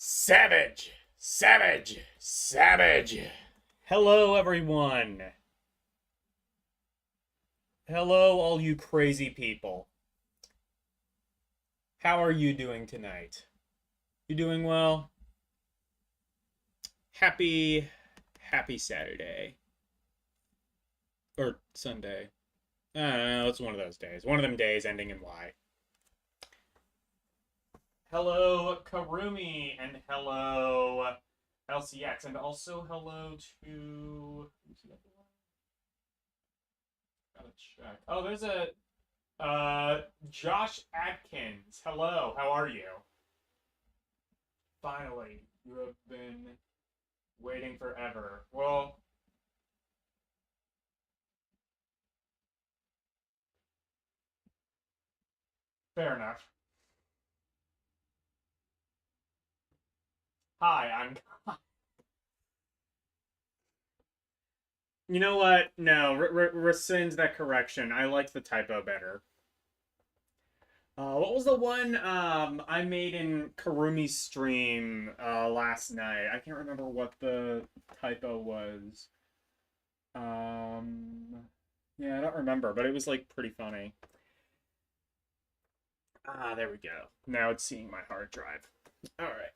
Savage! Savage! Savage! Hello, everyone. Hello, all you crazy people. How are you doing tonight? You doing well? Happy Saturday. Or Sunday. I don't know, it's one of those days. One of them days ending in Y. Hello, Karumi, and hello, LCX, and also hello to... Gotta check. Oh, there's a Josh Atkins. Hello, how are you? Finally, you have been waiting forever. Well, fair enough. Hi, I'm. You know what? No, rescind that correction. I like the typo better. What was the one I made in Karumi's stream last night? I can't remember what the typo was. Yeah, I don't remember, but it was like pretty funny. Ah, there we go. Now it's seeing my hard drive. All right.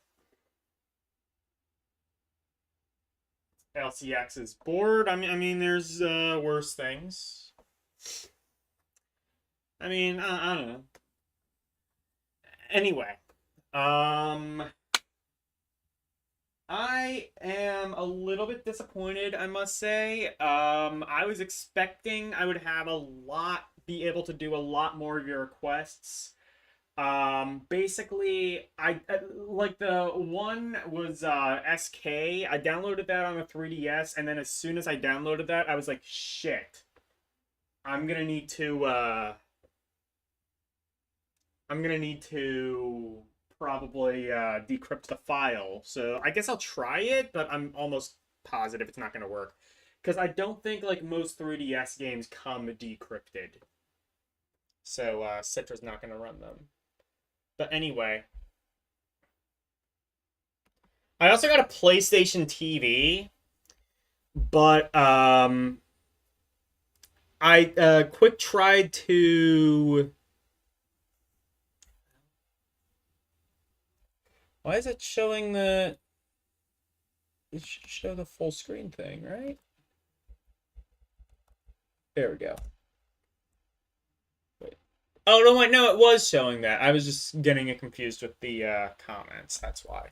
LCX is bored. I mean, there's worse things. I don't know. Anyway, um, I am a little bit disappointed, I must say. I was expecting I would have be able to do a lot more of your requests. Basically, like the one was SK. I downloaded that on the 3DS, and then as soon as I downloaded that, I was like, shit. I'm gonna need to probably decrypt the file. So I guess I'll try it, but I'm almost positive it's not gonna work. Because I don't think like most 3DS games come decrypted. So Citra's not gonna run them. But anyway. I also got a PlayStation TV, but I quick tried to. Why is it showing the? It should show the full screen thing, right? There we go. Wait. Oh no! Wait, no, it was showing that. I was just getting it confused with the comments. That's why.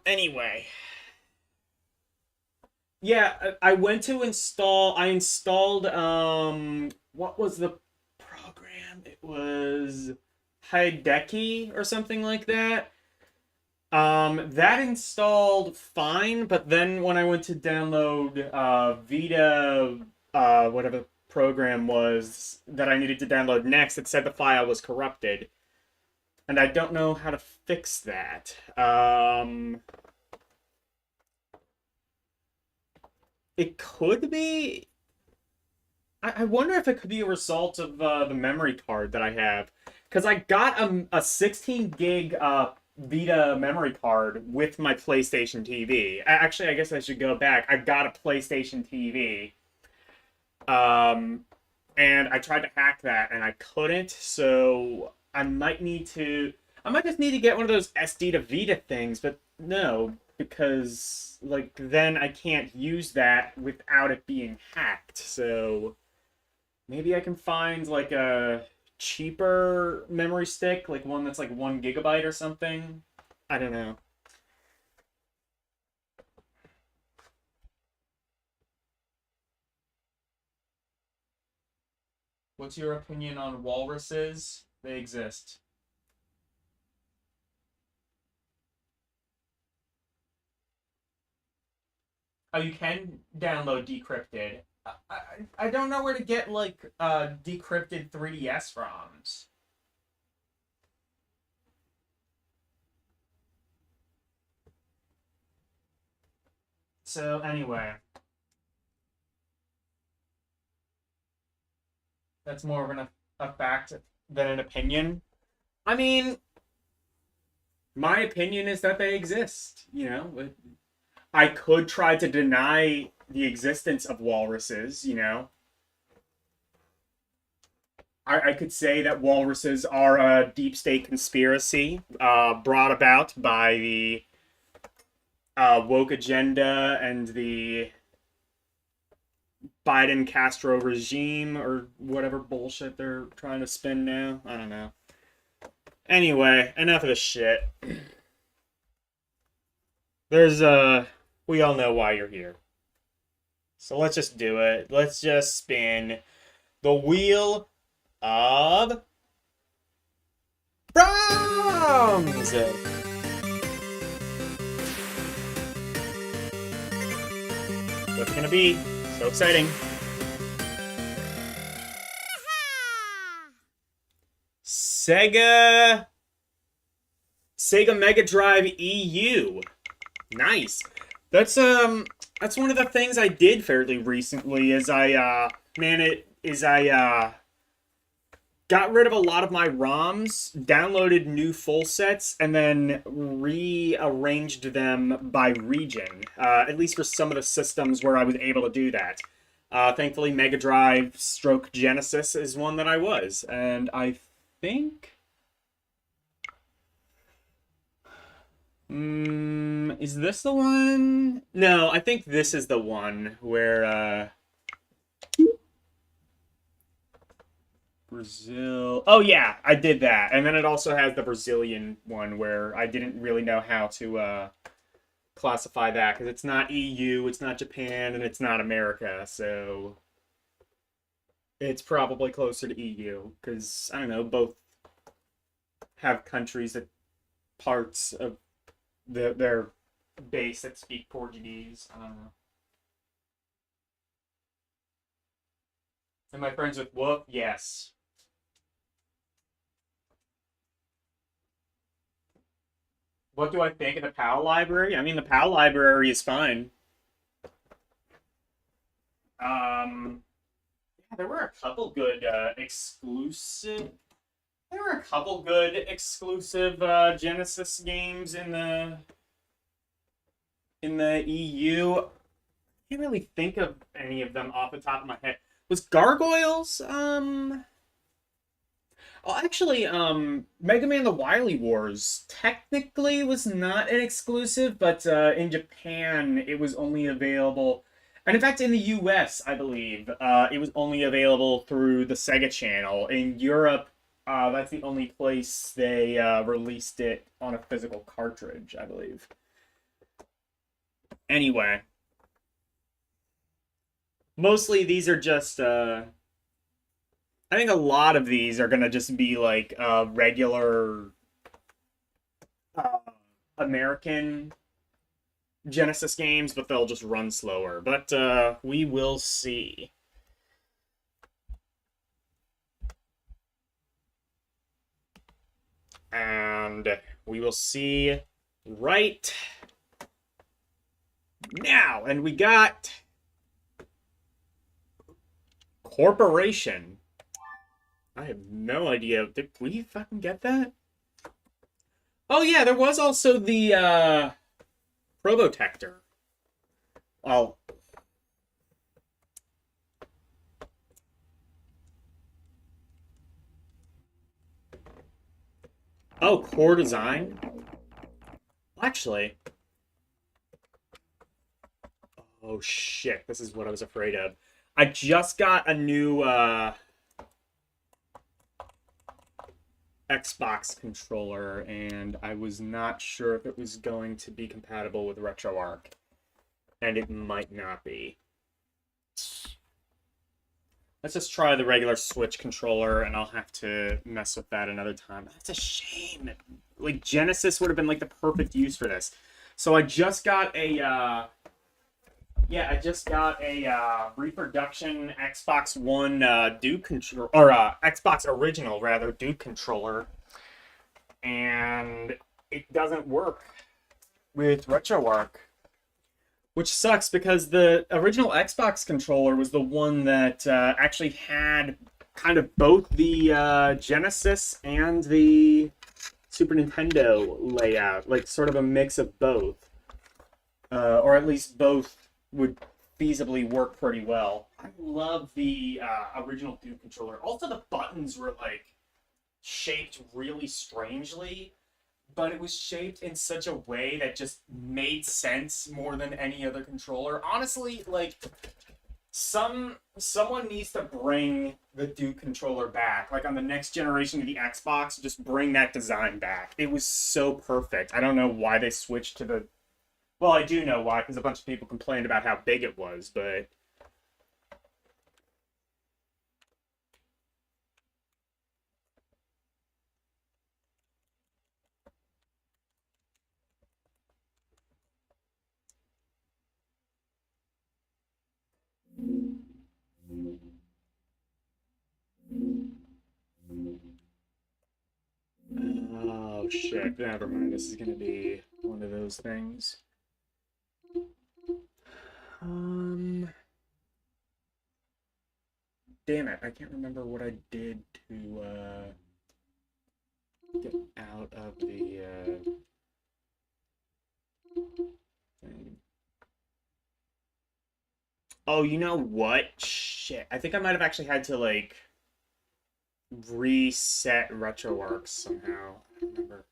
Anyway. Yeah, I went to install. I installed. What was the program? It was Hideki or something like that. That installed fine, but then when I went to download Vita, whatever the program was that I needed to download next, it said the file was corrupted, and I don't know how to fix that. It could be. I wonder if it could be a result of the memory card that I have. Because I got a 16 gig Vita memory card with my PlayStation TV. Actually, I guess I should go back. I got a PlayStation TV. Um, and I tried to hack that and I couldn't. So I might need to. I might just need to get one of those SD to Vita things, but no, because like then I can't use that without it being hacked. So maybe I can find like a cheaper memory stick, like one that's like 1 GB or something. I don't know. What's your opinion on walruses? They exist. Oh, you can download decrypted. I don't know where to get like decrypted 3DS ROMs. So anyway, that's more of a fact than an opinion. I mean, my opinion is that they exist, you know? I could try to deny the existence of walruses, you know? I could say that walruses are a deep state conspiracy brought about by the woke agenda and the Biden Castro regime or whatever bullshit they're trying to spin now. I don't know. Anyway, enough of this shit. There's we all know why you're here. So let's just do it. Let's just spin the wheel of Browns. What's it gonna be? So exciting. Sega Mega Drive EU. Nice. That's one of the things I did fairly recently is I got rid of a lot of my ROMs, downloaded new full sets, and then rearranged them by region. At least for some of the systems where I was able to do that. Thankfully, Mega Drive / Genesis is one that I was, and I think. Is this the one? No, I think this is the one where Brazil. Oh yeah, I did that. And then it also has the Brazilian one where I didn't really know how to classify that because it's not EU, it's not Japan, and it's not America, so it's probably closer to EU because I don't know, both have countries that parts of their base that speak Portuguese. I don't know. Am I friends with Wolf? Yes. What do I think of the PAL library? I mean, the PAL library is fine. Yeah, there were a couple good exclusive. There were a couple good exclusive Genesis games in the EU. I can't really think of any of them off the top of my head. Was Gargoyles? Oh, actually, Mega Man: The Wily Wars technically was not an exclusive, but in Japan it was only available, and in fact in the US, I believe, it was only available through the Sega Channel. In Europe, that's the only place they released it on a physical cartridge, I believe. Anyway, mostly these are just I think a lot of these are gonna just be like regular uh, American Genesis games, but they'll just run slower. But we will see. And we will see right now. And we got Corporation. I have no idea. Did we fucking get that? Oh yeah, there was also the Probotector. Oh. Oh, core design? Actually. Oh shit, this is what I was afraid of. I just got a new Xbox controller, and I was not sure if it was going to be compatible with RetroArch. And it might not be. Let's just try the regular Switch controller, and I'll have to mess with that another time. That's a shame. Like, Genesis would have been, like, the perfect use for this. So I just got a, yeah, I just got a reproduction Xbox One Duke controller, or Xbox Original, rather, Duke controller. And it doesn't work with RetroArch. Which sucks because the original Xbox controller was the one that actually had kind of both the Genesis and the Super Nintendo layout, like sort of a mix of both, or at least both would feasibly work pretty well. I love the original Duke controller. Also, the buttons were like shaped really strangely, but it was shaped in such a way that just made sense more than any other controller. Honestly, like someone needs to bring the Duke controller back. Like on the next generation of the Xbox, just bring that design back. It was so perfect. I don't know why they switched to the. Well, I do know why, because a bunch of people complained about how big it was, but. Oh shit, never mind. This is gonna be one of those things. Um, damn it, I can't remember what I did to get out of the thing. Oh, you know what? Shit, I think I might have actually had to like reset RetroArch somehow. I don't remember.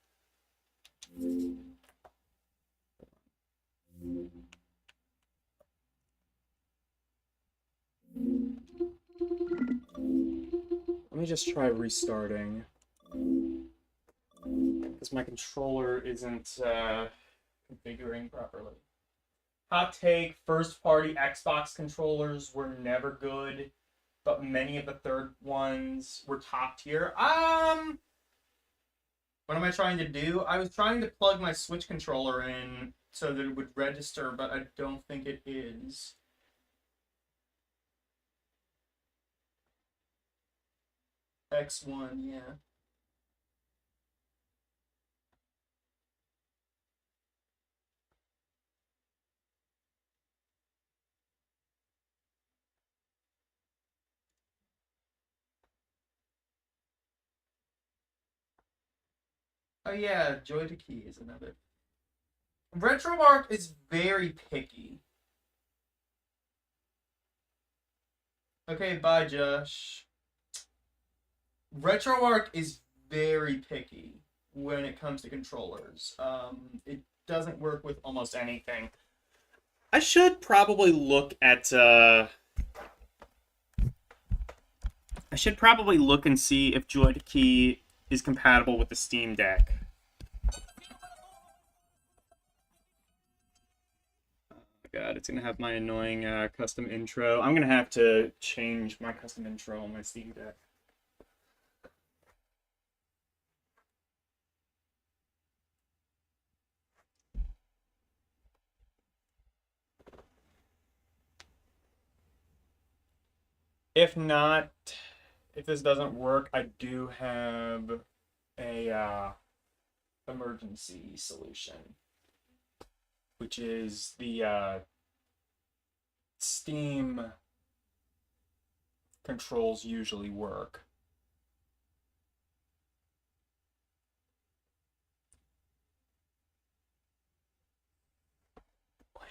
Let me just try restarting. Because my controller isn't configuring properly. Hot take, first party Xbox controllers were never good, but many of the third ones were top tier. What am I trying to do? I was trying to plug my Switch controller in so that it would register, but I don't think it is. X1, yeah. Oh yeah, Joy to Key is another. RetroArch is very picky. Okay, bye, Josh. RetroArch is very picky when it comes to controllers. It doesn't work with almost anything. I should probably look at. I should probably look and see if Joy to Key is compatible with the Steam Deck. God, it's gonna have my annoying custom intro. I'm gonna have to change my custom intro on my Steam Deck. If not, if this doesn't work, I do have a emergency solution, which is the Steam controls usually work. Why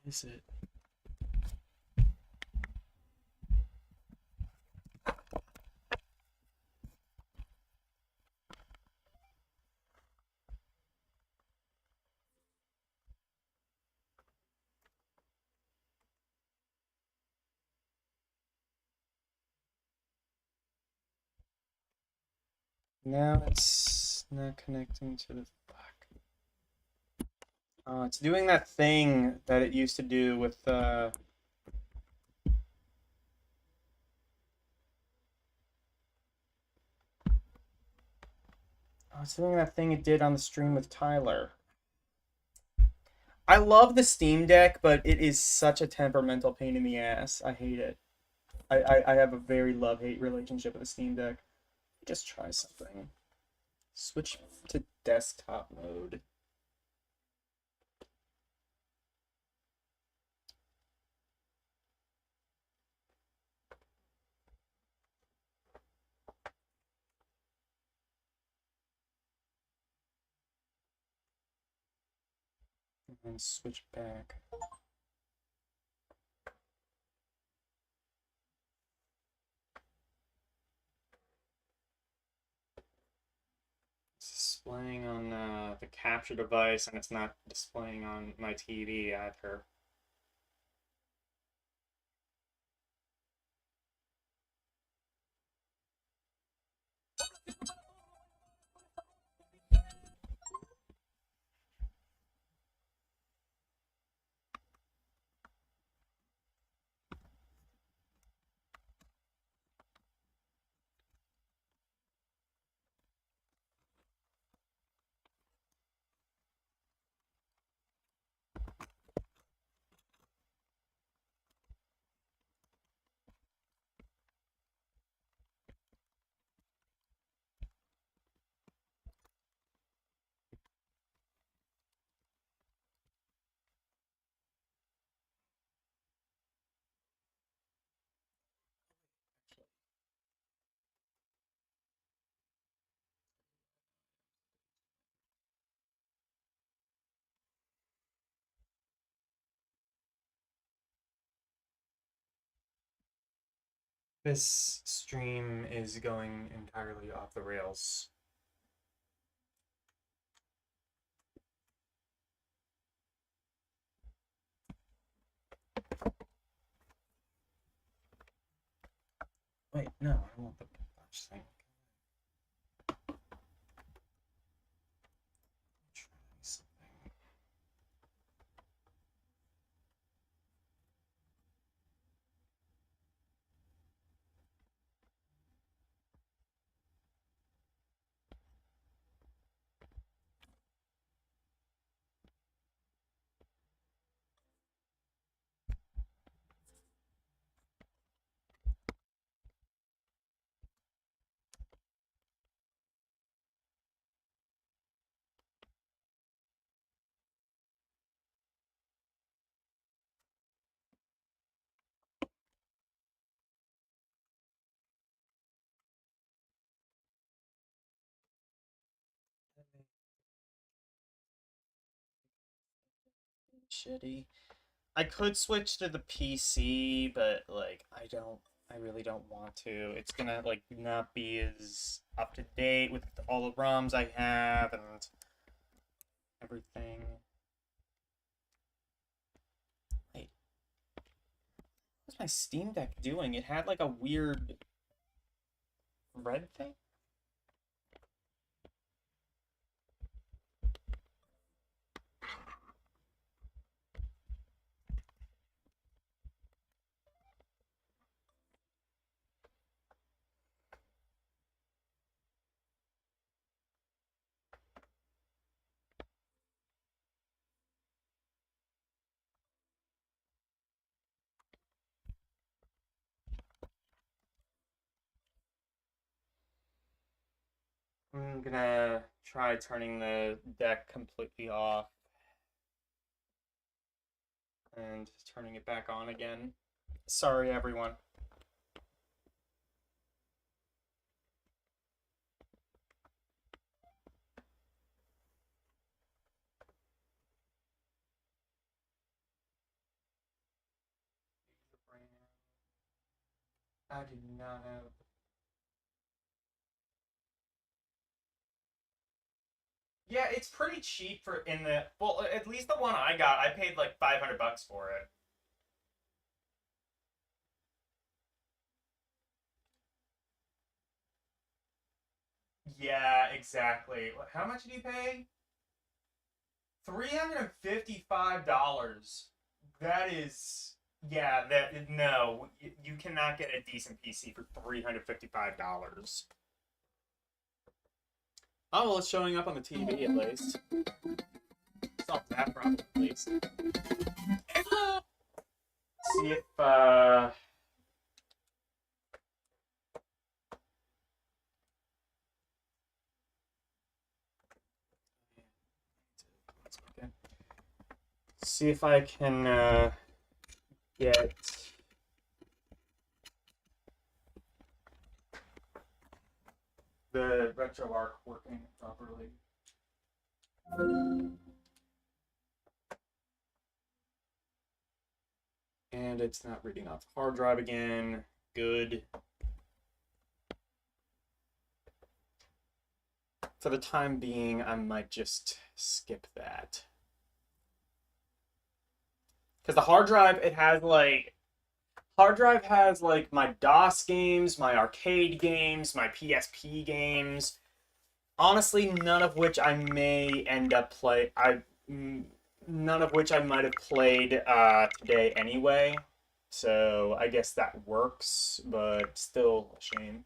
is it? Now it's not connecting to the fuck. It's doing that thing that it used to do with it's doing that thing it did on the stream with Tyler. I love the Steam Deck, but it is such a temperamental pain in the ass. I hate it. I have a very love-hate relationship with the Steam Deck. Just try something. Switch to desktop mode. then switch back. It's displaying on the capture device, and it's not displaying on my TV either. This stream is going entirely off the rails. Wait, no, I don't want the punch thing. Try something. Shitty. I could switch to the PC, but like I really don't want to. It's gonna like not be as up to date with all the ROMs I have and everything. Wait, what's my Steam Deck doing? It had like a weird red thing? I'm gonna try turning the deck completely off and turning it back on again. Sorry, everyone. I did not have. Yeah, it's pretty cheap for in the well, at least the one I got, I paid like $500 for it. Yeah, exactly. How much did you pay? $355. That is, yeah, that no, you cannot get a decent PC for $355. Oh, well, it's showing up on the TV at least. Solve that problem at least. See if see if I can get the RetroArch working properly. And it's not reading off the hard drive again. Good. For the time being, I might just skip that. Because the hard drive, it has like... Hard drive has like my DOS games, my arcade games, my PSP games. Honestly, none of which I may end up none of which I might have played today anyway. So I guess that works, but still a shame.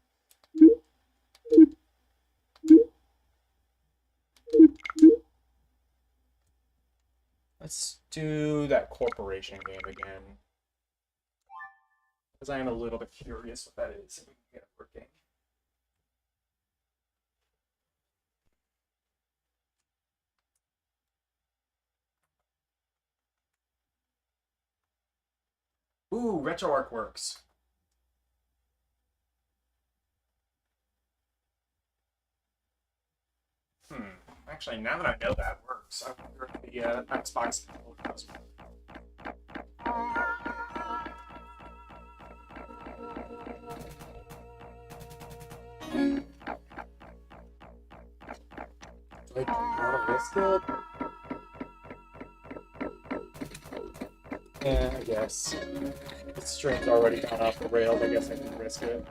Let's do that corporation game again. Because I am a little bit curious what that is, if we can get it working. Ooh, RetroArch works. Actually, now that I know that works, I wonder if the Xbox controller does work. Do I want to risk it? Yeah, I guess. The string's already gone off the rails. I guess I can risk it.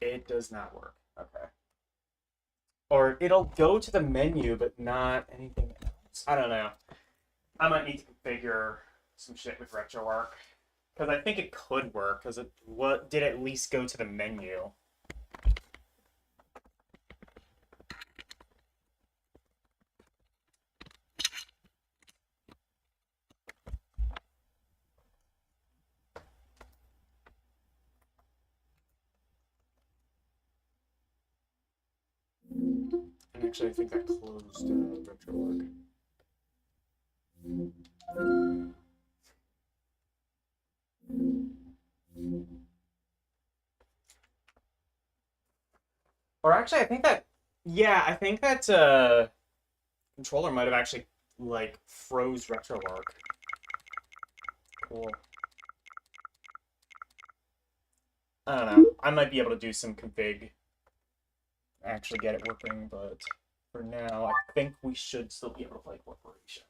It does not work. Okay. Or it'll go to the menu, but not anything else. I don't know. I might need to configure some shit with RetroArch. Because I think it could work, because it did at least go to the menu. And actually, I think I closed RetroArch. Or actually, I think that... Yeah, I think that controller might have actually, like, froze RetroArch. Cool. I don't know. I might be able to do some config, actually get it working, but for now, I think we should still be able to play Corporation.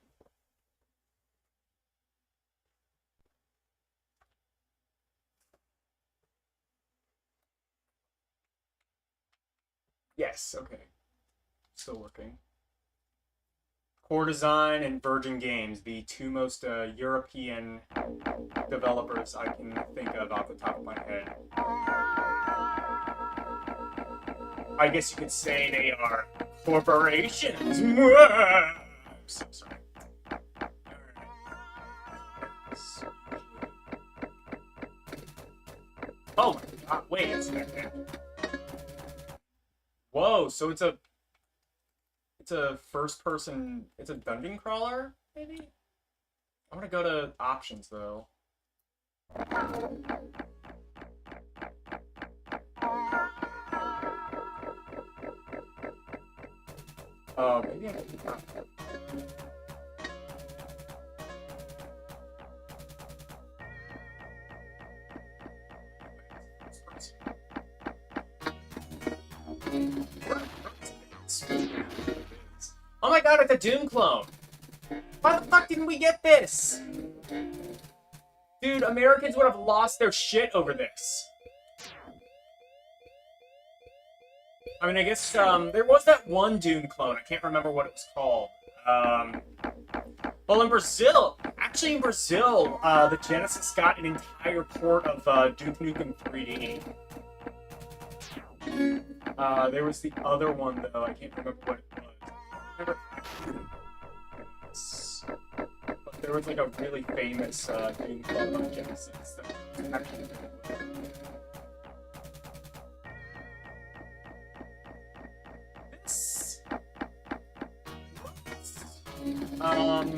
Yes, okay. Still working. Core Design and Virgin Games, the two most European developers I can think of off the top of my head. I guess you could say they are corporations. I'm so sorry. Oh my god, wait a second. Whoa, so it's a first person, it's a dungeon crawler, maybe? I'm gonna go to options though. Oh, maybe I can... Oh my god, it's a Doom clone! Why the fuck didn't we get this? Dude, Americans would have lost their shit over this. I mean, I guess, there was that one Doom clone. I can't remember what it was called. Well, in Brazil, actually in Brazil, the Genesis got an entire port of, Duke Nukem 3D. There was the other one, though. I can't remember what it was. But there was, like, a really famous, Doom clone on Genesis that actually really good. Um,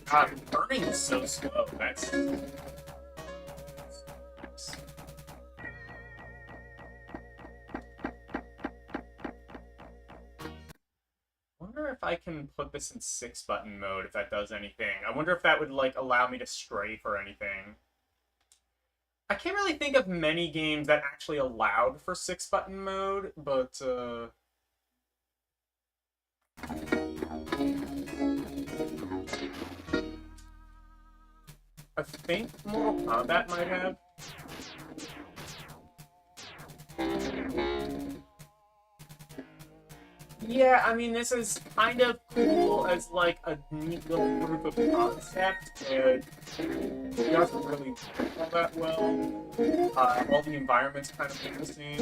God, burning is so slow. That's. Wonder if I can put this in 6-button mode, if that does anything. I wonder if that would, like, allow me to strafe or anything. I can't really think of many games that actually allowed for 6-button mode, but, I think Mortal Kombat might have. Yeah, I mean, this is kind of cool as, like, a neat little proof of concept, but it doesn't really work all that well. All the environments kind of interesting.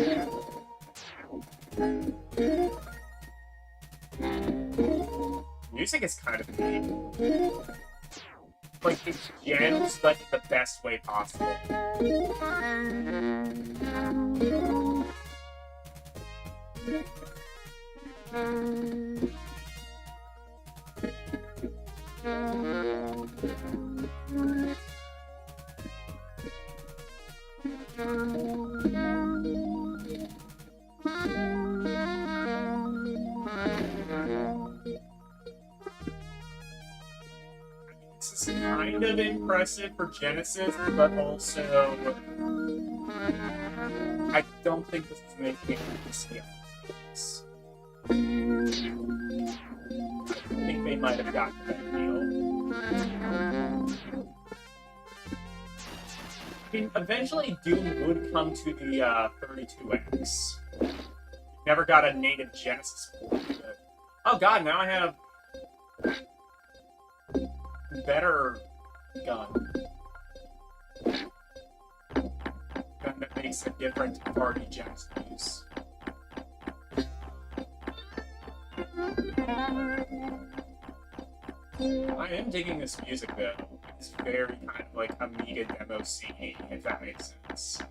Music is kind of neat. Like, it's jammed, but in the best way possible. This is kind of impressive for Genesis, but also I don't think this is making it scale. I think they might have gotten that deal. I mean, eventually Doom would come to the 32X. Never got a native Genesis port. Oh god, now I have better gun. Gun that makes a different party Genesis use. I am digging this music though. It's very kind of like Amiga demo scene, if that makes sense.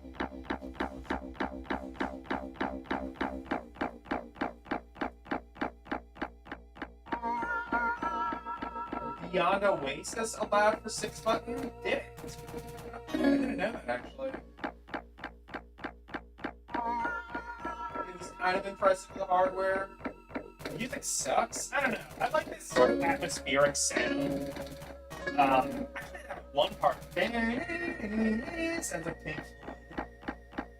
Beyond Oasis allowed for 6-button? Did it? I didn't know that actually. It was kind of impressive with the hardware. The music sucks. I don't know. I like this sort of atmospheric sound. Actually, that one part. Sounds like Pink Floyd.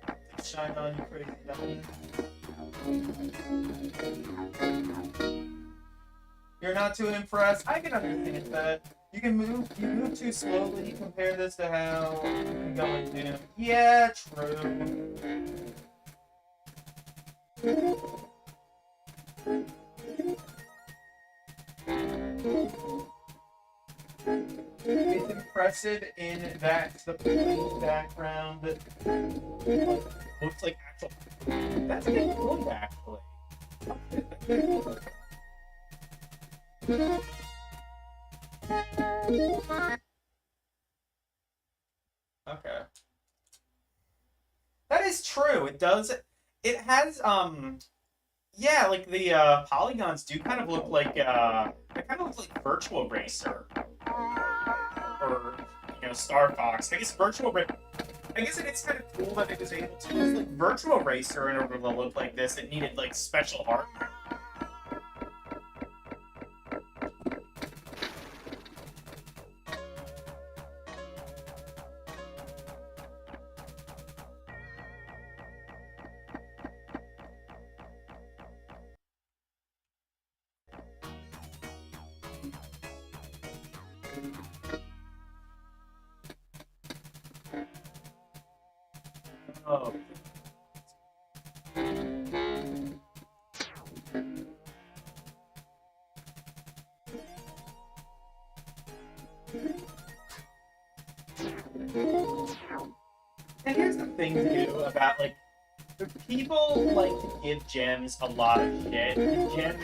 Like Shine On, You Crazy Diamond. You're not too impressed. I can understand that. You move too slowly. Compare this to how I'm going to. Yeah, true. It's impressive in that the plain background looks like actual. That's a good point, actually. Okay. That is true. It does. It has yeah, like the polygons do kind of look like they kind of look like Virtual Racer or Star Fox. I guess I guess it is kind of cool that it was able to use like Virtual Racer in order to look like this. It needed like special hardware. Oh. thing too about like people like to give gems a lot of shit. And gems,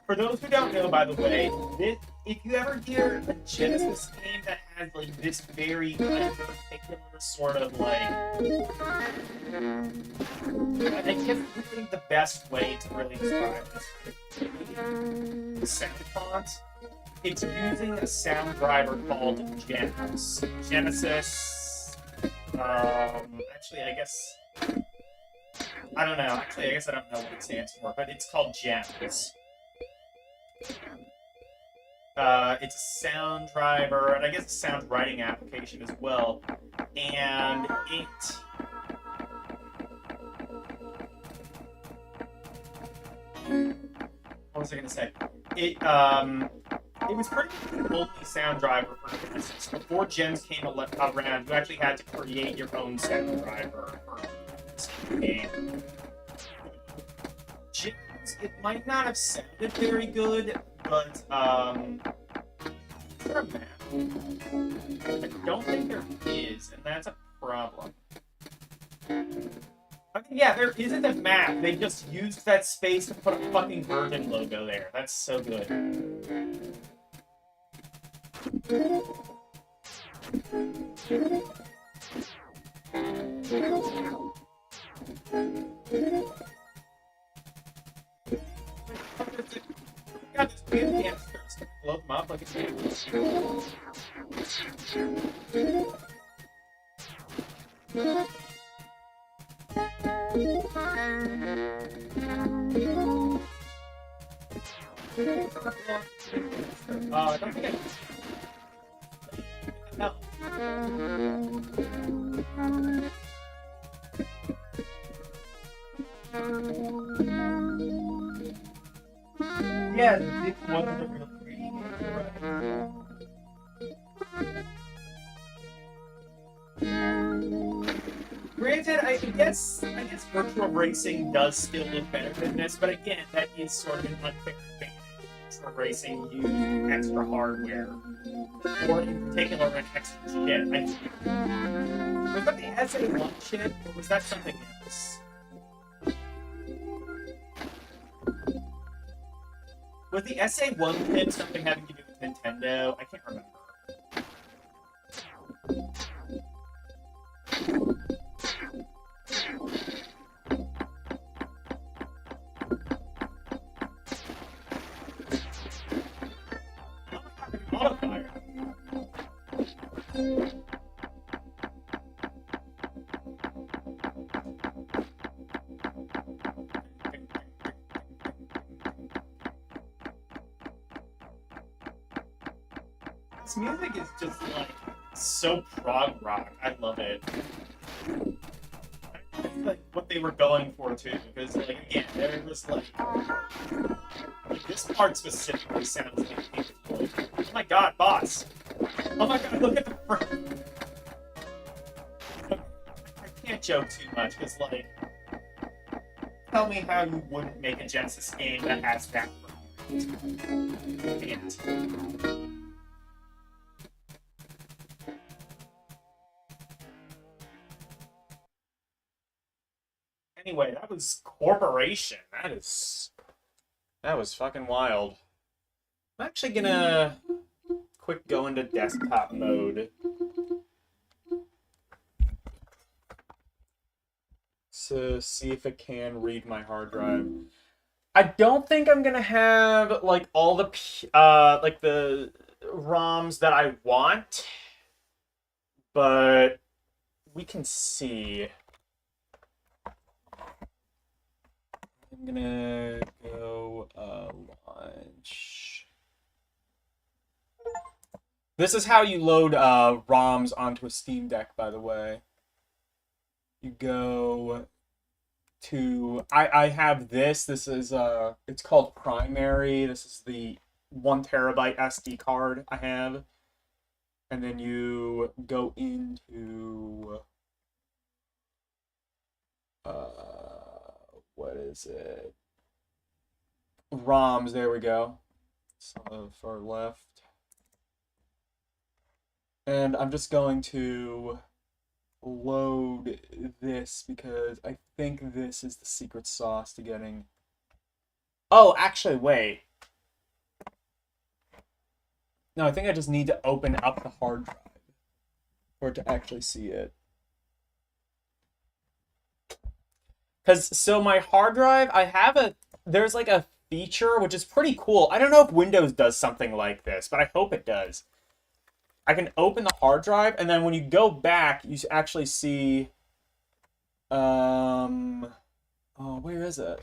for those who don't know, by the way, this if you ever hear a Genesis game that has like this very particular sort of like, I guess really the best way to really describe this sound font, it's using a sound driver called Gems. Genesis. Actually, I guess I don't know. Actually, I guess I don't know what it stands for, but it's called Gems. It's a sound driver, and I guess a sound writing application as well. And it... What was I going to say? It was pretty much the only sound driver for Genesis. Before Gems came around, you actually had to create your own sound driver for this game. Gems, it might not have sounded very good, but there a map? I don't think there is, and that's a problem. Okay, yeah, there isn't a map. They just used that space to put a fucking Virgin logo there. That's so good. God, this damn hamsters. Blow them up like a I don't think I... No. Yeah, this wasn't a real 3D game, right? Granted, I guess virtual racing does still look better than this, but again, that is sort of an unfair advantage. Virtual racing used extra hardware, or in particular, an extra shit. Was that the SA1 shit, or was that something else? Was the SA1 pin something having to do with Nintendo? I can't remember. Modifier. This music is just like so prog rock. I love it. It's like what they were going for too, because like again, there was like this part specifically sounds like Pink Floyd. Oh my god, boss! Oh my god, look at the front. I can't joke too much, because like, tell me how you wouldn't make a Genesis game that has that. Can't. Anyway, that was Corporation. That was fucking wild. I'm actually gonna quick go into desktop mode. To see if it can read my hard drive. I don't think I'm gonna have like all the like the ROMs that I want, but we can see. I'm gonna go launch. This is how you load ROMs onto a Steam Deck, by the way. You go to I have this. This is it's called Primary. This is the 1 terabyte SD card I have. And then you go into what is it? ROMs, there we go. So far left. And I'm just going to load this because I think this is the secret sauce to getting. Oh, actually, wait. No, I think I just need to open up the hard drive for it to actually see it. Because, so my hard drive, there's like a feature which is pretty cool. I don't know if Windows does something like this, but I hope it does. I can open the hard drive, and then when you go back, you actually see, oh, where is it?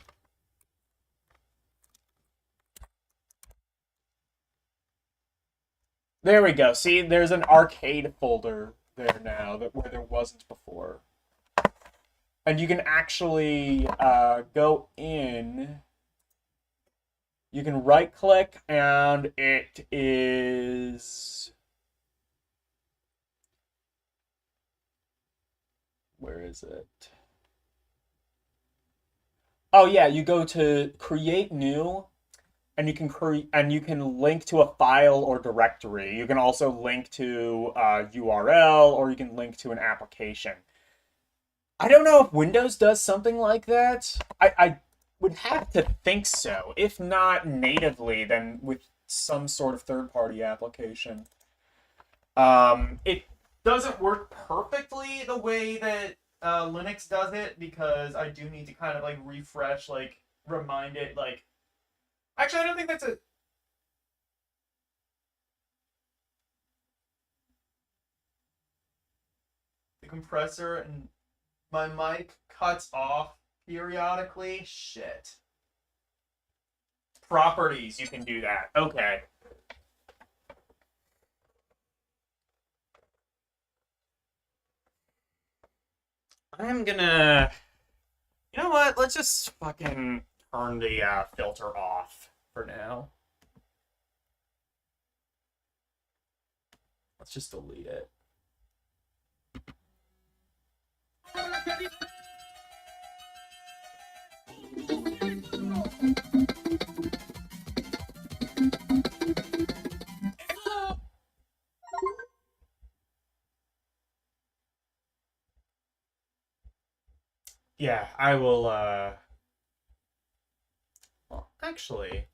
There we go. See, there's an arcade folder there now where there wasn't before. And you can actually go in. You can right click, and it is. Where is it? Oh yeah, you go to create new, and you can link to a file or directory. You can also link to a URL, or you can link to an application. I don't know if Windows does something like that. I would have to think so. If not natively, then with some sort of third-party application. It doesn't work perfectly the way that Linux does it, because I do need to kind of like refresh, like remind it, like. Actually, I don't think that's a. The compressor and my mic cuts off periodically. Shit. Properties, you can do that. Okay. I'm gonna. You know what? Let's just fucking turn the filter off for now. Let's just delete it. Yeah, I will, well, actually.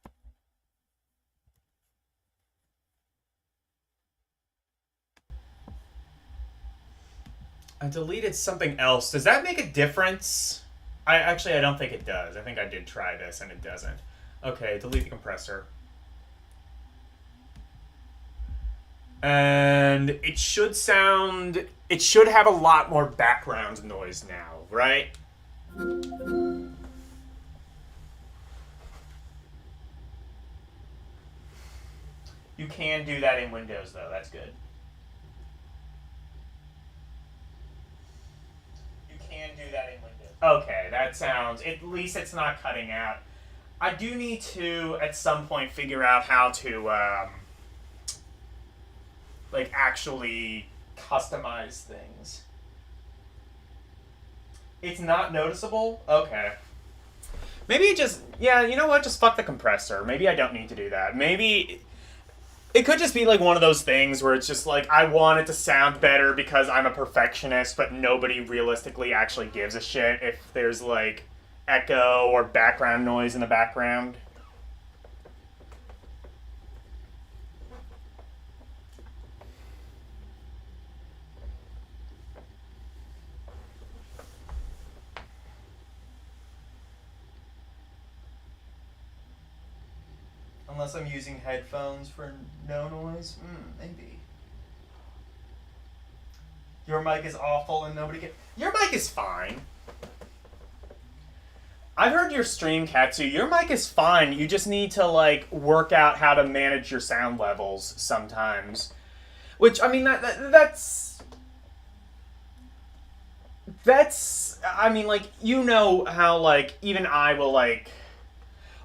I deleted something else. Does that make a difference? I don't think it does. I think I did try this and it doesn't. Okay, delete the compressor. And it should have a lot more background noise now, right? You can do that in Windows, though. That's good. You can do that in Windows. Okay, that sounds. At least it's not cutting out. I do need to, at some point, figure out how to, like, actually customize things. It's not noticeable? Okay. Maybe it just. Yeah, you know what? Just fuck the compressor. Maybe I don't need to do that. Maybe. It could just be like one of those things where it's just like, I want it to sound better because I'm a perfectionist, but nobody realistically actually gives a shit if there's like echo or background noise in the background. Unless I'm using headphones for no noise? Maybe. Your mic is awful and nobody can. Your mic is fine. I've heard your stream, Katsu. Your mic is fine. You just need to, like, work out how to manage your sound levels sometimes. Which, I mean, that's. I mean, like, you know how, like, even I will, like.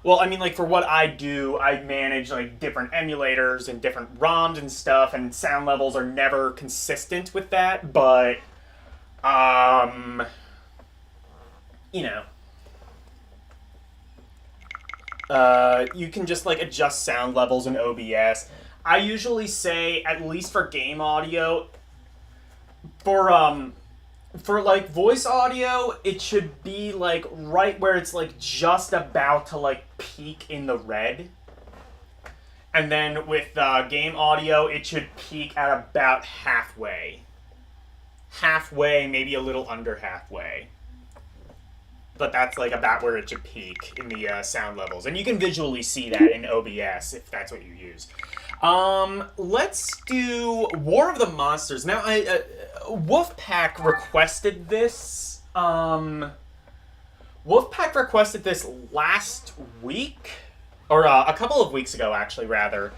Well, I mean, like, for what I do, I manage, like, different emulators and different ROMs and stuff, and sound levels are never consistent with that, but, you know. You can just, like, adjust sound levels in OBS. I usually say, at least for game audio, for, For like voice audio, it should be like right where it's like just about to like peak in the red. And then with game audio, it should peak at about halfway. Halfway, maybe a little under halfway. But that's like about where it should peak in the sound levels. And you can visually see that in OBS if that's what you use. Let's do War of the Monsters. Now, Wolfpack requested this. Wolfpack requested this last week, or a couple of weeks ago, actually, rather.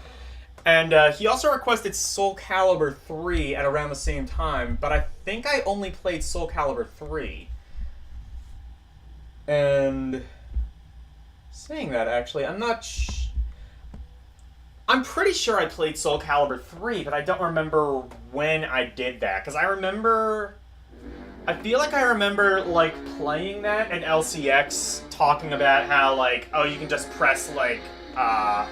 And he also requested Soul Calibur 3 at around the same time, but I think I only played Soul Calibur 3. And saying that, actually, I'm pretty sure I played Soul Calibur 3, but I don't remember when I did that. Because I feel like I remember, like, playing that and LCX talking about how, like, oh, you can just press, like, I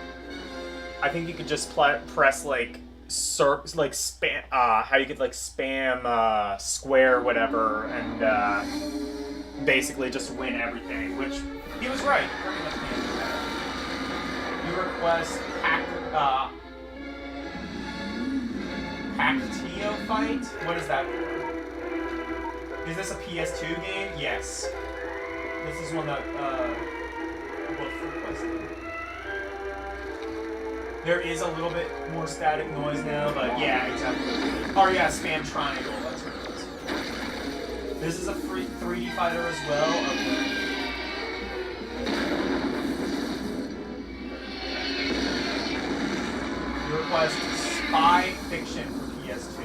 think you could just press, like, spam, how you could, like, spam, square, whatever, and, basically just win everything, which he was right. Pretty much you request Pactio Fight? What is that? Is this a PS2 game? Yes. This is one that Wolf requested. There is a little bit more static noise now, but yeah, exactly. Oh yeah, spam triangle. That's what it is. This is a free 3D fighter as well. Okay. You request Spy Fiction for PS2.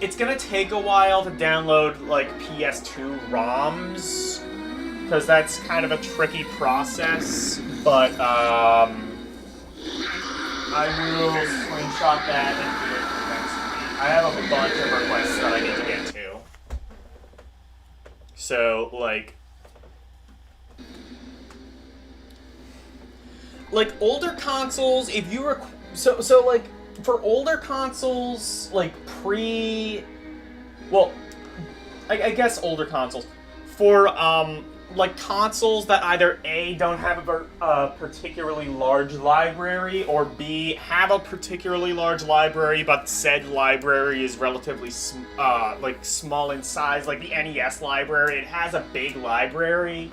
It's gonna take a while to download like PS2 ROMs, because that's kind of a tricky process. But I will screenshot that and do it for next week. I have a bunch of requests that I need to get to. So, like older consoles, if you so like for older consoles, like I guess older consoles for like consoles that either A, don't have a particularly large library, or B, have a particularly large library, but said library is relatively like small in size, like the NES library. It has a big library,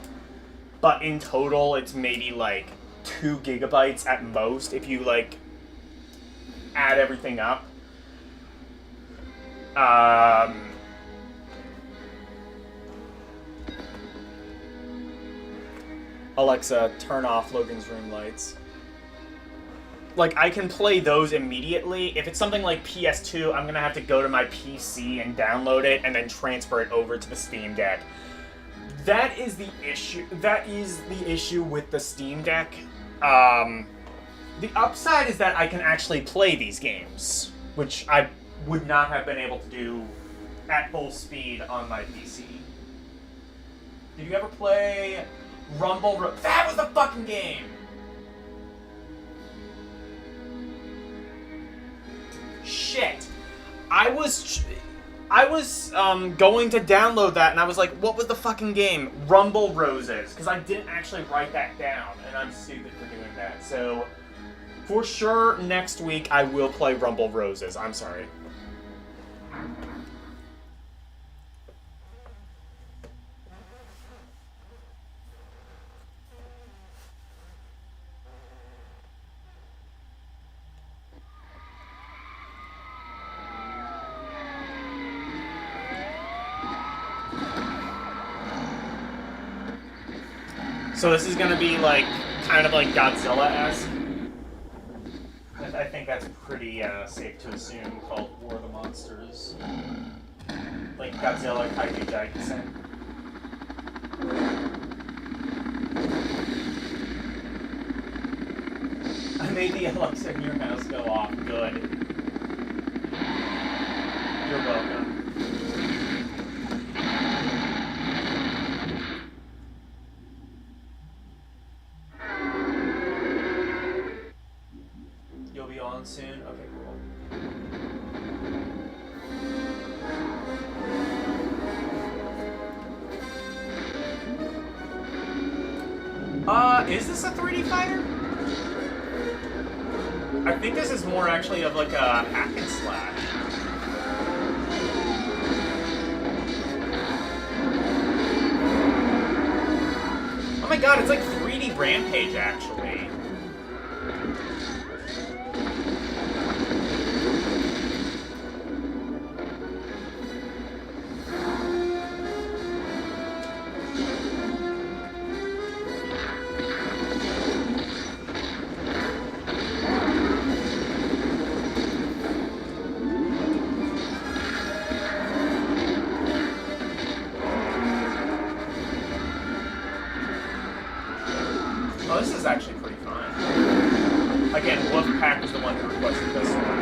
but in total it's maybe like 2 gigabytes at most if you like add everything up. Alexa, turn off Logan's room lights. Like, I can play those immediately. If it's something like PS2, I'm gonna have to go to my PC and download it and then transfer it over to the Steam Deck. That is the issue. That is the issue with the Steam Deck. The upside is that I can actually play these games, which I would not have been able to do at full speed on my PC. Did you ever play That was the fucking game! Shit. I was going to download that, and I was like, what was the fucking game? Rumble Roses, because I didn't actually write that down, and I'm stupid for doing that. So, for sure, next week I will play Rumble Roses. I'm sorry. So this is gonna be like, kind of like Godzilla-esque. I think that's pretty safe to assume, called War of the Monsters. Like Godzilla, Kaiju Jaiki-sen. I made the Alexa in your house go off. Good. You're welcome. You'll be on soon? Okay, cool. Is this a 3D fighter? I think this is more actually of like a hack and slash. Oh my god, it's like 3D Rampage actually. Oh, this is actually pretty fun. Again, Wolfpack was the one who requested this one.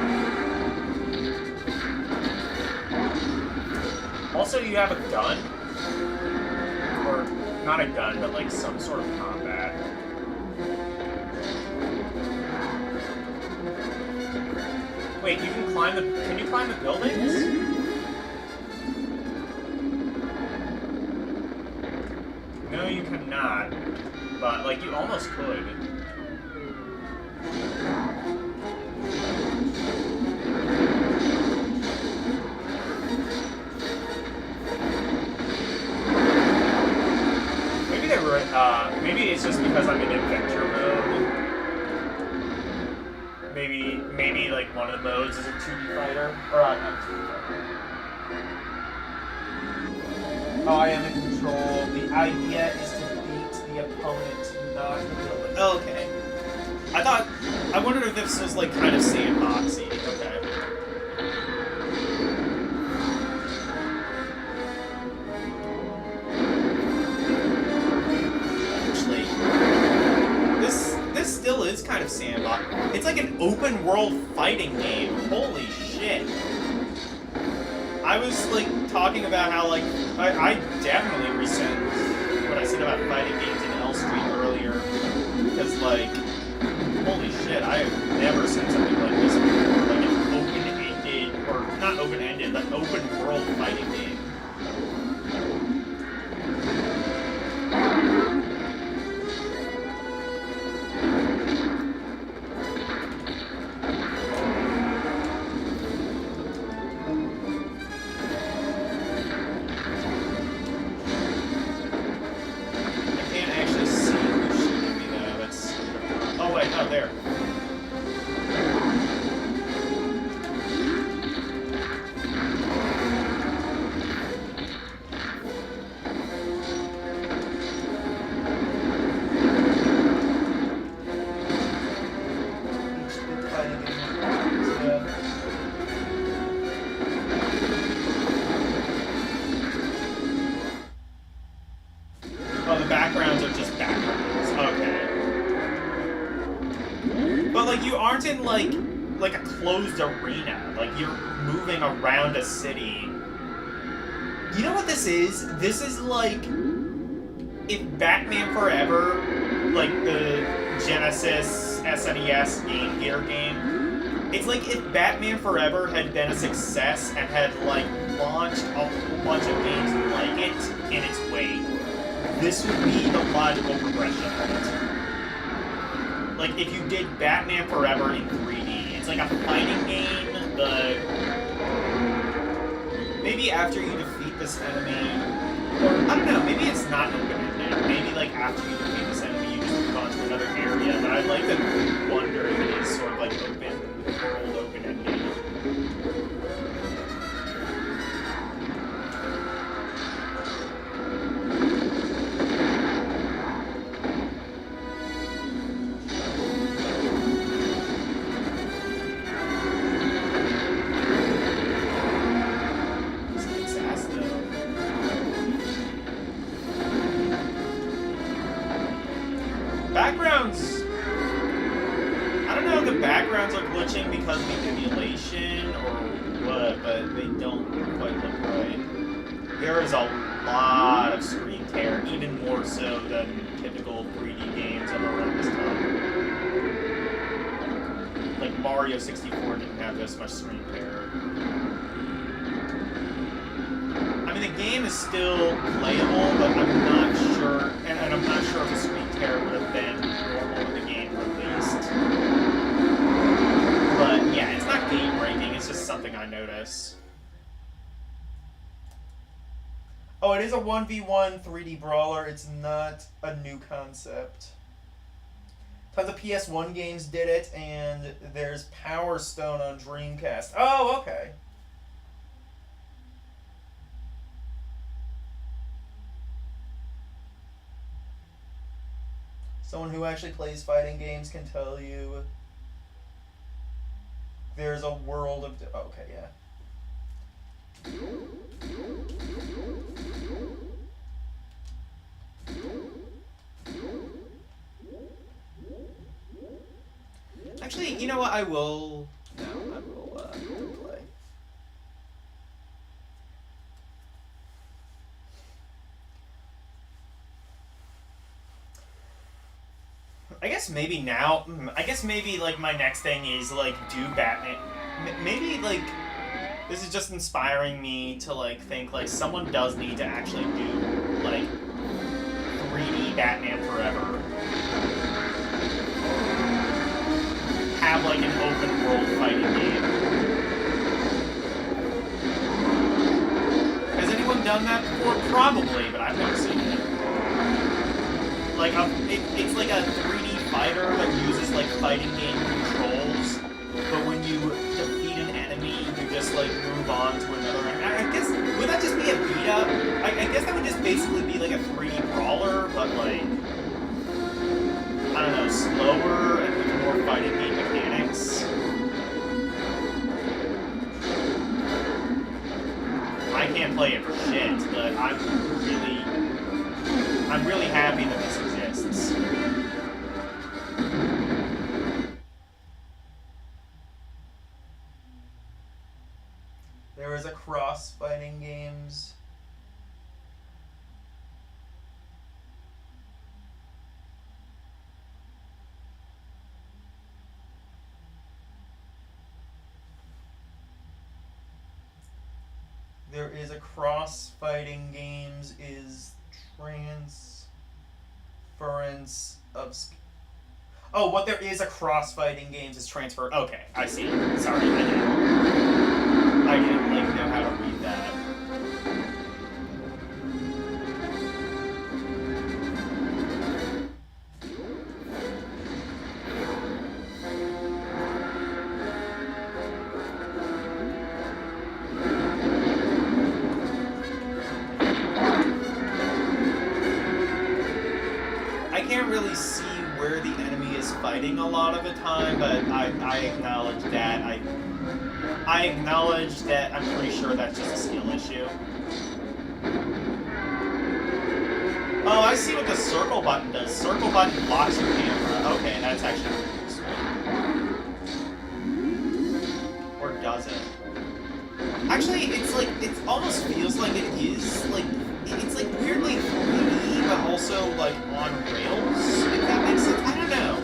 Also, you have a gun. Or, not a gun, but like some sort of combat. Wait, you can climb the... Can you climb the buildings? No, you cannot. But, like, you almost could. Maybe they were, maybe it's just because I'm in adventure mode. Maybe, like, one of the modes is a 2D fighter. Or, not 2D fighter. Oh, I am in control. The idea is to beat the opponent, not the villain. Oh, okay. I wondered if this was like kind of sandboxy. Okay. Actually, this still is kind of sandbox. It's like an open world fighting game. Holy shit. I was like talking about how like I definitely resent what I said about fighting games in L Street earlier, because like holy shit, I have never seen something like this before, like an open-ended, or not open-ended, like open world fighting game. There. Oh, the backgrounds are just backgrounds. Okay. But like you aren't in like a closed arena. Like you're moving around a city. You know what this is? This is like if Batman Forever, like the Genesis SNES Game Gear game. It's like if Batman Forever had been a success and had like launched a whole bunch of games like it in its wake. This would be the logical progression of it. Like, if you did Batman Forever in 3D, it's like a fighting game, but maybe after you defeat this enemy, or, I don't know, maybe it's not open-ended. Maybe, like, after you defeat this enemy, you just move on to another area, but I'd like to wonder if it is sort of like open world, open-ended. Backgrounds, I don't know if the backgrounds are glitching because of the emulation or what, but they don't quite look right. There is a lot of screen tear, even more so than typical 3D games of around this time. Like Mario 64 didn't have this much screen tear. I mean, the game is still playable, but I'm not sure, and I'm not sure if the screen tear would have 1v1 3D brawler. It's not a new concept. Tons of PS1 games did it, and there's Power Stone on Dreamcast. Oh, okay. Someone who actually plays fighting games can tell you there's a world of... Okay, yeah. Actually, you know what? I will play. I guess maybe now. I guess maybe like my next thing is like do Batman. Maybe like this is just inspiring me to like think like someone does need to actually do like 3D Batman Forever. Have like an open world fighting game. Has anyone done that before? Probably, but I've never seen it. Like it's like a 3D fighter that uses like fighting game controls, but when you defeat an enemy, you just like move on to another. I guess would that just be a beat up? I guess that would just basically be like a 3D brawler, but like I don't know, slower and with more fighting game mechanics. I can't play it for shit, but I'm really happy that this exists. There is a cross-fighting games. There is a cross-fighting games is transference of... Oh, what there is a cross-fighting games is transfer... Okay, I see. Sorry, I didn't like know how to read that. Really see where the enemy is fighting a lot of the time, but I acknowledge that. I acknowledge that I'm pretty sure that's just a skill issue. Oh, I see what the circle button does. Circle button blocks your camera. Okay, that's actually pretty useful. Or does it? Actually, it's like, it almost feels like it is, like, it's like weirdly 3D, but also like on rails, if that makes sense. I don't know.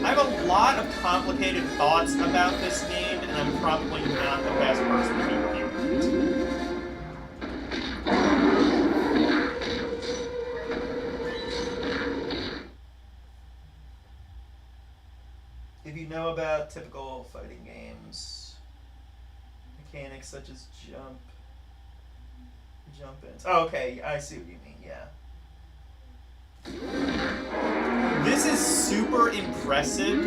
I have a lot of complicated thoughts about this game, and I'm probably not the best person to be reviewing it. If you know about typical fighting games, mechanics such as jump ins. Oh, okay, I see what you mean, yeah. This is super impressive,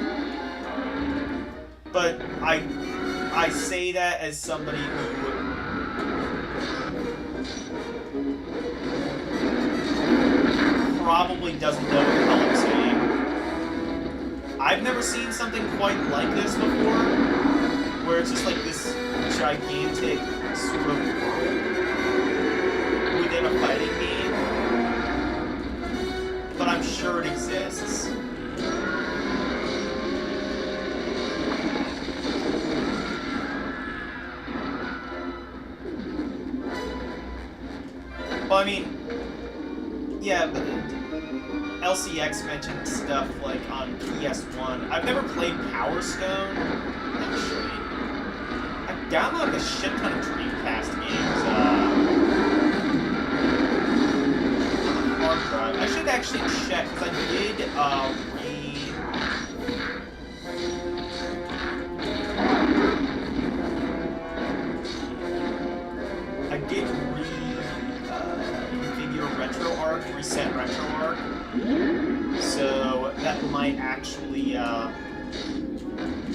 but I say that as somebody who probably doesn't know what the hell I'm saying. I've never seen something quite like this before, where it's just like this gigantic sort of world within a fighting game, but I'm sure it exists. Well, I mean, yeah, but LCX mentioned stuff like on PS1. I've never played Power Stone, actually. I've downloaded a shit ton of Dreamcast games, hard drive. I should actually check, because I did hard to reset RetroArch, so that might actually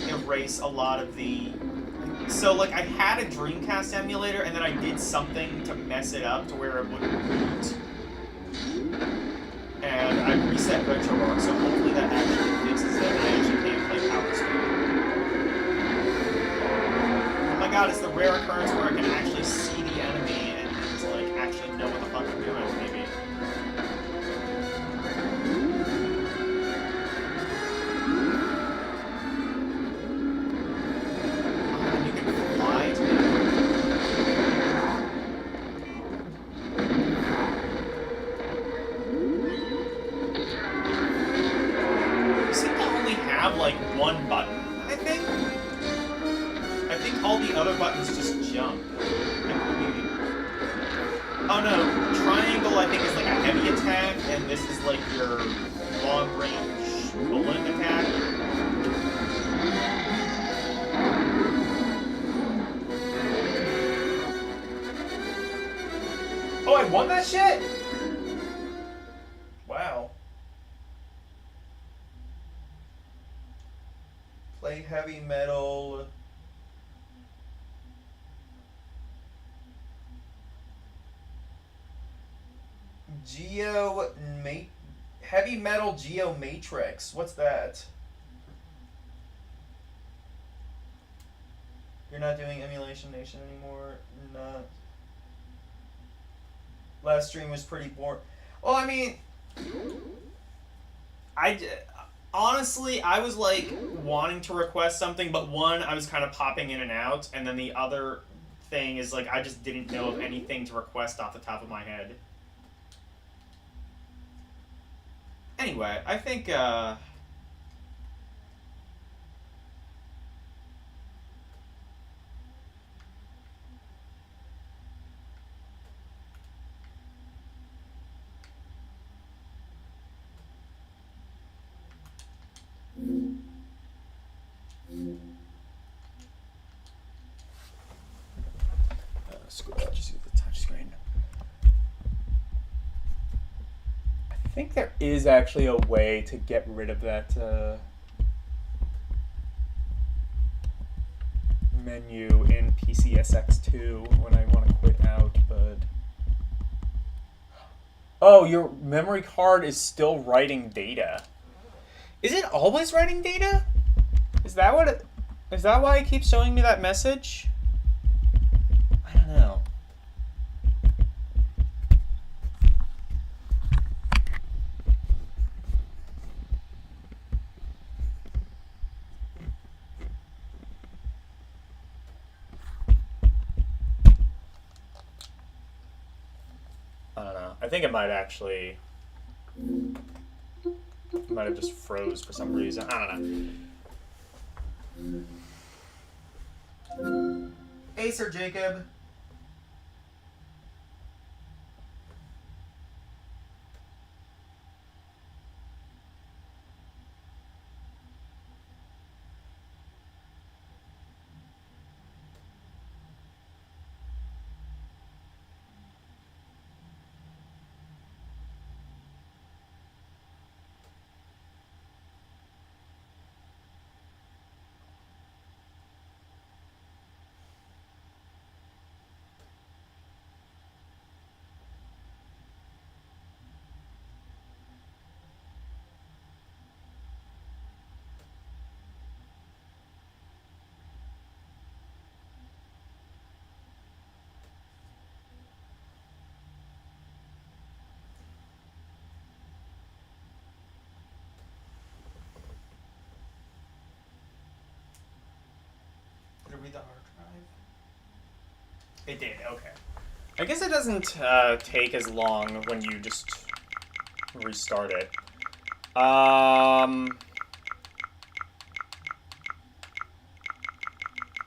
erase a lot of the... So, like, I had a Dreamcast emulator, and then I did something to mess it up to where it wouldn't boot. And I reset RetroArch, so hopefully that actually fixes it, and I actually can't play Power Stone. Oh my god, it's the rare occurrence where I can actually see the enemy and just, like, actually know what the fuck I'm doing, maybe. You can fly to it. You seem to only have, like, one button, I think? I think all the other buttons just jump. Oh no, triangle I think is like a heavy attack, and this is like your long-range bullet attack. Oh, I won that shit? Wow. Play heavy metal. Heavy Metal Geomatrix. What's that? You're not doing Emulation Nation anymore? Not. Last stream was pretty boring. Well, I mean, honestly, I was like wanting to request something, but one, I was kind of popping in and out, and then the other thing is like I just didn't know of anything to request off the top of my head. Anyway, I think, just use the touch screen. I think there is actually a way to get rid of that menu in PCSX2 when I want to quit out, but... Oh, your memory card is still writing data. Is it always writing data? Is that what it... Is that why it keeps showing me that message? I don't know. I don't know. I think it might actually... It might have just froze for some reason. I don't know. Hey, Sir Jacob. Did it read the hard drive? It did, okay. I guess it doesn't take as long when you just restart it. Let me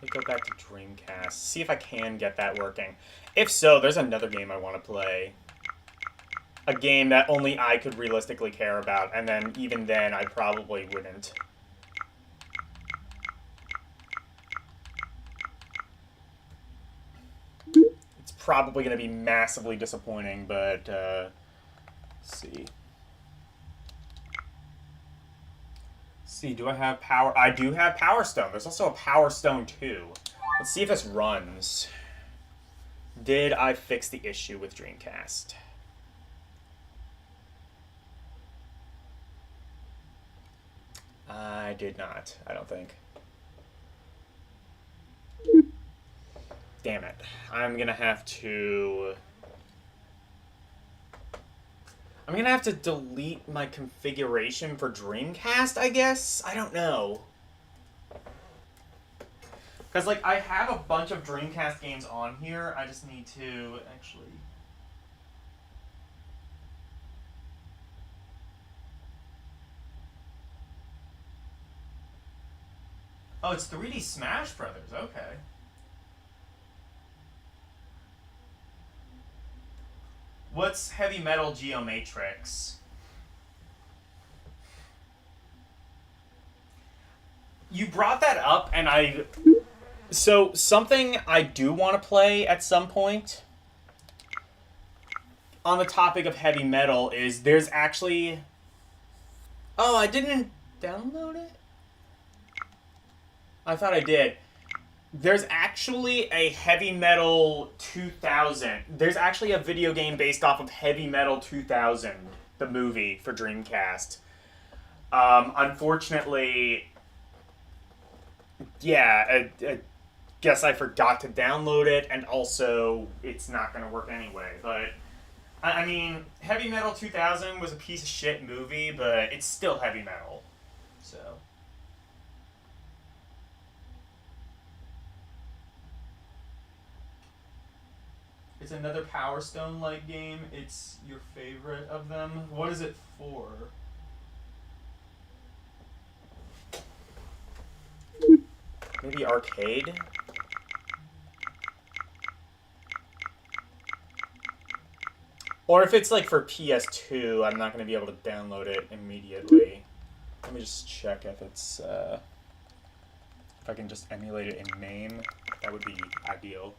go back to Dreamcast. See if I can get that working. If so, there's another game I want to play. A game that only I could realistically care about, and then even then I probably wouldn't. It's probably going to be massively disappointing, but Let's see. Do I have power? I do have Power Stone. There's also a Power Stone 2. Let's see if this runs. Did I fix the issue with Dreamcast? I did not, I don't think. Damn it. I'm gonna have to delete my configuration for Dreamcast, I guess? I don't know. Because, like, I have a bunch of Dreamcast games on here. I just need to actually... Oh, it's 3D Smash Brothers. Okay. What's Heavy Metal Geomatrix? You brought that up, and So, something I do want to play at some point on the topic of heavy metal is there's actually... Oh, I didn't download it? I thought I did. There's actually a Heavy Metal 2000. There's actually a video game based off of Heavy Metal 2000, the movie for Dreamcast. Unfortunately, yeah, I guess I forgot to download it, and also it's not going to work anyway. But, I mean, Heavy Metal 2000 was a piece of shit movie, but it's still heavy metal. So... It's another Power Stone-like game. It's your favorite of them. What is it for? Maybe arcade? Or if it's like for PS2, I'm not going to be able to download it immediately. Let me just check if it's... if I can just emulate it in MAME. That would be ideal.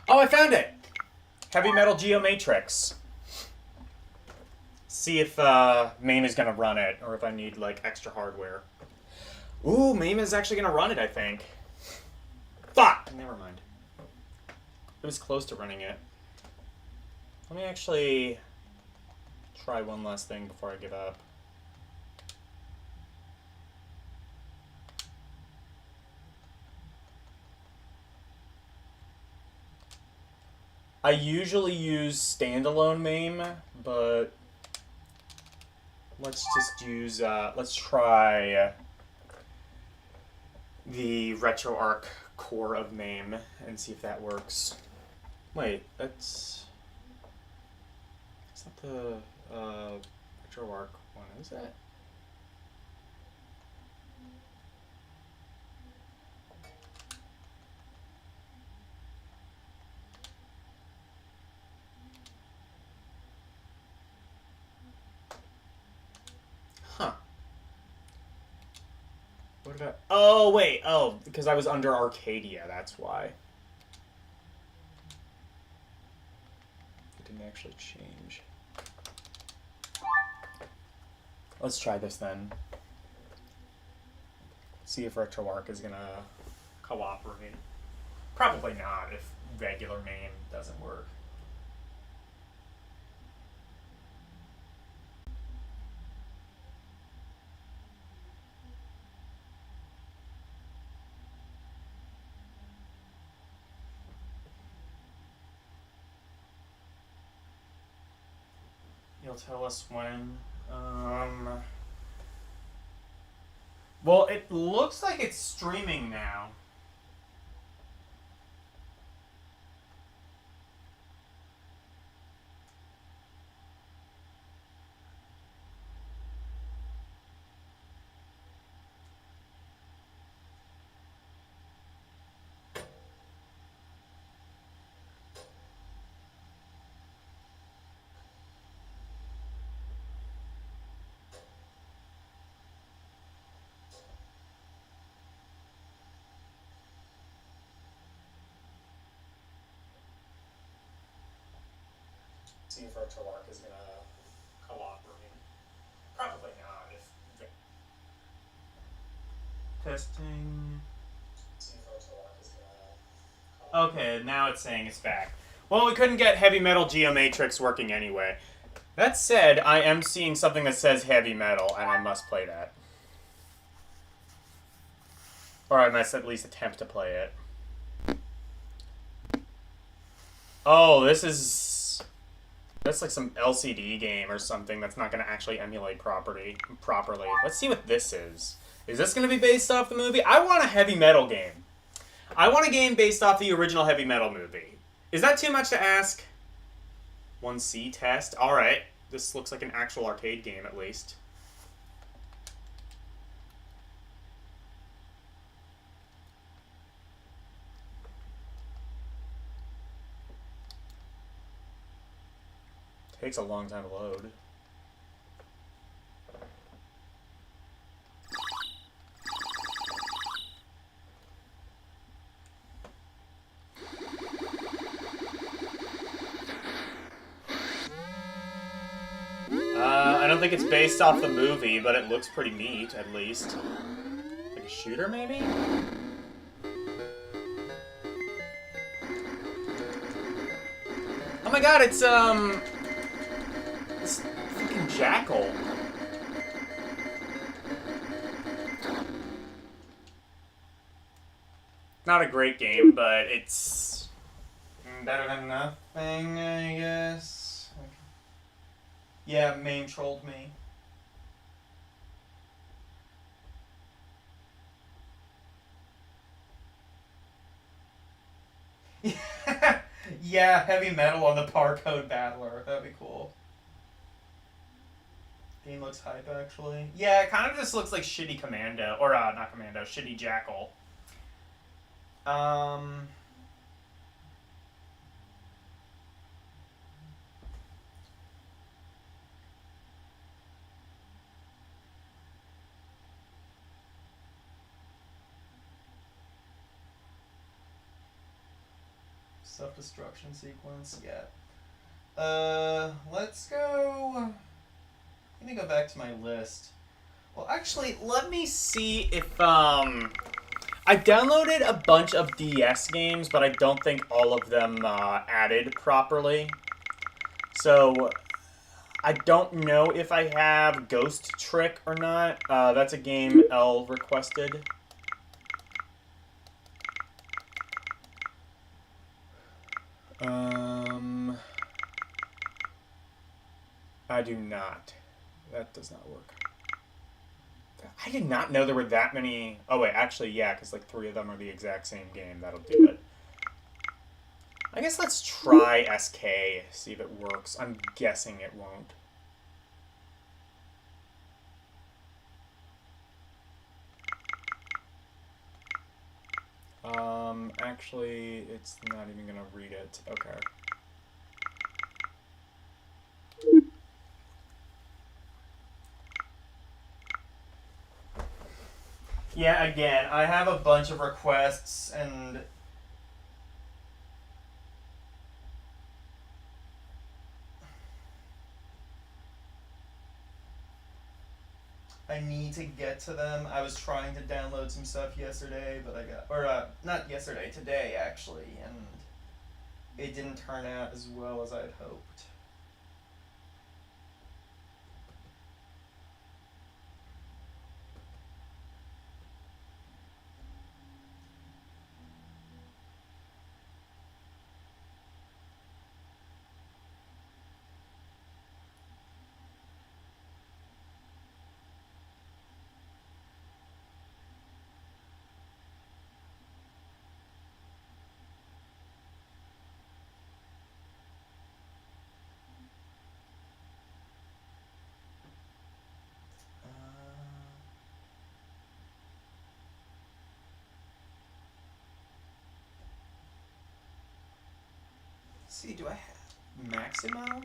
Oh, I found it! Heavy Metal Geomatrix. See if MAME is going to run it, or if I need, like, extra hardware. Ooh, MAME is actually going to run it, I think. Fuck! Never mind. It was close to running it. Let me actually try one last thing before I give up. I usually use standalone MAME, but let's just use, let's try the RetroArch core of MAME and see if that works. Wait, that's not the RetroArch one, is it? Huh. What did I... Oh, wait. Oh, because I was under Arcadia, that's why. It didn't actually change. Let's try this then. See if RetroArch is gonna cooperate. Probably not if regular MAME doesn't work. You'll tell us when. Well, it looks like it's streaming now. see if ROMpourri is gonna cooperate. Probably not. If Testing. see if ROMpourri is gonna. Okay, now it's saying it's back. Well, we couldn't get Heavy Metal Geomatrix working anyway. That said, I am seeing something that says Heavy Metal, and I must play that. Or I must at least attempt to play it. Oh, that's like some LCD game or something that's not going to actually emulate properly. Let's see what this is. Is this going to be based off the movie? I want a Heavy Metal game. I want a game based off the original Heavy Metal movie. Is that too much to ask? 1C test? Alright. This looks like an actual arcade game, at least. Takes a long time to load. I don't think it's based off the movie, but it looks pretty neat, at least. Like a shooter, maybe? Oh my god, it's fucking Jackal. Not a great game, but it's better than nothing, I guess. Yeah, MAME trolled me. Yeah, Heavy Metal on the barcode battler. That'd be cool. Game looks hype, actually. Yeah, it kind of just looks like shitty Commando. Or, not Commando, shitty Jackal. Self-destruction sequence, yeah. Let's go... Let me go back to my list. Well, actually, let me see if, I downloaded a bunch of DS games, but I don't think all of them, added properly. So, I don't know if I have Ghost Trick or not. That's a game L requested. I do not. That does not work. I did not know there were that many... Oh, wait, actually, yeah, because, like, 3 of them are the exact same game. That'll do it. I guess let's try SK, see if it works. I'm guessing it won't. Actually, it's not even gonna read it. Okay. Yeah, again, I have a bunch of requests, and... I need to get to them. I was trying to download some stuff yesterday, but I got... Or, not yesterday, today, actually, and it didn't turn out as well as I'd hoped. Let's see, do I have Maximo?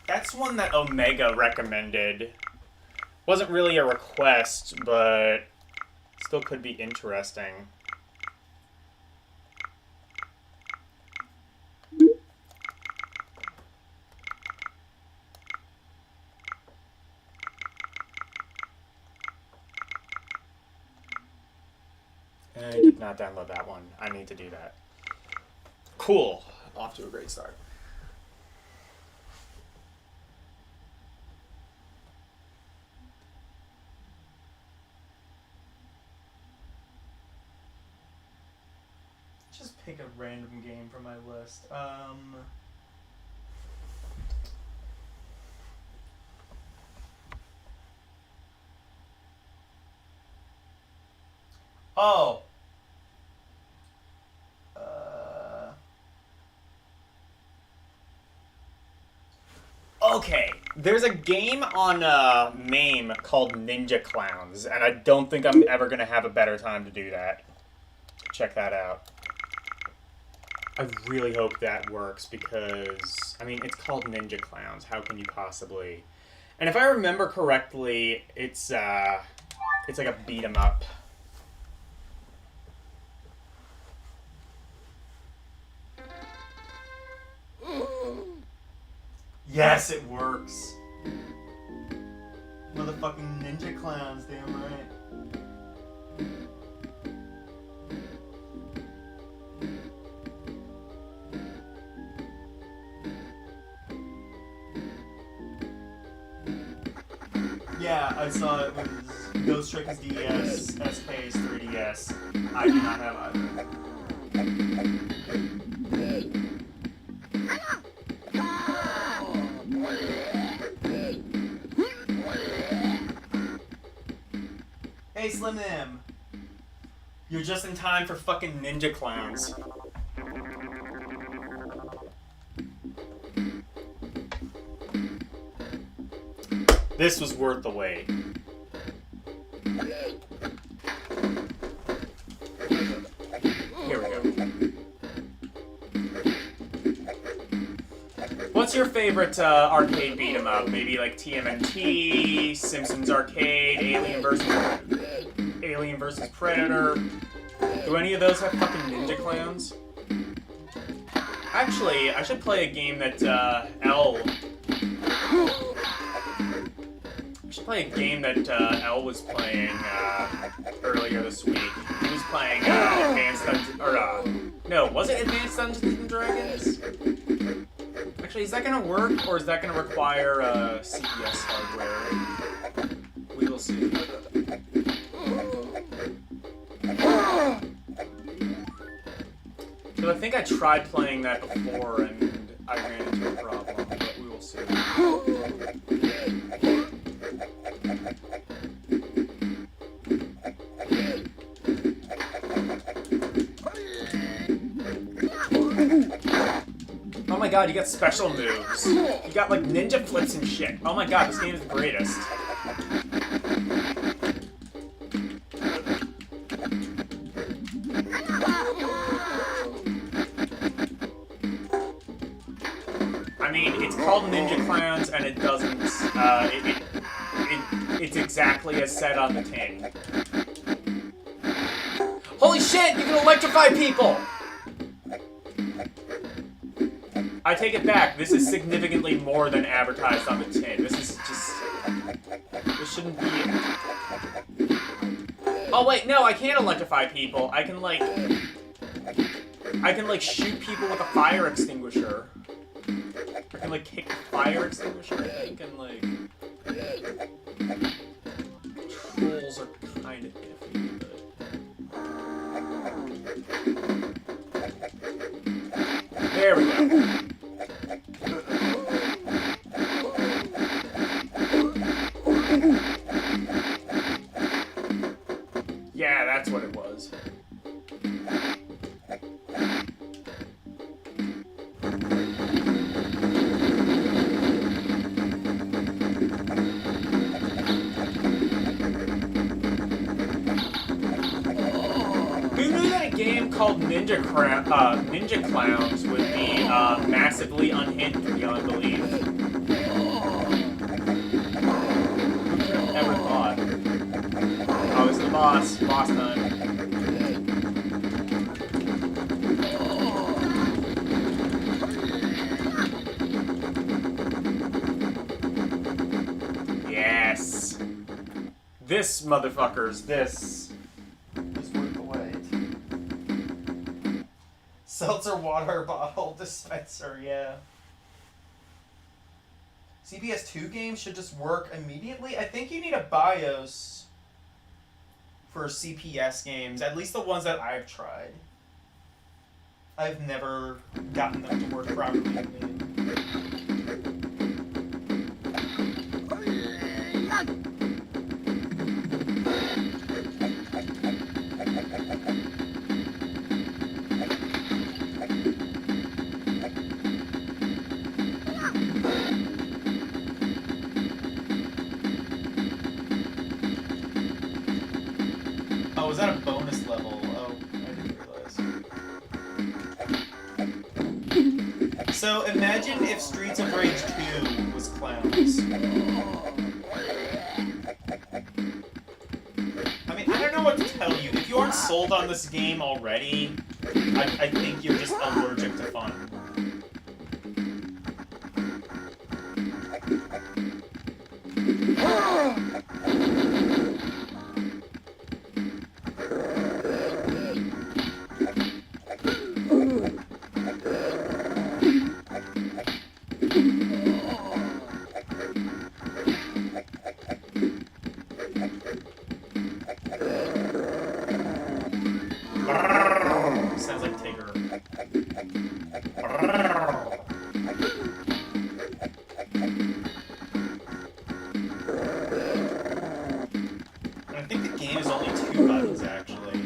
That's one that Omega recommended. Wasn't really a request, but still could be interesting. I did not download that one. I need to do that. Cool. Off to a great start. Just pick a random game from my list. Oh. Okay, there's a game on MAME called Ninja Clowns, and I don't think I'm ever going to have a better time to do that. Check that out. I really hope that works because, I mean, it's called Ninja Clowns. How can you possibly... And if I remember correctly, it's like a beat 'em up. Yes, it works. Motherfucking Ninja Clowns, damn right. Yeah, I saw it was Ghost Trick's DS, SK's 3DS. I do not have either. Hey, Slim M. You're just in time for fucking Ninja Clowns. This was worth the wait. Here we go. What's your favorite arcade beat 'em up? Maybe like TMNT, Simpsons Arcade, Alien vs. Predator. Do any of those have fucking Ninja Clowns? Actually, I should play a game that L was playing earlier this week. He was playing Advanced Dungeons, no, was it Advanced Dungeons and Dragons? Actually, is that gonna work, or is that gonna require CPS hardware? We will see. So I think I tried playing that before, and I ran into a problem, but we will see. Oh my god, you got special moves. You got like ninja flips and shit. Oh my god, this game is the greatest. I mean, it's called Ninja Clowns, and it doesn't, it's exactly as said on the tin. Holy shit, you can electrify people! I take it back, this is significantly more than advertised on the tin. This is just... This shouldn't be... Oh wait, no, I can't electrify people. I can, like, shoot people with a fire extinguisher. I can, like, kick the fire extinguisher. I can, like... Controls are kind of iffy, but... There we go. Yeah, that's what it was. Who knew that a game called Ninja Clowns would be massively unhinged beyond belief? Who could have ever thought? Oh, it's the boss. Boss time. Yes. This, motherfuckers, this. Is worth the wait. seltzer water bottle dispenser, yeah. CPS2 games should just work immediately. I think you need a BIOS for CPS games, at least the ones that I've tried. I've never gotten them to work properly. Oh, was that a bonus level? Oh, I didn't realize. So imagine if Streets of Rage 2 was clowns. I mean, I don't know what to tell you. If you aren't sold on this game already, I think you're just allergic to fun. Sounds like Tigger. I think the game is only 2 buttons, actually.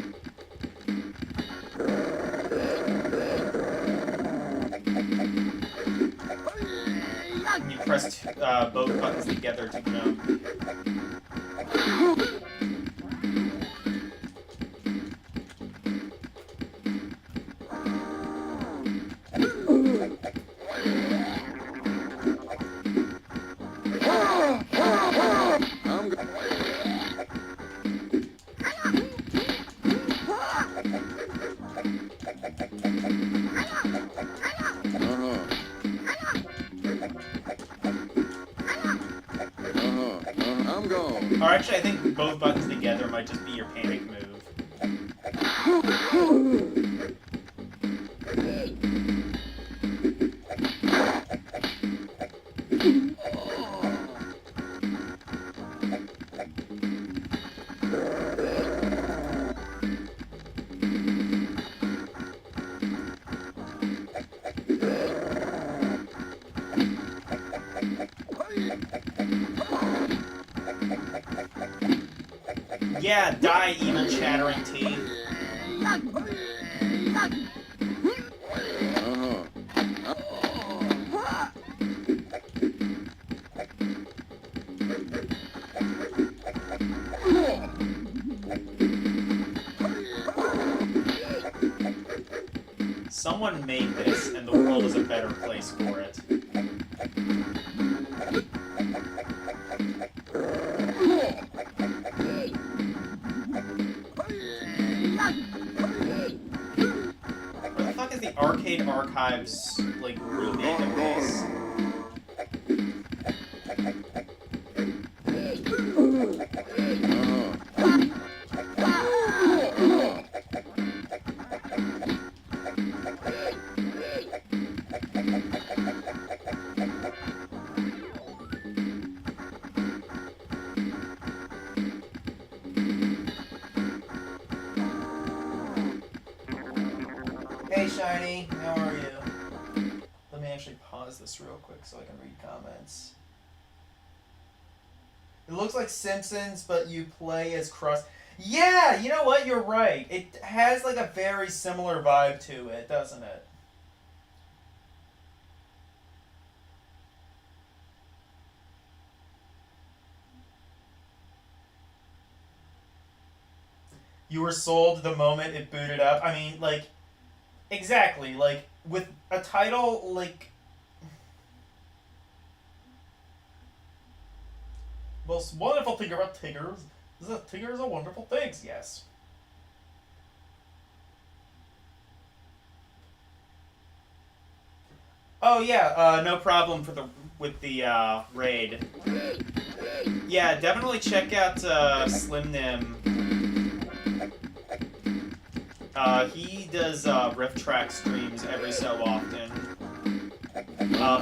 And you press both buttons together to jump. Or actually, I think both buttons together might just be your panic move. Yeah, die, evil chattering teeth. Someone made this, and the world is a better place for it. Where the fuck is the Arcade Archives, like, remake of this? Hey Shiny, how are you? Let me actually pause this real quick so I can read comments. It looks like Simpsons, but you play as Krusty. Yeah, you know what? You're right. It has like a very similar vibe to it, doesn't it? You were sold the moment it booted up. I mean, like, exactly. Like, with a title, like... Most wonderful thing about Tigers is that Tigers are wonderful things, yes. Oh yeah, no problem with the raid. Yeah, definitely check out Slim Nim. He does riff track streams every so often.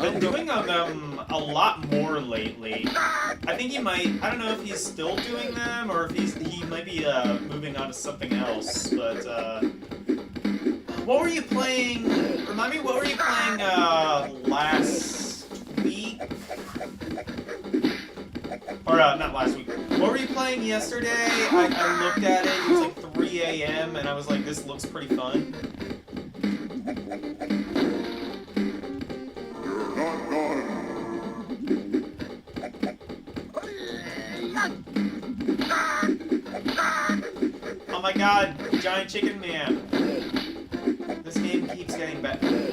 Been doing them a lot more lately. I think he might. I don't know if he's still doing them or if he might be moving on to something else. But what were you playing? Remind me, what were you playing last week? Or not last week. What were you playing yesterday? I looked at it. It was like 3 a.m. and I was like, this looks pretty fun. Oh my god, Giant Chicken Man. This game keeps getting better.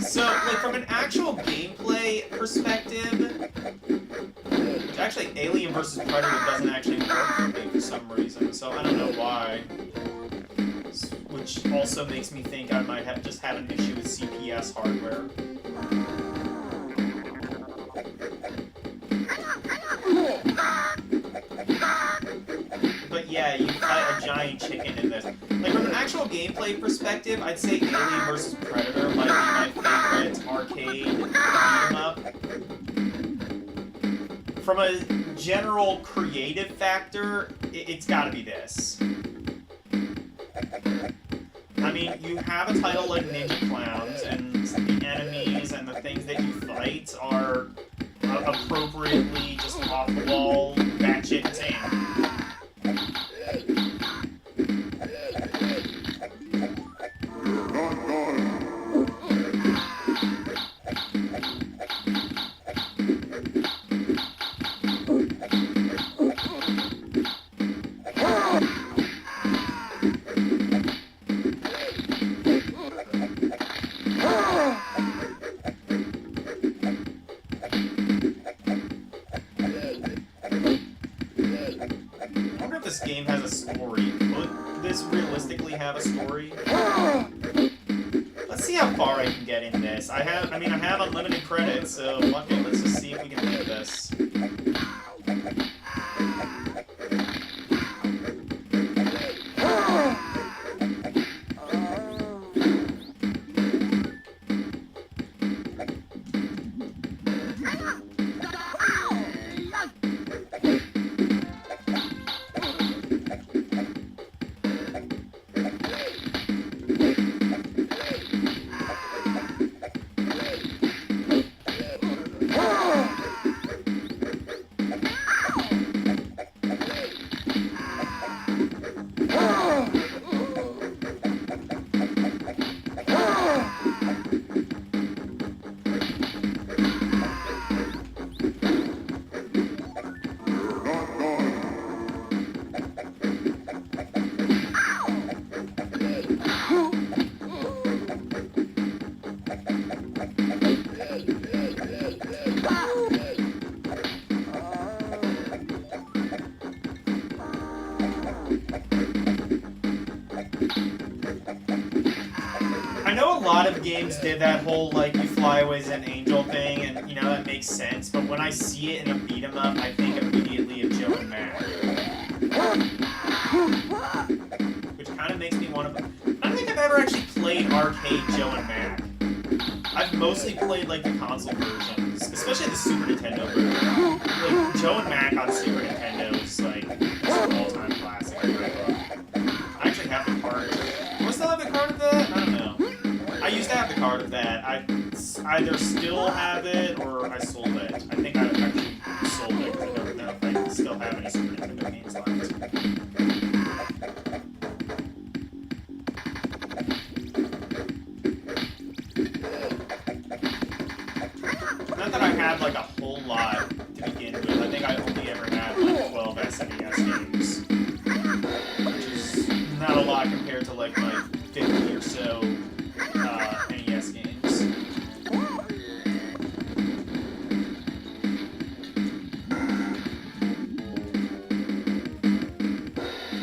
So, like, from an actual gameplay perspective, which actually Alien vs. Predator doesn't actually work for me for some reason, so I don't know why. Which also makes me think I might have just had an issue with CPS hardware. But yeah, you fight a giant chicken in this. Like, from an actual gameplay perspective, I'd say Alien vs. Predator might be my favorite arcade beat-em-up. From a general creative factor, it's gotta be this. I mean, you have a title like Ninja Clowns, and the enemies and the things that you fight are appropriately just off the wall, batshit insane. This game has a story. Would this realistically have a story? Let's see how far I can get in this. I have unlimited credits, so fuck it, let's just see if we can do this. I know a lot of games did that whole, like, you fly away as an angel thing, and, you know, that makes sense, but when I see it in a beat-em-up, I think immediately of Joe and Mac. Which kind of makes me want to... I don't think I've ever actually played arcade Joe and Mac. I've mostly played, like, the console versions, especially the Super Nintendo version. Like, Joe and Mac on Super Nintendo is, like, an all-time classic. I actually have the card. Do I still have the card of that? I don't know. I used to have the card of that. I either still have it or I sold it. I think I actually sold it because I don't know if I still have any Super Nintendo games left. Not that I had like a whole lot to begin with. I think I only ever had like 12 SNES games. Which is not a lot compared to like my 50 or so NES games.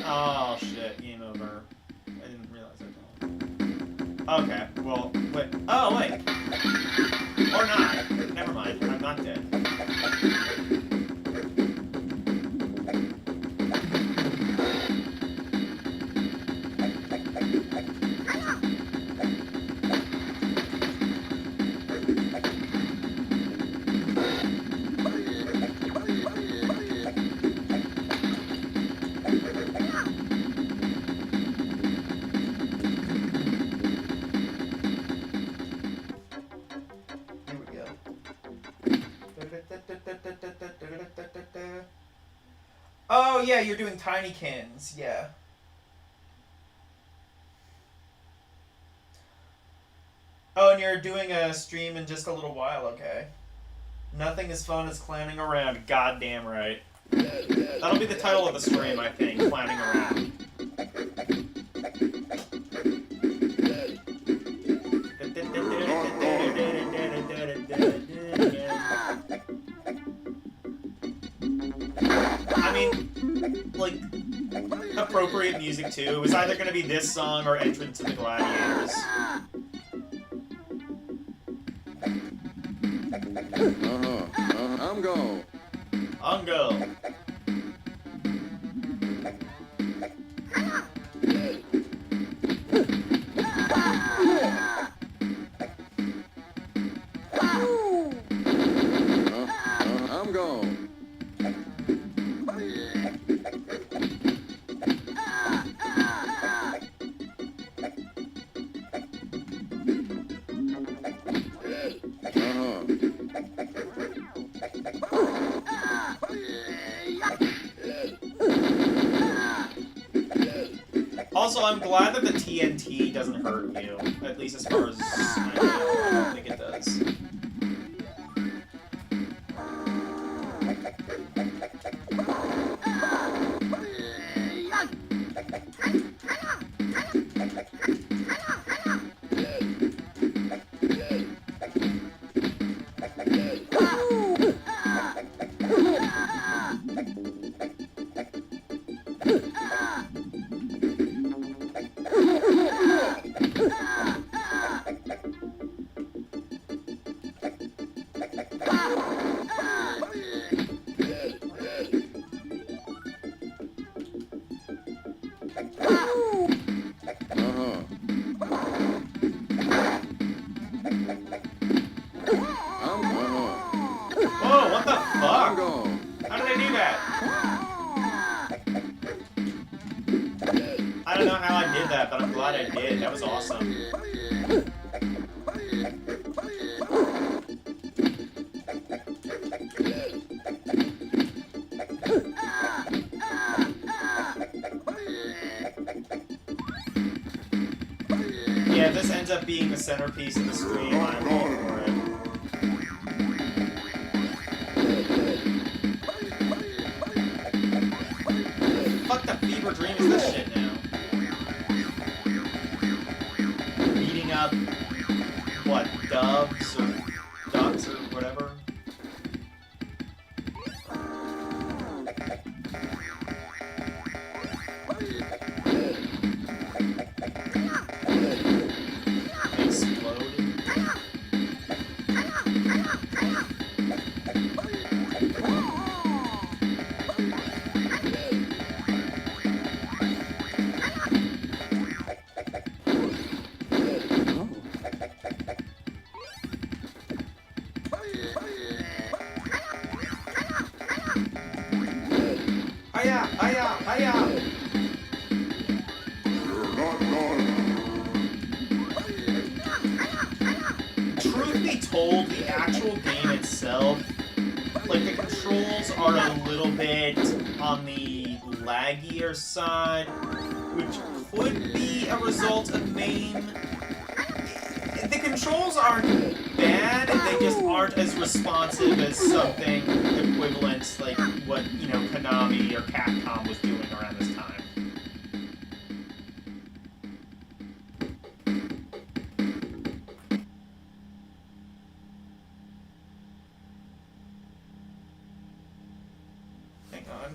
Oh shit, game over. I didn't realize that. Okay, well, wait. Oh, wait. Or not. Never mind, I'm not dead. Oh yeah, you're doing Tinykins. Yeah. Oh, and you're doing a stream in just a little while. Okay. Nothing as fun as clowning around. Goddamn right. That'll be the title of the stream, I think. Clowning around. I mean, like, appropriate music too. It was either going to be this song or Entrance to the Gladiators. I'm go. Ungo. I'm go. Also, I'm glad that the TNT doesn't hurt you. At least as far as I know. I don't think it does. Whoa, what the fuck? How did I do that? I don't know how I did that, but I'm glad I did. That was awesome. Yeah, if this ends up being the centerpiece of the stream, I'm all for it. Fuck the fever dream is this shit now. Beating up, what, doves or ducks or whatever? Explode. Hiya! Hiya! Hiya! Truth be told, the actual game itself, like, the controls are a little bit on the laggier side, which could be a result of MAME. The controls aren't bad, they just aren't as responsive as something equivalent, like what, you know, Konami or Capcom was doing around this time. Hang on.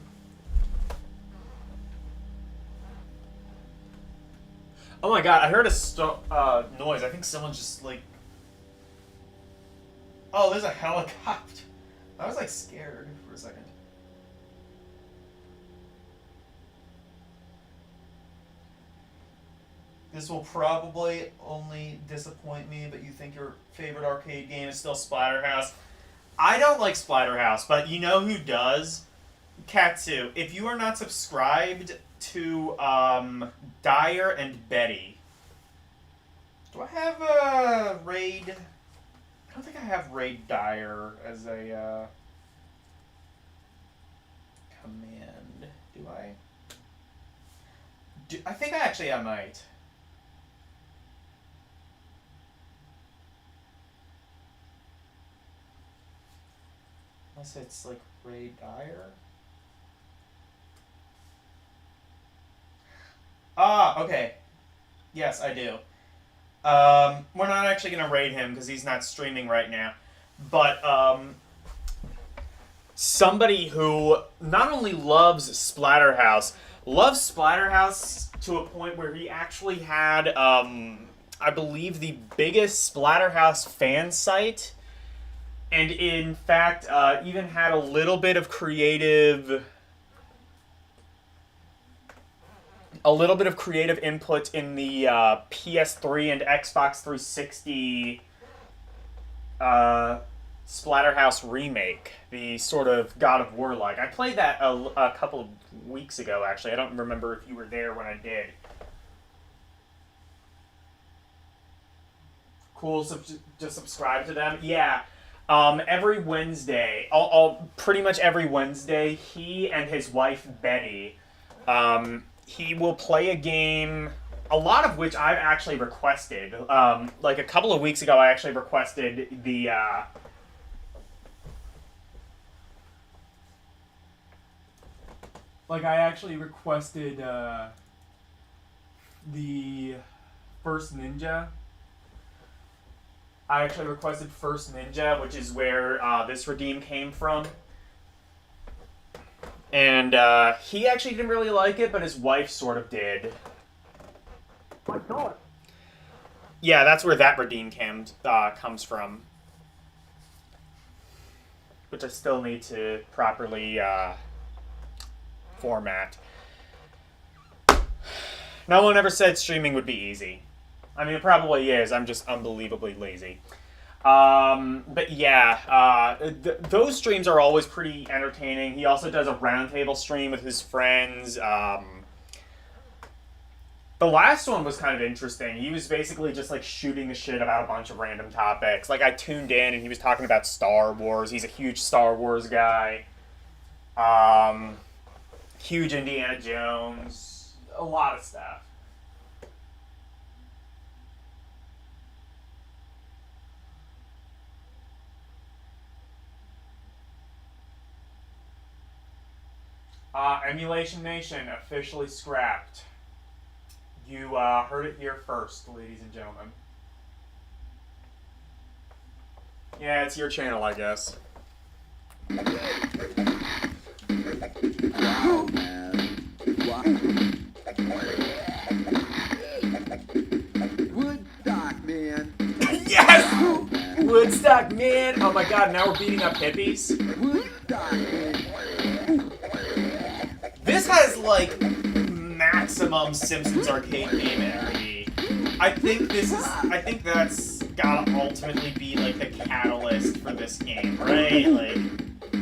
Oh my god, I heard a noise. I think someone's just like... Oh, there's a helicopter. I was like scared for a second. This will probably only disappoint me, but you think your favorite arcade game is still Splatterhouse. I don't like Splatterhouse, but you know who does? Katsu. If you are not subscribed to Dyer and Betty. Do I have a raid? I don't think I have raid Dyer as a command. I think I might. Unless it's like Ray Dyer. Ah, okay. Yes, I do. We're not actually gonna raid him because he's not streaming right now. But somebody who not only loves Splatterhouse to a point where he actually had, I believe, the biggest Splatterhouse fan site, and in fact, even had a little bit of creative input in the PS3 and Xbox 360 Splatterhouse remake, the sort of God of War like. I played that a couple of weeks ago, actually. I don't remember if you were there when I did. Cool, just subscribe to them. Yeah. Every Wednesday, pretty much every Wednesday, he and his wife Betty, he will play a game, a lot of which I've actually requested. Like a couple of weeks ago, I actually requested the the First Ninja. I actually requested First Ninja, which is where this redeem came from. And he actually didn't really like it, but his wife sort of did. My God. Yeah, that's where that redeem comes from. Which I still need to properly format. No one ever said streaming would be easy. I mean, it probably is. I'm just unbelievably lazy. But yeah, those streams are always pretty entertaining. He also does a roundtable stream with his friends. The last one was kind of interesting. He was basically just like shooting the shit about a bunch of random topics. Like I tuned in and he was talking about Star Wars. He's a huge Star Wars guy. Huge Indiana Jones. A lot of stuff. Emulation Nation officially scrapped. You heard it here first, ladies and gentlemen. Yeah, it's your channel, I guess. Wow, man. Wow. Woodstock, man. Yes! Wow, man. Woodstock, man! Oh my god, now we're beating up hippies? Woodstock, man. This has, like, maximum Simpsons arcade game energy. I think that's gotta ultimately be, like, the catalyst for this game, right? Like,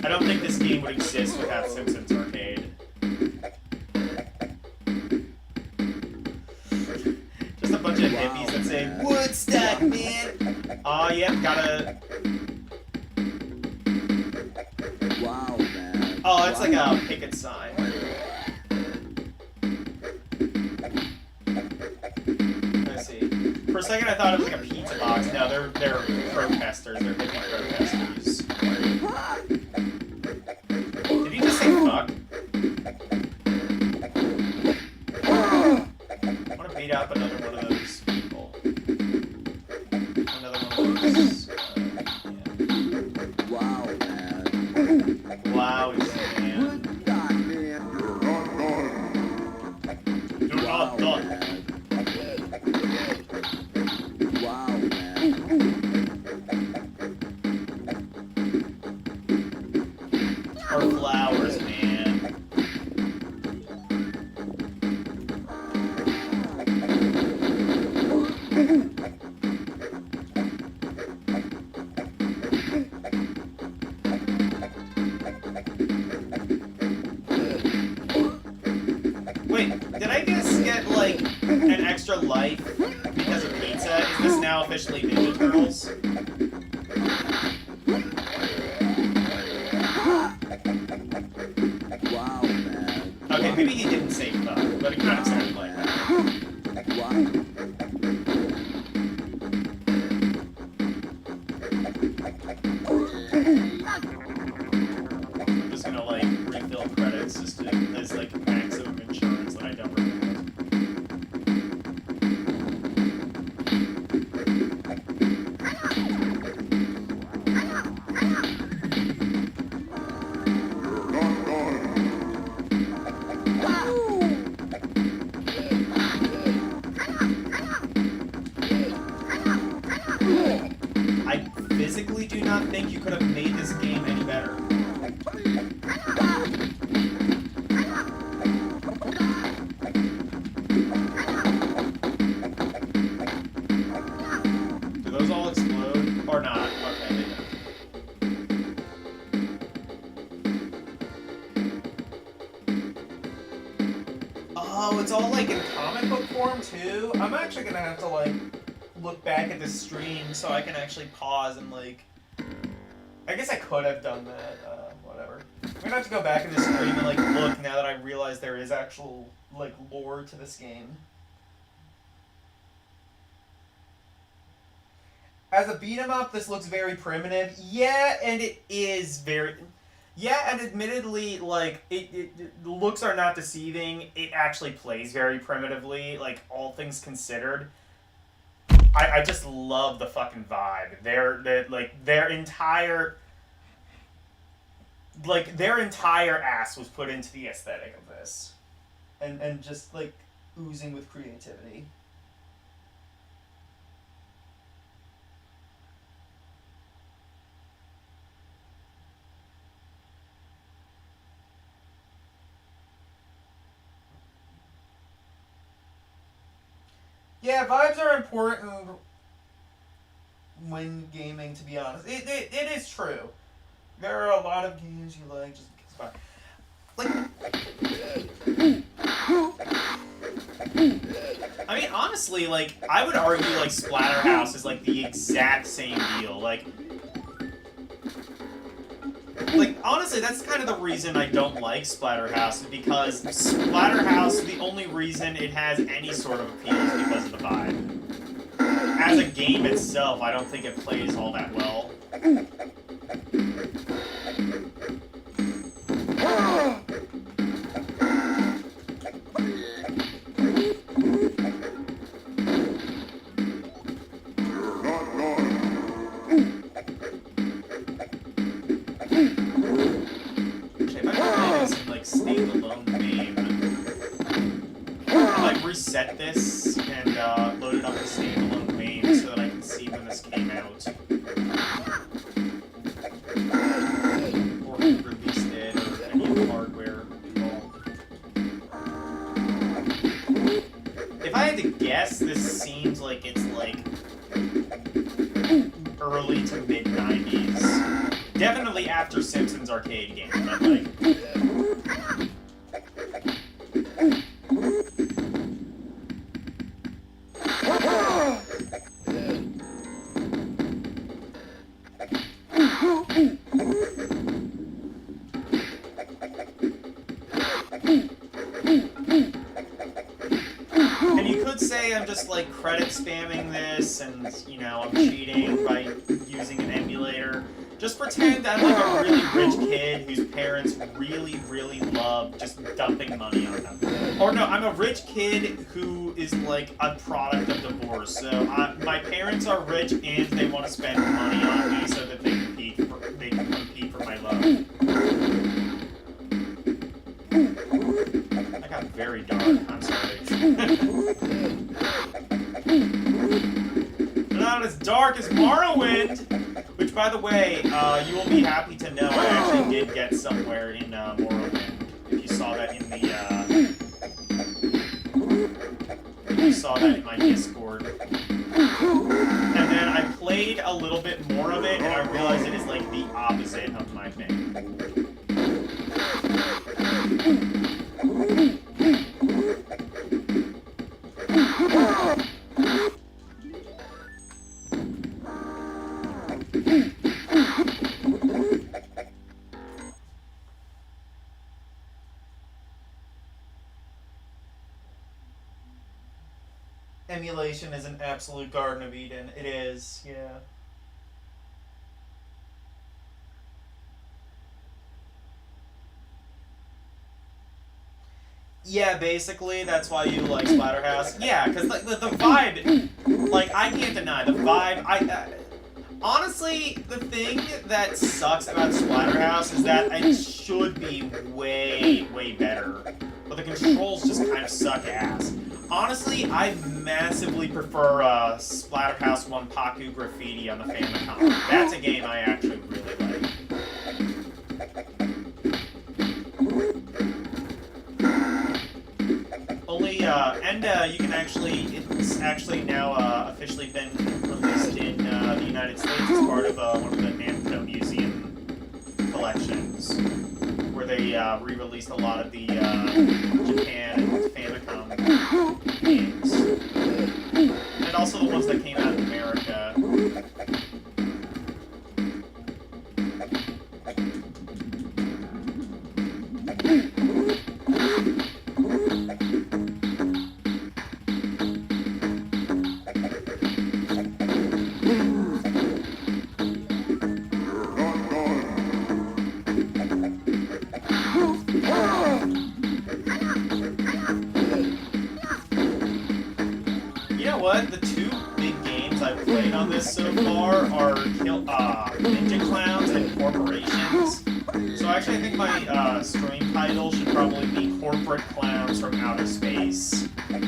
I don't think this game would exist without Simpsons arcade. Just a bunch of hippies that say, Woodstock, man! Oh, yeah, gotta... Wow, man. Oh, that's like a picket sign. Let's see. For a second, I thought it was like a pizza box. No, they're protesters. They're hippie protesters. Did he just say fuck? I want to beat up another one of those people. Another one of those. Yeah. Wow, man. Wow, he's man. Woodstock, man. Do not Wow, done. man. Wow, man. Or flowers, man. Wait, did I just get, like, an extra life because of pizza? Is this now officially Ninja Turtles? Wow, man. Okay, maybe he didn't say fuck, but it kind of sounded like that. I'm just gonna like refill credits just to, as like maximum insurance that I don't recommend. I physically do not think you could have made this game any better. Do those all explode? Or not? Okay, they don't. Oh, it's all like in comic book form too? I'm actually gonna have to like look back at the stream so I can actually pause and like... I guess I could have done that, whatever. I'm gonna have to go back in the stream and like look now that I realize there is actual like lore to this game. As a beat 'em up, this looks very primitive. Yeah, and it is very... Yeah, and admittedly, like, the looks are not deceiving. It actually plays very primitively, like, all things considered. I just love the fucking vibe. Their entire ass was put into the aesthetic of this. And just, like, oozing with creativity. Yeah, vibes are important when gaming, to be honest. It is true. There are a lot of games you like just because I mean, honestly, like, I would argue, like, Splatterhouse is, like, the exact same deal. Like, honestly, that's kind of the reason I don't like Splatterhouse, is because Splatterhouse, the only reason it has any sort of appeal is because of the vibe. As a game itself, I don't think it plays all that well. Reset this and load it up as standalone main so that I can see when this came out. Or who released it, or any of the hardware involved. If I had to guess, this seems like it's like early to mid 90s. Definitely after Simpsons arcade game, but like... And you could say I'm just like credit spamming this and, you know, I'm cheating by using an emulator. Just pretend I'm like a really rich kid whose parents really, really love just dumping money on them. Or no, I'm a rich kid who is like a product of divorce. So my parents are rich and they want to spend money on me so that they can compete for my love. I got very dark. I'm sorry. Not as dark as Morrowind. Which, by the way, you will be happy to know I actually did get somewhere in Morrowind. If you saw that in the, if you saw that in my Discord. And then I played a little bit more of it, and I realized it is, like, the opposite of my thing. Emulation is an absolute Garden of Eden. It is, yeah. Yeah, basically, that's why you like Splatterhouse. Yeah, because like the vibe, like I can't deny the vibe. Honestly, the thing that sucks about Splatterhouse is that it should be way better, but the controls just kind of suck ass. Honestly, I massively prefer Splatterhouse 1 Paku Graffiti on the Famicom. That's a game I actually really like. You can it's actually now officially been released in the United States as part of one of the Namco Museum collections, where they re-released a lot of the Japan and Famicom games, and also the ones that came out in America. What? The two big games I've played on this so far are Ninja Clowns and Corporations. So actually I think my stream title should probably be Corporate Clowns from Outer Space. You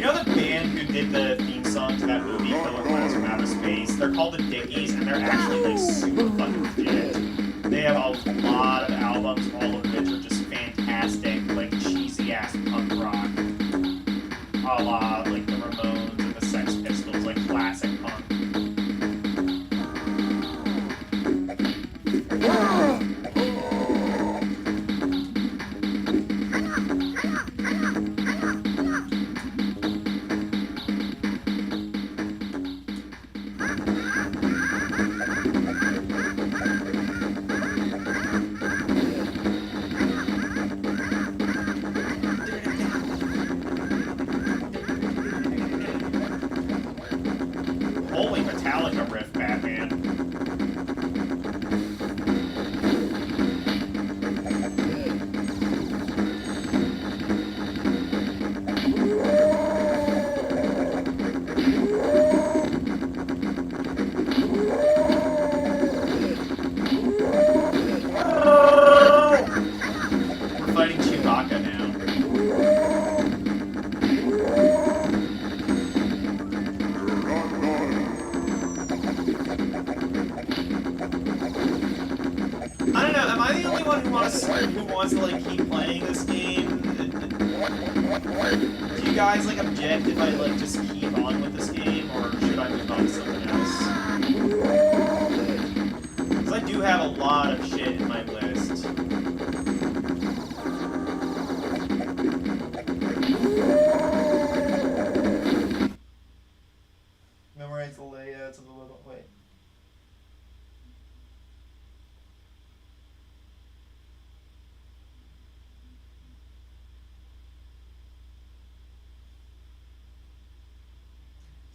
know the band who did the theme song to that movie, Killer Clowns from Outer Space? They're called the Dickies, and they're actually like super fucking legit. They have a lot of albums, all of which are just fantastic, like cheesy ass punk rock. A la like the Ramones and the Sex Pistols, like classic punk. Holy Metallica riff, Batman. We're fighting Chewbacca now. I don't know, am I the only one who wants to like keep playing this game? Do you guys like object if I like just keep on with this game, or should I move on to something else? Because I do have a lot of shit in my list. Memorize the layouts of the little wait.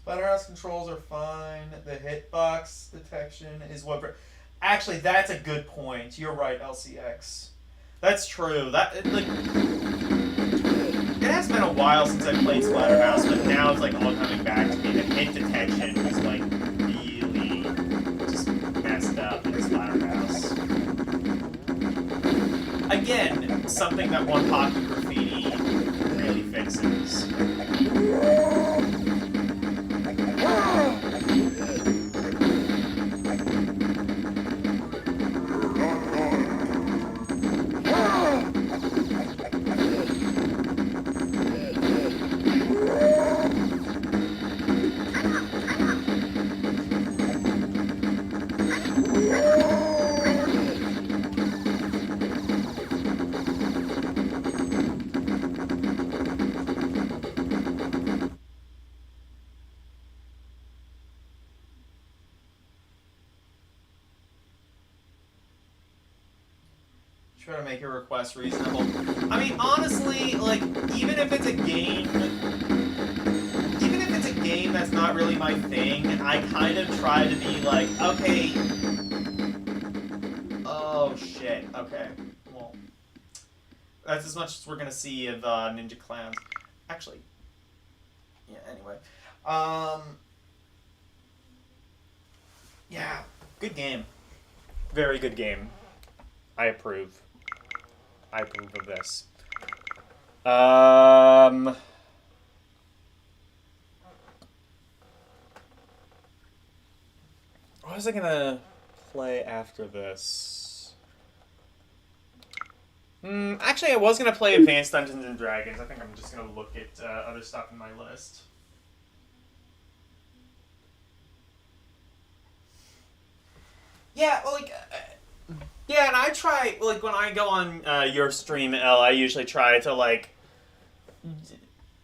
Splatterhouse controls are fine. The hitbox detection is what. Actually, that's a good point. You're right, LCX. That's true. That like. It has been a while since I played Splatterhouse, but now it's like all coming back to me. The hit detection was like really just messed up in Splatterhouse. Again, something that One Pocket Graffiti really fixes. Try to make your request reasonable. I mean, honestly, like, even if it's a game that's not really my thing, I kind of try to be like, okay. Oh shit. Okay. Well, that's as much as we're gonna see of Ninja Clowns. Actually, yeah. Anyway, yeah, good game. Very good game. I approve. I approve of this. What was I gonna play after this? Actually, I was gonna play Advanced Dungeons and Dragons. I think I'm just gonna look at other stuff in my list. Yeah, well, like, yeah, and I try, like, when I go on your stream, L, I usually try to, like,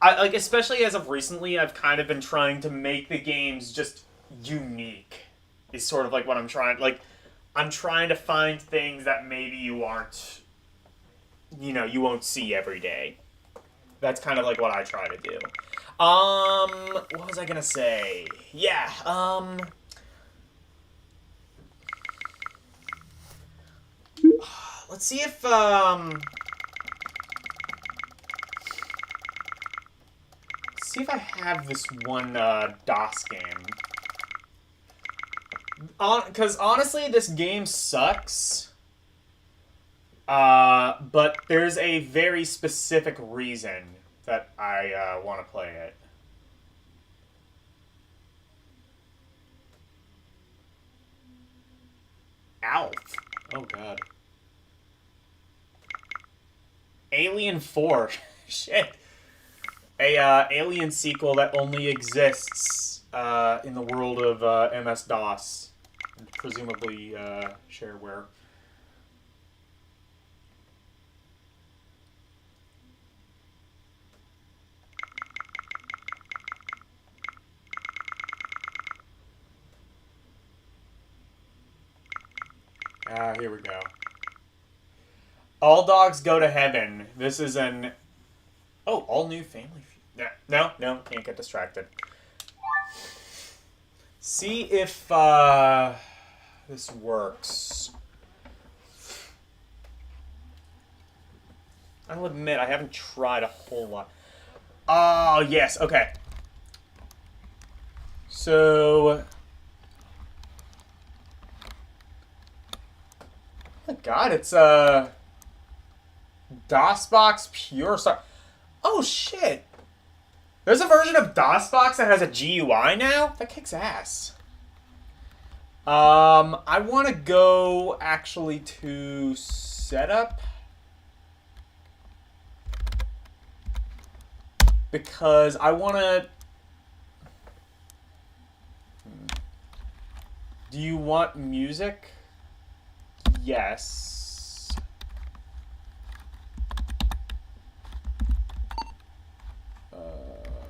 especially as of recently, I've kind of been trying to make the games just unique. Is sort of like what I'm trying. Like, I'm trying to find things that maybe you aren't, you won't see every day. That's kind of like what I try to do. What was I gonna say? Yeah, let's see if, I have this one, DOS game. Because honestly, this game sucks. But there's a very specific reason that I want to play it. Alf. Oh god. Alien 4. Shit. A Alien sequel that only exists in the world of MS-DOS. And presumably shareware. Here we go. All Dogs Go to Heaven. This is an... Oh, all new Family Feud. No, can't get distracted. See if this works. I'll admit, I haven't tried a whole lot. Oh, yes, okay. So... Oh my god, it's DOSBox Pure Start. Oh shit! There's a version of DOSBox that has a GUI now? That kicks ass. I want to go actually to setup. Because I want to... Do you want music? Yes.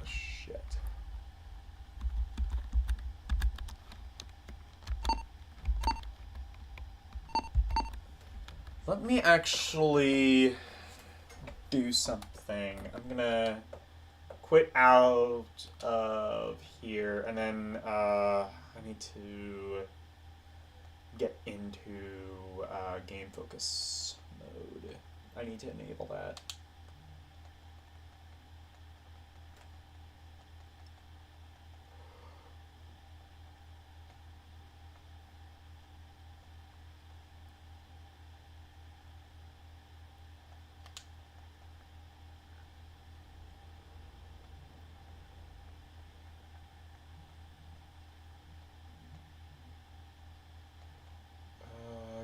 Shit. Let me actually do something. I'm gonna quit out of here, and then I need to get into game focus mode. I need to enable that.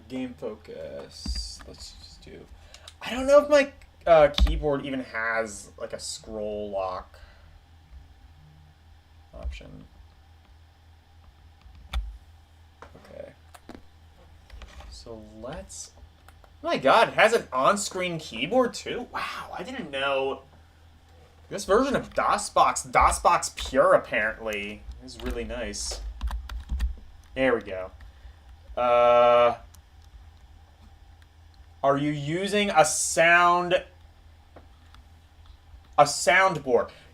Game focus. Let's just do... I don't know if my keyboard even has like a scroll lock option. Okay. So let's... Oh my god, it has an on-screen keyboard too? Wow, I didn't know. This version of DOSBox Pure apparently, is really nice. There we go. Are you using a soundboard?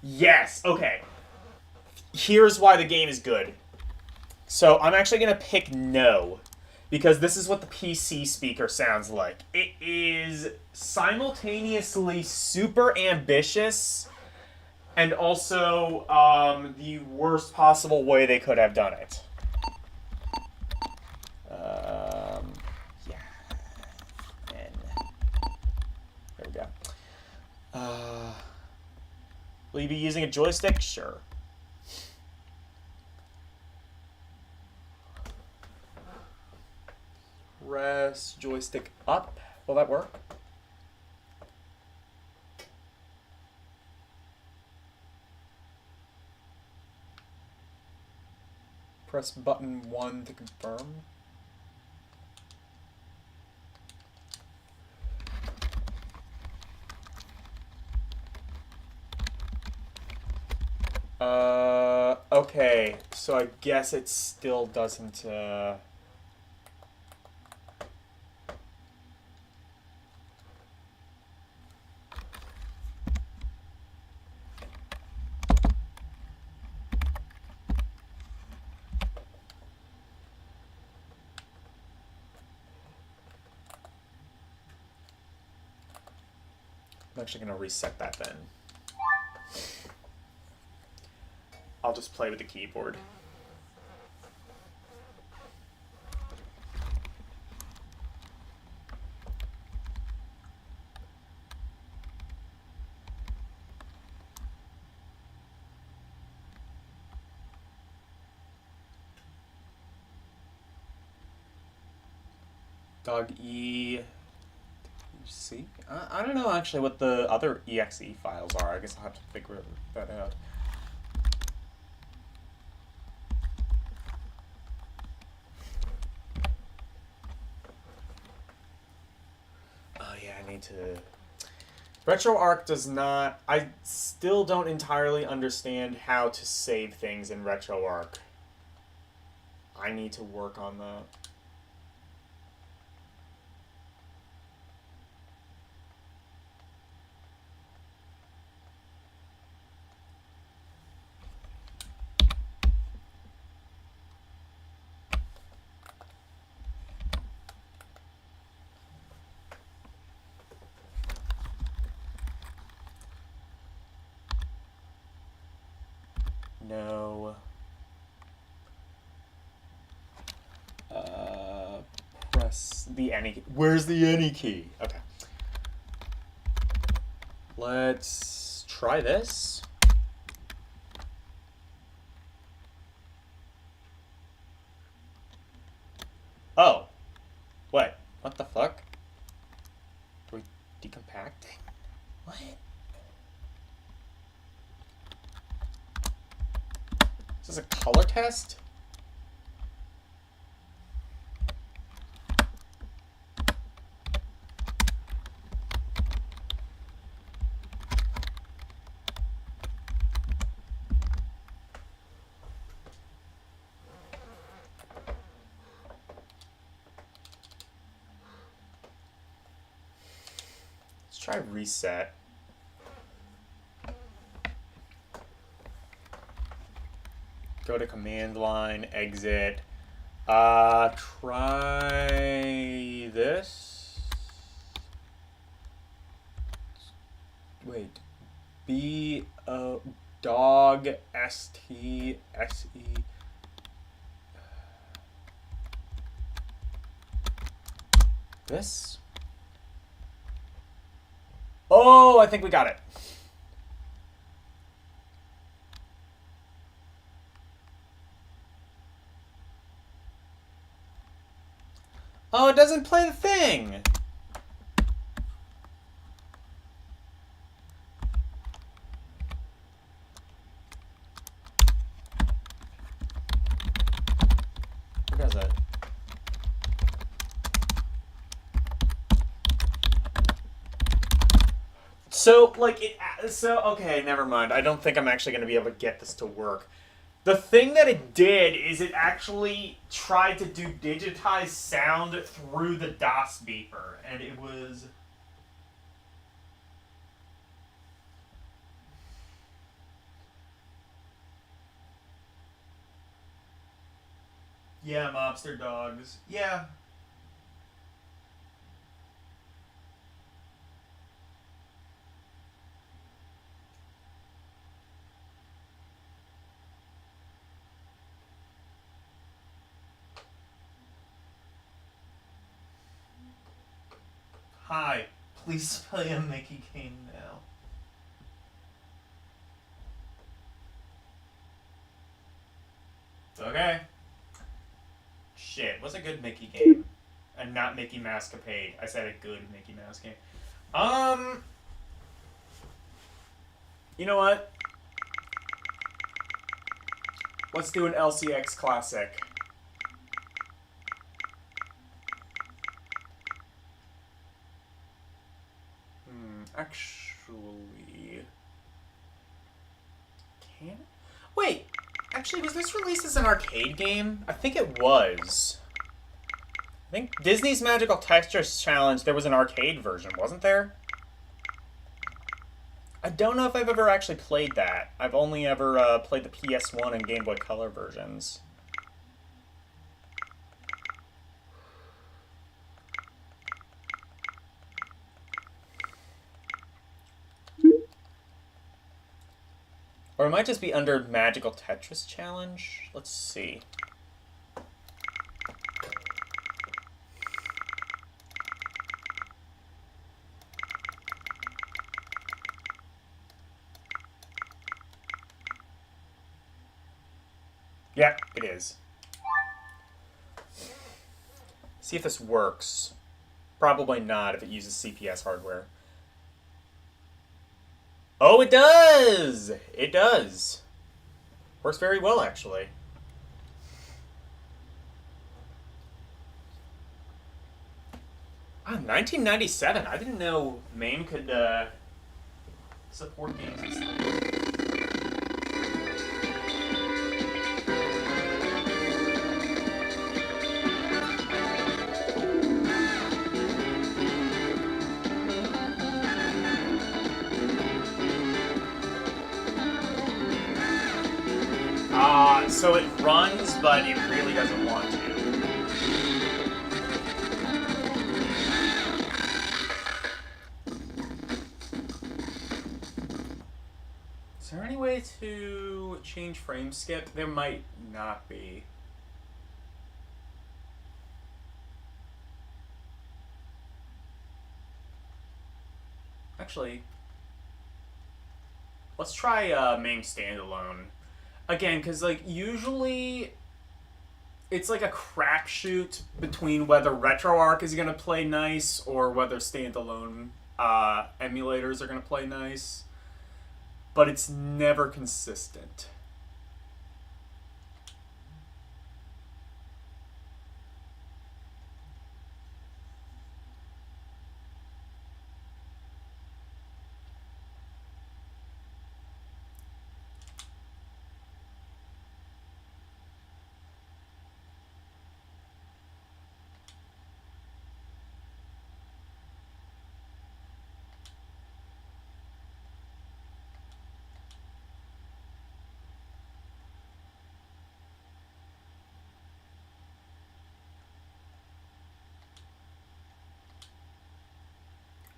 Yes. Okay. Here's why the game is good. So I'm actually going to pick no, because this is what the PC speaker sounds like. It is simultaneously super ambitious and also the worst possible way they could have done it. Yeah. And there we go. Will you be using a joystick? Sure. Press joystick up. Will that work? Press button 1 to confirm. Okay, so I guess it still doesn't, I'm actually going to reset that then. I'll just play with the keyboard. Dog E. See? I don't know actually what the other exe files are. I guess I'll have to figure that out. Oh yeah, I need to... RetroArch does not... I still don't entirely understand how to save things in RetroArch. I need to work on that. No. Press the any key. Where's the any key? Okay. Let's try this. Oh. What? What the fuck? Are we decompacting? What? Is this a color test? Let's try reset. Go to command line, exit. Try this. Wait. B O dog S T S E. This? Oh, I think we got it. Oh, it doesn't play the thing. Where does it? So, like, okay, never mind. I don't think I'm actually going to be able to get this to work. The thing that it did is it actually tried to do digitized sound through the DOS beeper, and it was... Yeah, mobster dogs. Yeah. Hi. Please play a Mickey game now. Okay. Shit, what's a good Mickey game? And not Mickey Mousecapade. I said a good Mickey Mouse game. You know what? Let's do an LCX classic. Actually... Can... Wait! Actually, was this released as an arcade game? I think it was. I think Disney's Magical Textures Challenge, there was an arcade version, wasn't there? I don't know if I've ever actually played that. I've only ever played the PS1 and Game Boy Color versions. Or it might just be under Magical Tetris Challenge. Let's see. Yeah, it is. See if this works. Probably not if it uses CPS hardware. Oh, it does! It does. Works very well, actually. Ah, 1997. I didn't know MAME could support games and stuff. So it runs, but it really doesn't want to. Is there any way to change frame skip? There might not be. Actually, let's try MAME standalone. Again, because, like, usually it's like a crapshoot between whether RetroArch is going to play nice or whether standalone emulators are going to play nice. But it's never consistent.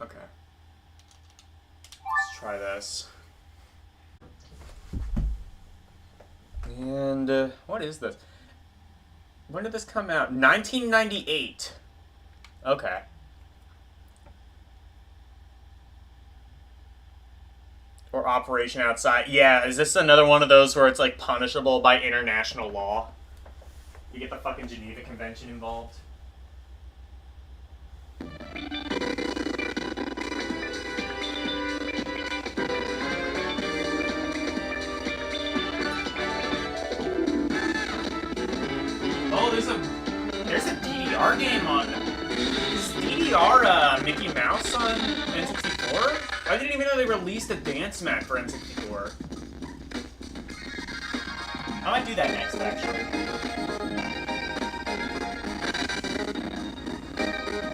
Okay. Let's try this. And, what is this? When did this come out? 1998. Okay. Or Operation Outside. Yeah, is this another one of those where it's, like, punishable by international law? You get the fucking Geneva Convention involved? Oh, there's a DDR game on. Is DDR Mickey Mouse on N64? I didn't even know they released a dance mat for N64. I might do that next, actually.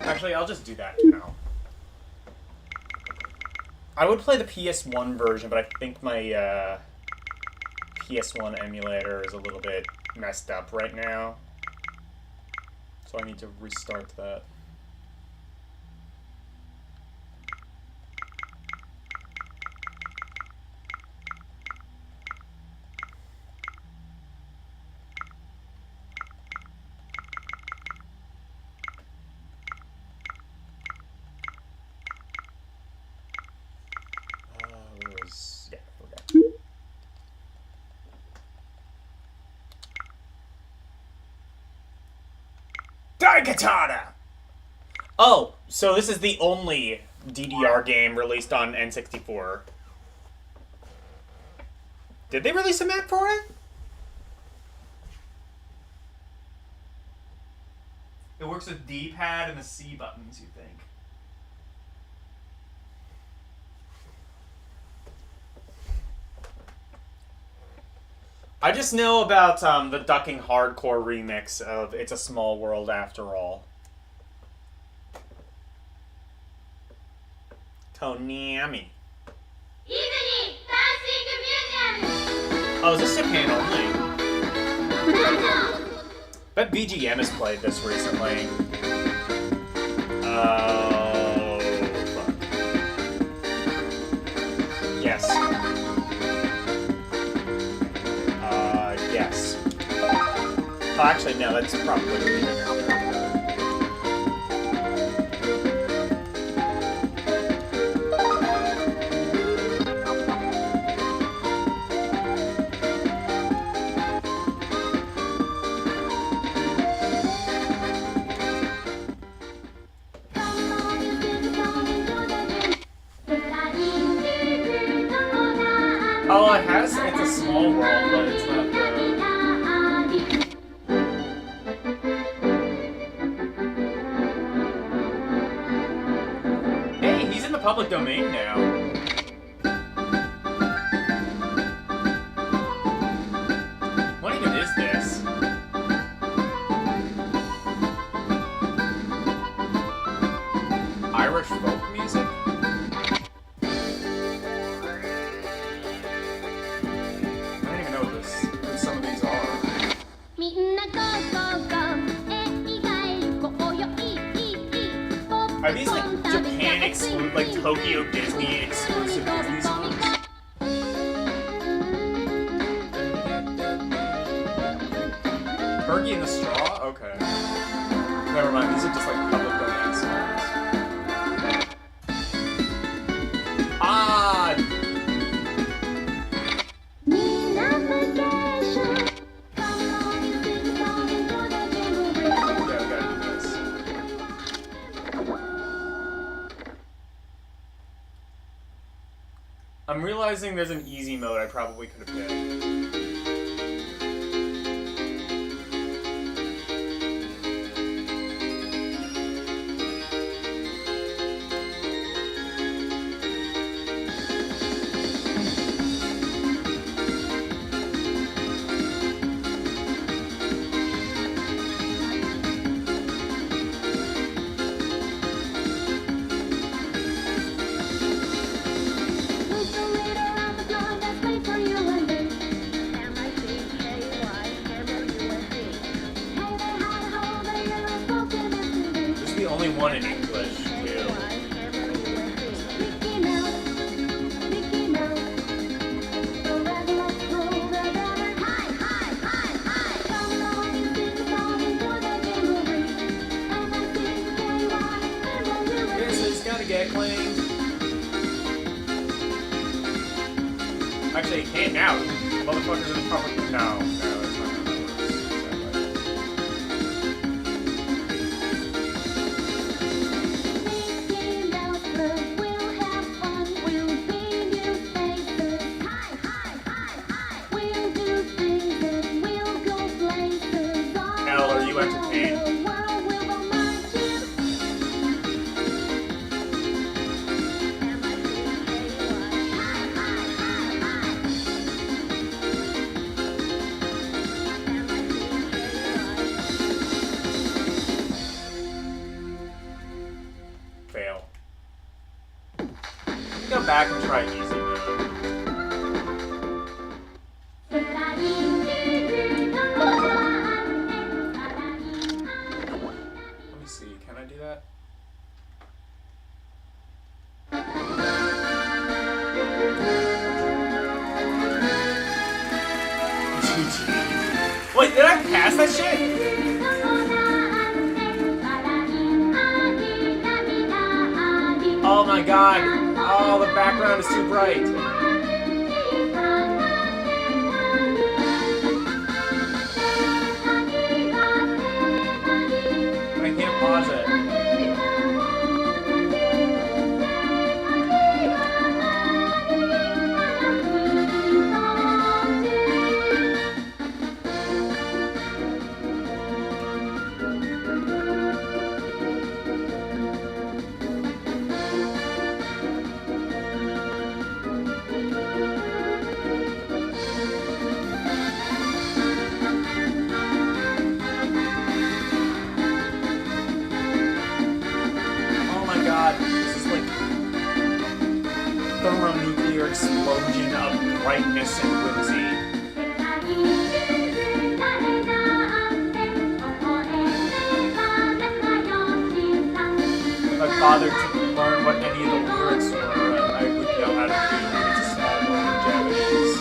Actually, I'll just do that now. I would play the PS1 version, but I think my PS1 emulator is a little bit messed up right now. So I need to restart that. Where was... Yeah, okay. Daikatana! Oh, so this is the only DDR game released on N64. Did they release a map for it? It works with D-pad and the C buttons, you think? I just know about the Ducking Hardcore remix of It's a Small World After All. Konami. Oh, is this Japan only? Bet BGM has played this recently. Oh, fuck. Yes. Yes. Oh, actually, no, that's probably... Oh, it has. It's a small world, but it's not the. Hey, he's in the public domain now. What even is this? Irish folk music? Some of these are. Are these like Japan exclusive, like Tokyo Disney exclusive Disney songs? Fergie and the Straw? Okay. Never mind, these are just like public domain songs. Ah! I'm realizing there's an easy mode I probably could have picked. Only one in English, too. This is gonna get claimed. Actually, it can't now. Motherfuckers in the public. No, no, it's not. go back and try easy mode. Let me see, can I do that? GG. Wait, did I pass that shit? Oh my god. Oh, the background is too bright. I can't pause it. This is like thermonuclear explosion of brightness and whimsy. If I bothered to learn what any of the lyrics were, I would know how to do it. It's all in Japanese.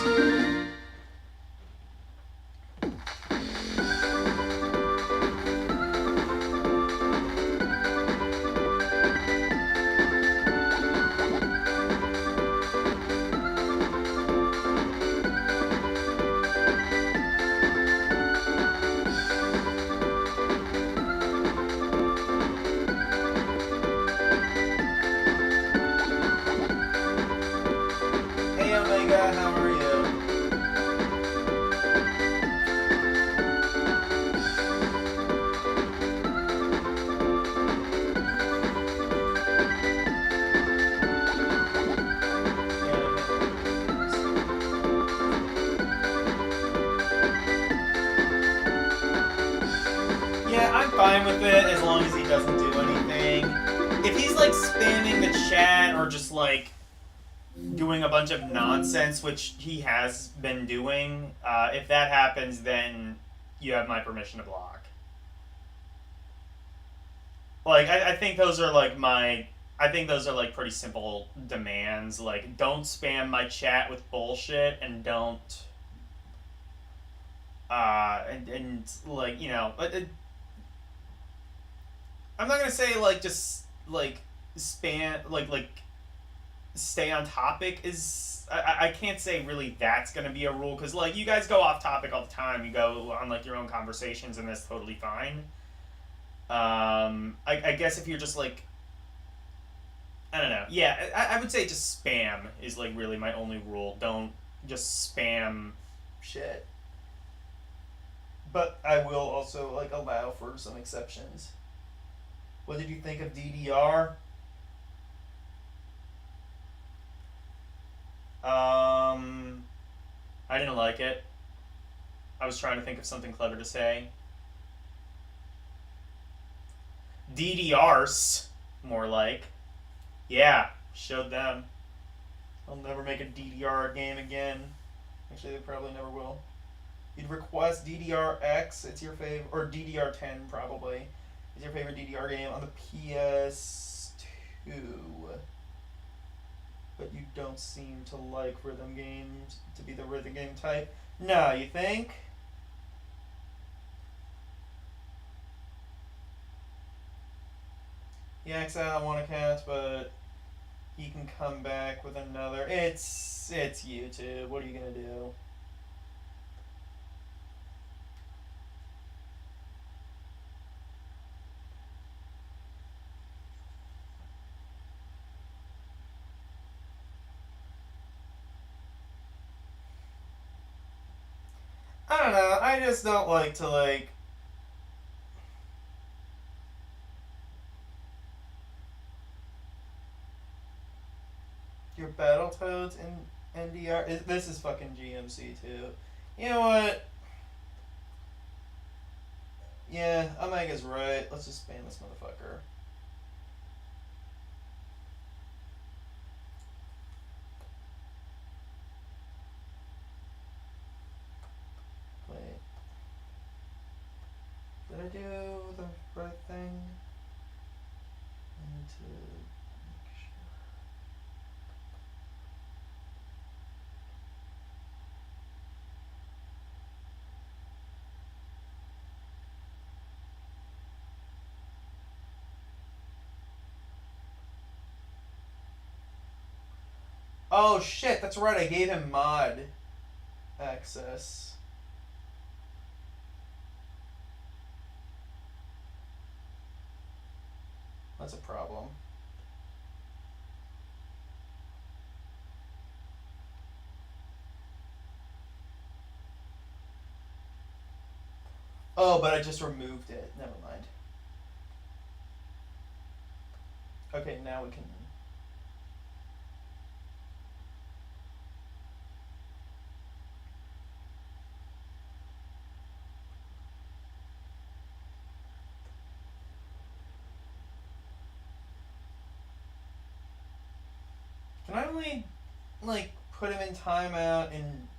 Hey Omega, how are you? Yeah, I'm fine with it as long as he doesn't do anything. If he's like spamming the chat or just like doing a bunch of nonsense, which he has been doing, if that happens, then you have my permission to block. Like, I think those are like I think those are like pretty simple demands. Like, don't spam my chat with bullshit, and don't, and like, you know, I'm not gonna say like just like spam like stay on topic is I can't say really that's gonna be a rule, because like you guys go off topic all the time. You go on like your own conversations, and that's totally fine. I guess if you're just like, I don't know, yeah, I would say just spam is like really my only rule. Don't just spam shit, but I will also like allow for some exceptions. What did you think of DDR? I didn't like it. I was trying to think of something clever to say. DDRs, more like. Yeah, showed them. I'll never make a DDR game again. Actually, they probably never will. You'd request DDRX, it's your favorite, or DDR10 probably. It's your favorite DDR game on the PS2. But you don't seem to like rhythm games to be the rhythm game type. No, you think? Yeah, Exile, I want to cast, but he can come back with another. It's YouTube. What are you gonna do? I don't know. I just don't like to like. Your Battletoads in NDR. This is fucking GMC too. You know what? Yeah, Omega's right. Let's just spam this motherfucker. Oh shit, that's right, I gave him mod access. That's a problem. Oh, but I just removed it. Never mind. Okay, now we can... Can I only, like, put him in timeout in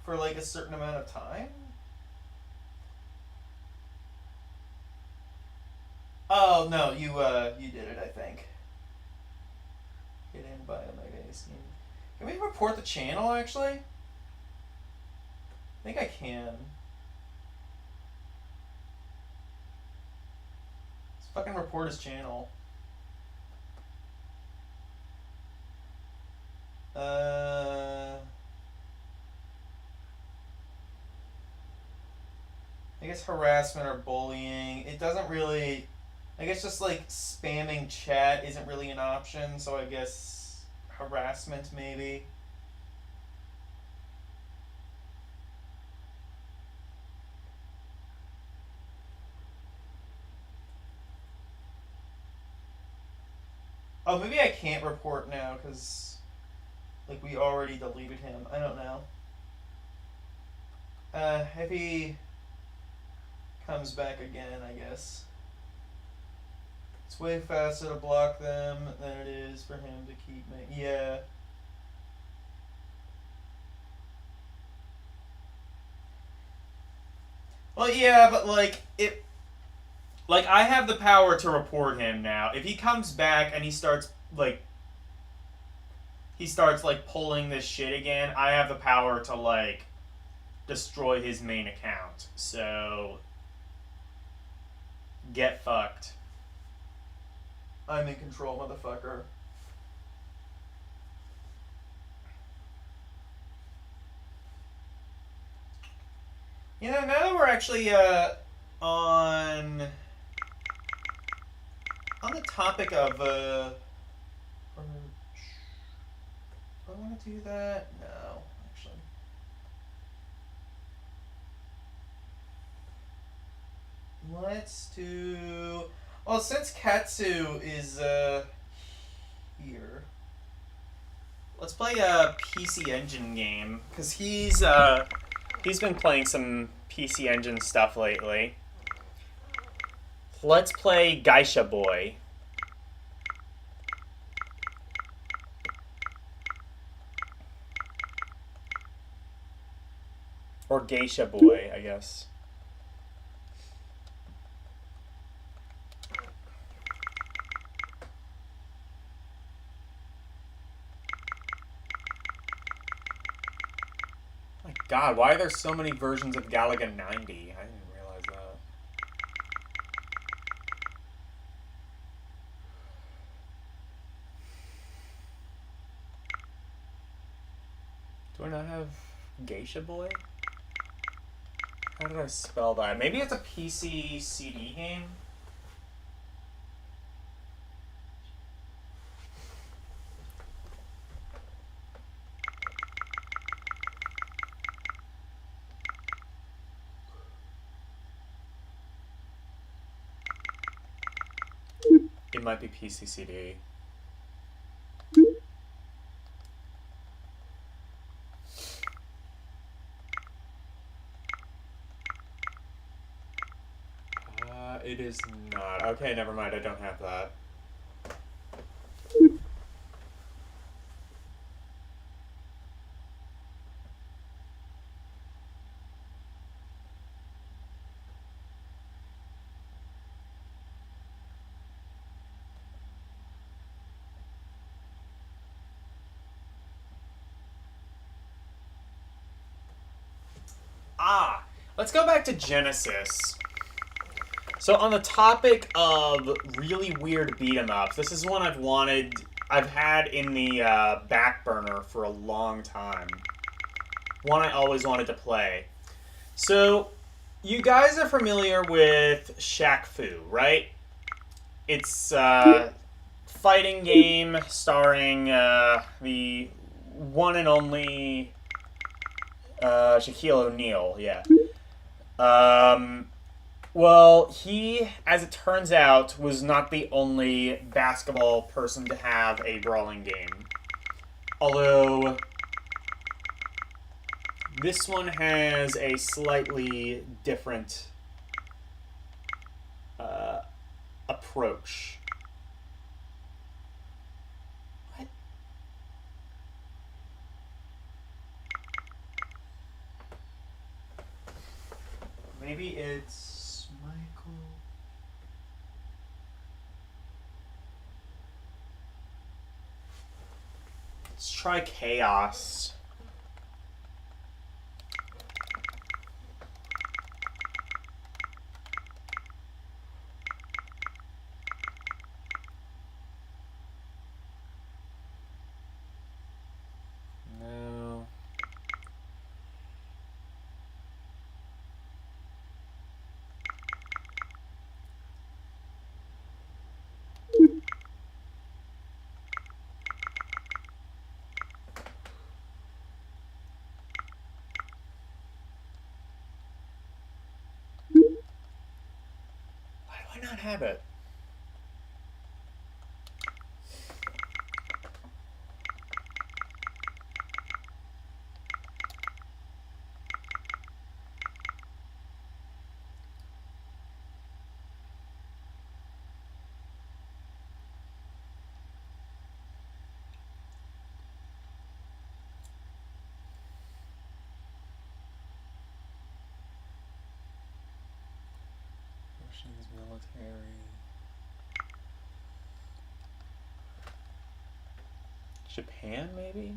for, like, a certain amount of time? Oh, no, you did it, I think. Get in by Omega Scene. Can we report the channel, actually? I think I can. Let's fucking report his channel. I guess harassment or bullying. It doesn't really... I guess just like spamming chat isn't really an option, so I guess harassment maybe. Oh, maybe I can't report now because like we already deleted him. I don't know. If he comes back again, I guess. It's way faster to block them than it is for him to keep me. Yeah. Well, yeah, but like it. Like I have the power to report him now. If he comes back and he starts like pulling this shit again, I have the power to like destroy his main account. So get fucked. I'm in control, motherfucker. You know, now that we're actually on the topic of do I want to do that? No, actually. Let's do... Well, since Katsu is here, let's play a PC Engine game because he's been playing some PC Engine stuff lately. Let's play Geisha Boy. Or Geisha Boy, I guess. My God, why are there so many versions of Galaga 90? I didn't realize that. Do I not have Geisha Boy? How did I spell that? Maybe it's a PC CD game? It might be PC CD. It is not. Okay, never mind. I don't have that. Let's go back to Genesis. So on the topic of really weird beat 'em ups, this is one I've had in the back burner for a long time. One I always wanted to play. So, you guys are familiar with Shaq Fu, right? It's a fighting game starring the one and only Shaquille O'Neal, yeah. Well, he, as it turns out, was not the only basketball person to have a brawling game. Although, this one has a slightly different approach. What? Maybe it's Michael. Let's try Chaos. No. Why do I not have it? Russians military. Japan, maybe?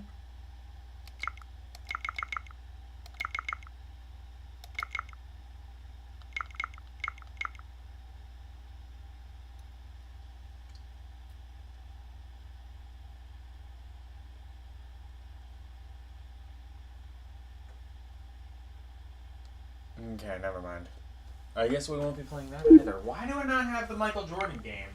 Okay, never mind. I guess we won't be playing that either. Why do I not have the Michael Jordan game?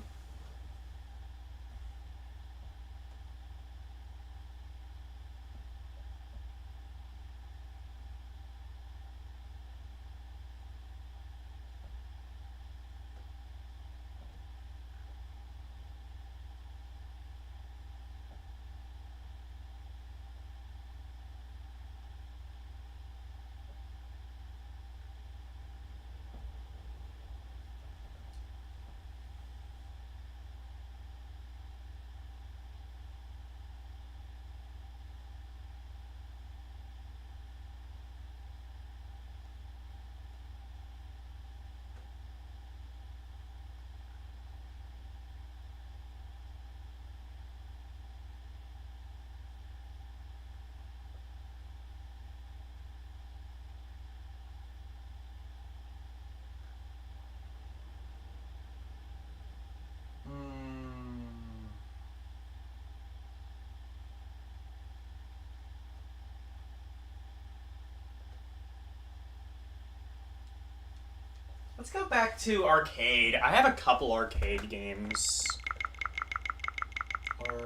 Let's go back to arcade. I have a couple arcade games. Or...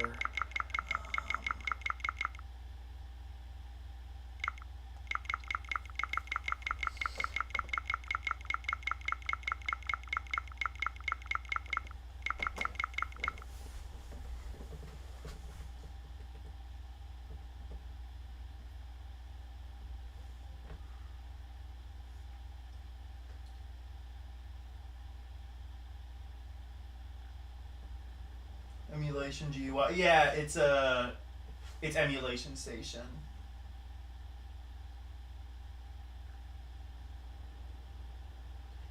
Emulation GUI. Yeah, it's Emulation Station.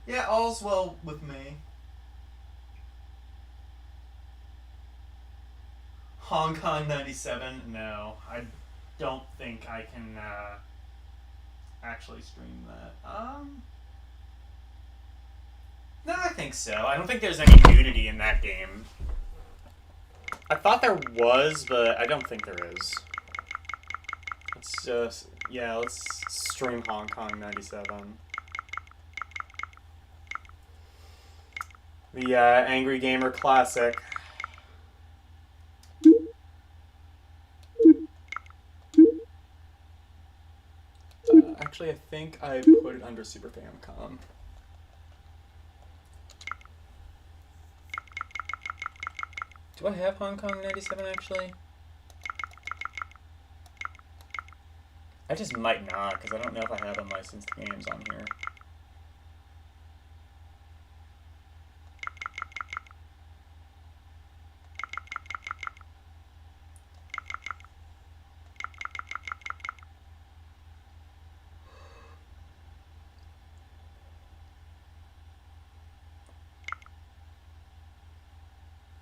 Yeah, all's well with me. Hong Kong 97? No, I don't think I can actually stream that. No, I think so. I don't think there's any nudity in that game. I thought there was, but I don't think there is. Let's just, yeah, let's stream Hong Kong 97. The Angry Gamer Classic. Actually, I think I put it under Super Famicom. Do I have Hong Kong 97 actually? I just might not, because I don't know if I have unlicensed games on here.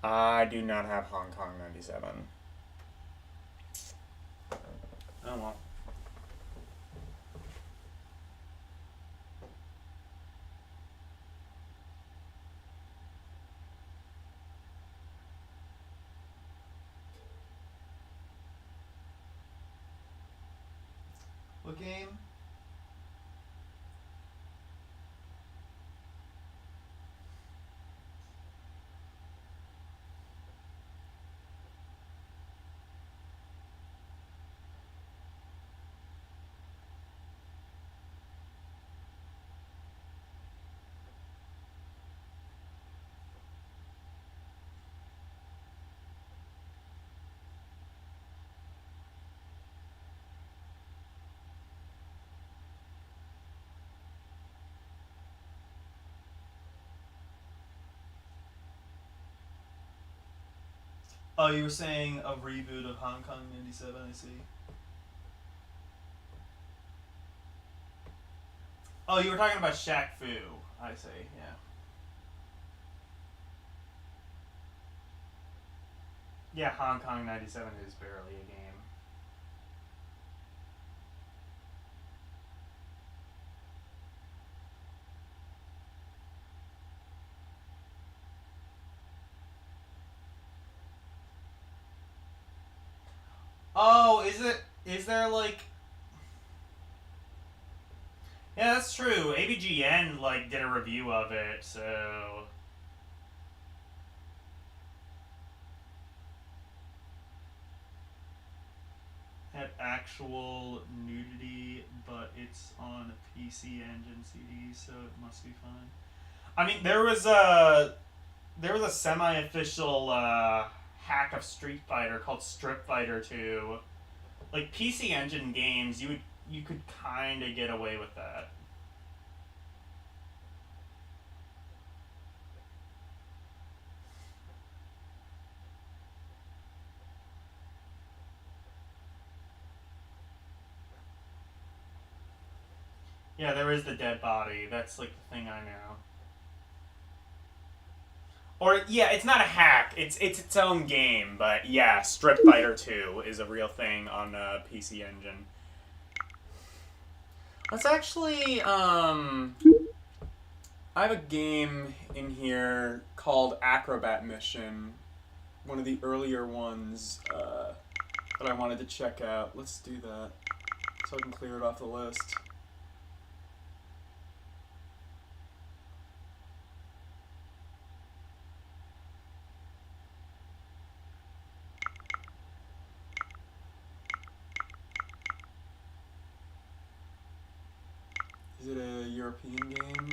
I do not have Hong Kong 97. Oh well. What game? Oh, you were saying a reboot of Hong Kong 97, I see. Oh, you were talking about Shaq Fu, I see, yeah. Yeah, Hong Kong 97 is barely a game. Oh, is there like... Yeah, that's true. ABGN, like, did a review of it, so... Had actual nudity, but it's on a PC Engine CD, so it must be fine. I mean, there was a semi-official hack of Street Fighter called Strip Fighter 2. Like, PC Engine games, you could kind of get away with that. Yeah, there is the dead body. That's like the thing I know. Or yeah, it's not a hack. It's its own game, but yeah, Strip Fighter 2 is a real thing on PC Engine. Let's actually I have a game in here called Acrobat Mission, one of the earlier ones that I wanted to check out. Let's do that so I can clear it off the list. Is it a European game?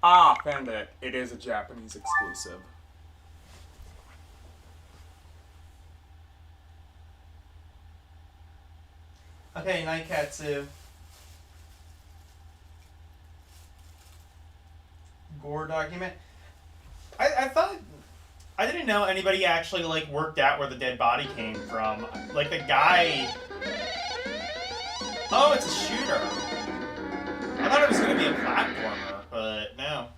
Ah, found it. It is a Japanese exclusive. Okay, Naikatsu. Gore document. I thought I didn't know anybody actually like worked out where the dead body came from. Like the guy. Oh, it's a shooter. I thought it was gonna be a platformer, but no.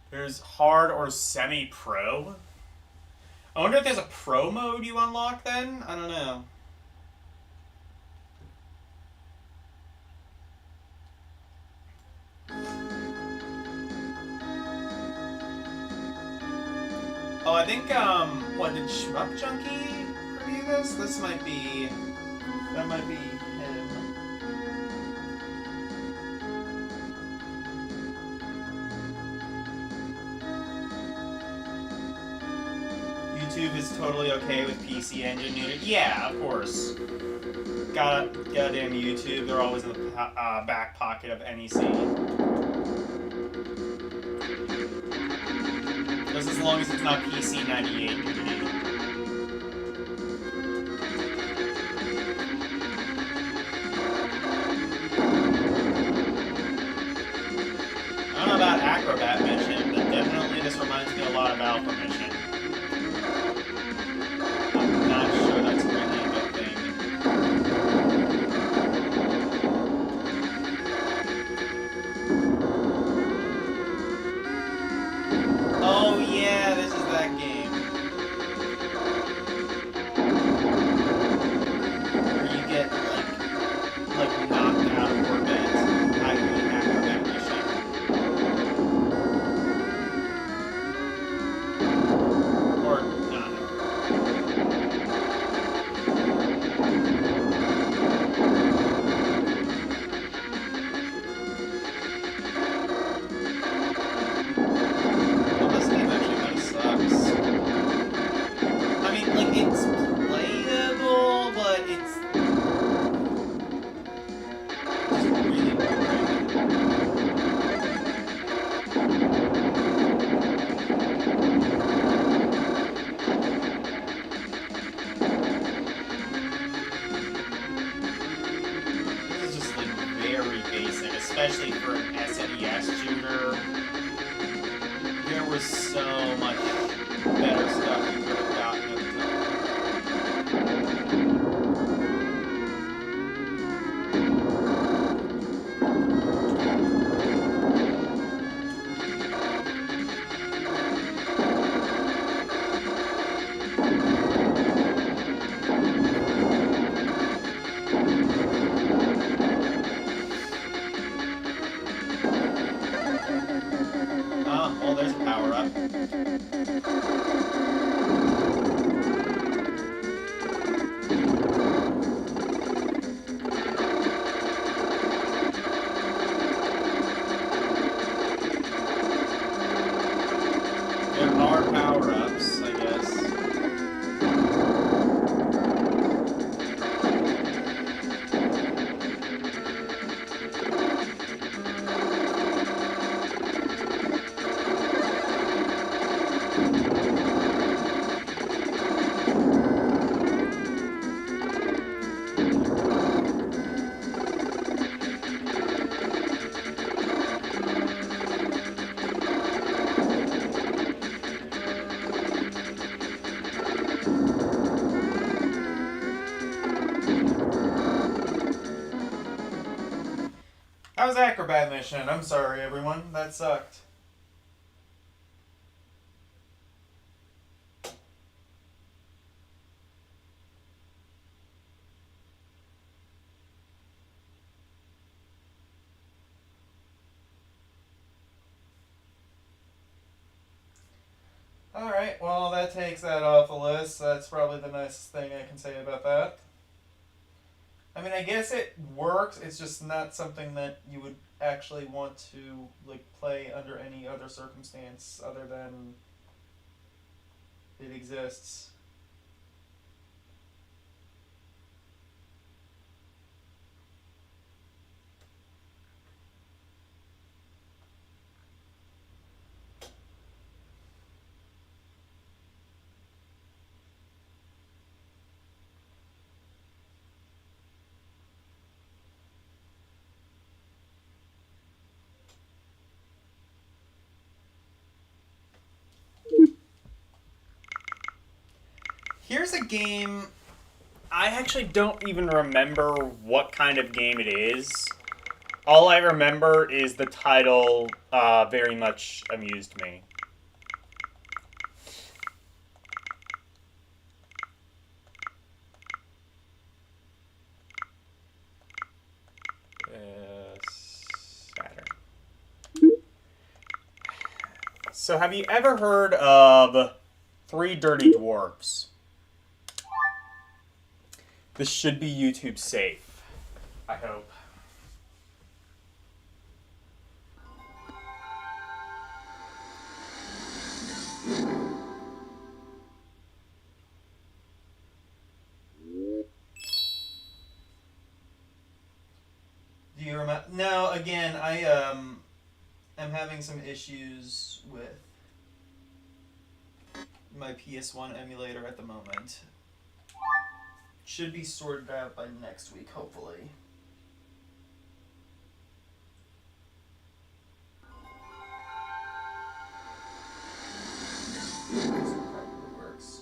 There's hard or semi-pro. I wonder if there's a pro mode you unlock then? I don't know. Oh, I think, what, did Shmup Junkie review this? That might be him. YouTube is totally okay with PC Engine neutered. Yeah, of course. Goddamn YouTube, they're always in the back pocket of NEC. Just as long as it's not PC 98 nudity. I don't know about Acrobat Mission, but definitely this reminds me a lot of Alpha Mission. I'm not sure that's really a good thing. Oh yeah, this is that game. Where you get like knocked out of orbit. I really Acrobat Mission. Or not. Well, this game actually kind of sucks. I mean, like, it's playable, but it's just really boring. This is just like very basic, especially for an SNES shooter. There was so much better stuff you could have gotten at the time. Oh, well, there's a power up. There are power ups, I guess. That was Acrobat Mission. I'm sorry, everyone. That sucked. Alright, well, that takes that off the list. That's probably the nicest thing I can say about that. I mean, I guess it works. It's just not something that you would actually want to like play under any other circumstance other than it exists. Here's a game I actually don't even remember what kind of game it is. All I remember is the title very much amused me. Saturn. So have you ever heard of Three Dirty Dwarfs? This should be YouTube safe, I hope. Do you remember? No, again, I am having some issues with my PS1 emulator at the moment. Should be sorted out by next week, hopefully. This probably works.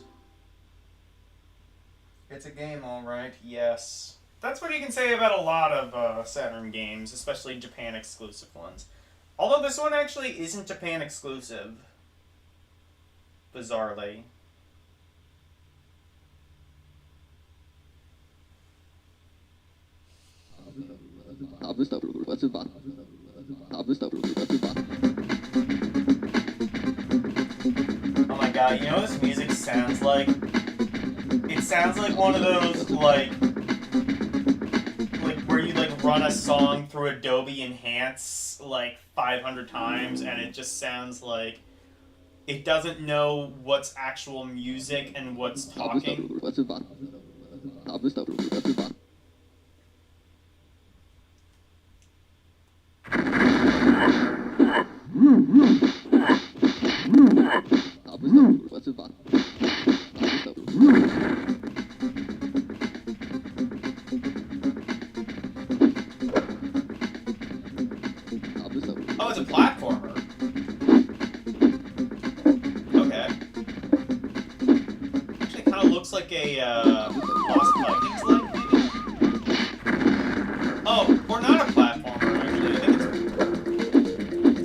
It's a game, alright, yes. That's what you can say about a lot of Saturn games, especially Japan exclusive ones. Although this one actually isn't Japan exclusive. Bizarrely. Oh my god, you know what this music sounds like? It sounds like one of those, like where you, like, run a song through Adobe Enhance, like, 500 times, and it just sounds like it doesn't know what's actual music and what's talking. Oh, it's a platformer. Okay. Actually, it kind of looks like a Lost Vikings-like, maybe? Oh, or not a platformer, actually.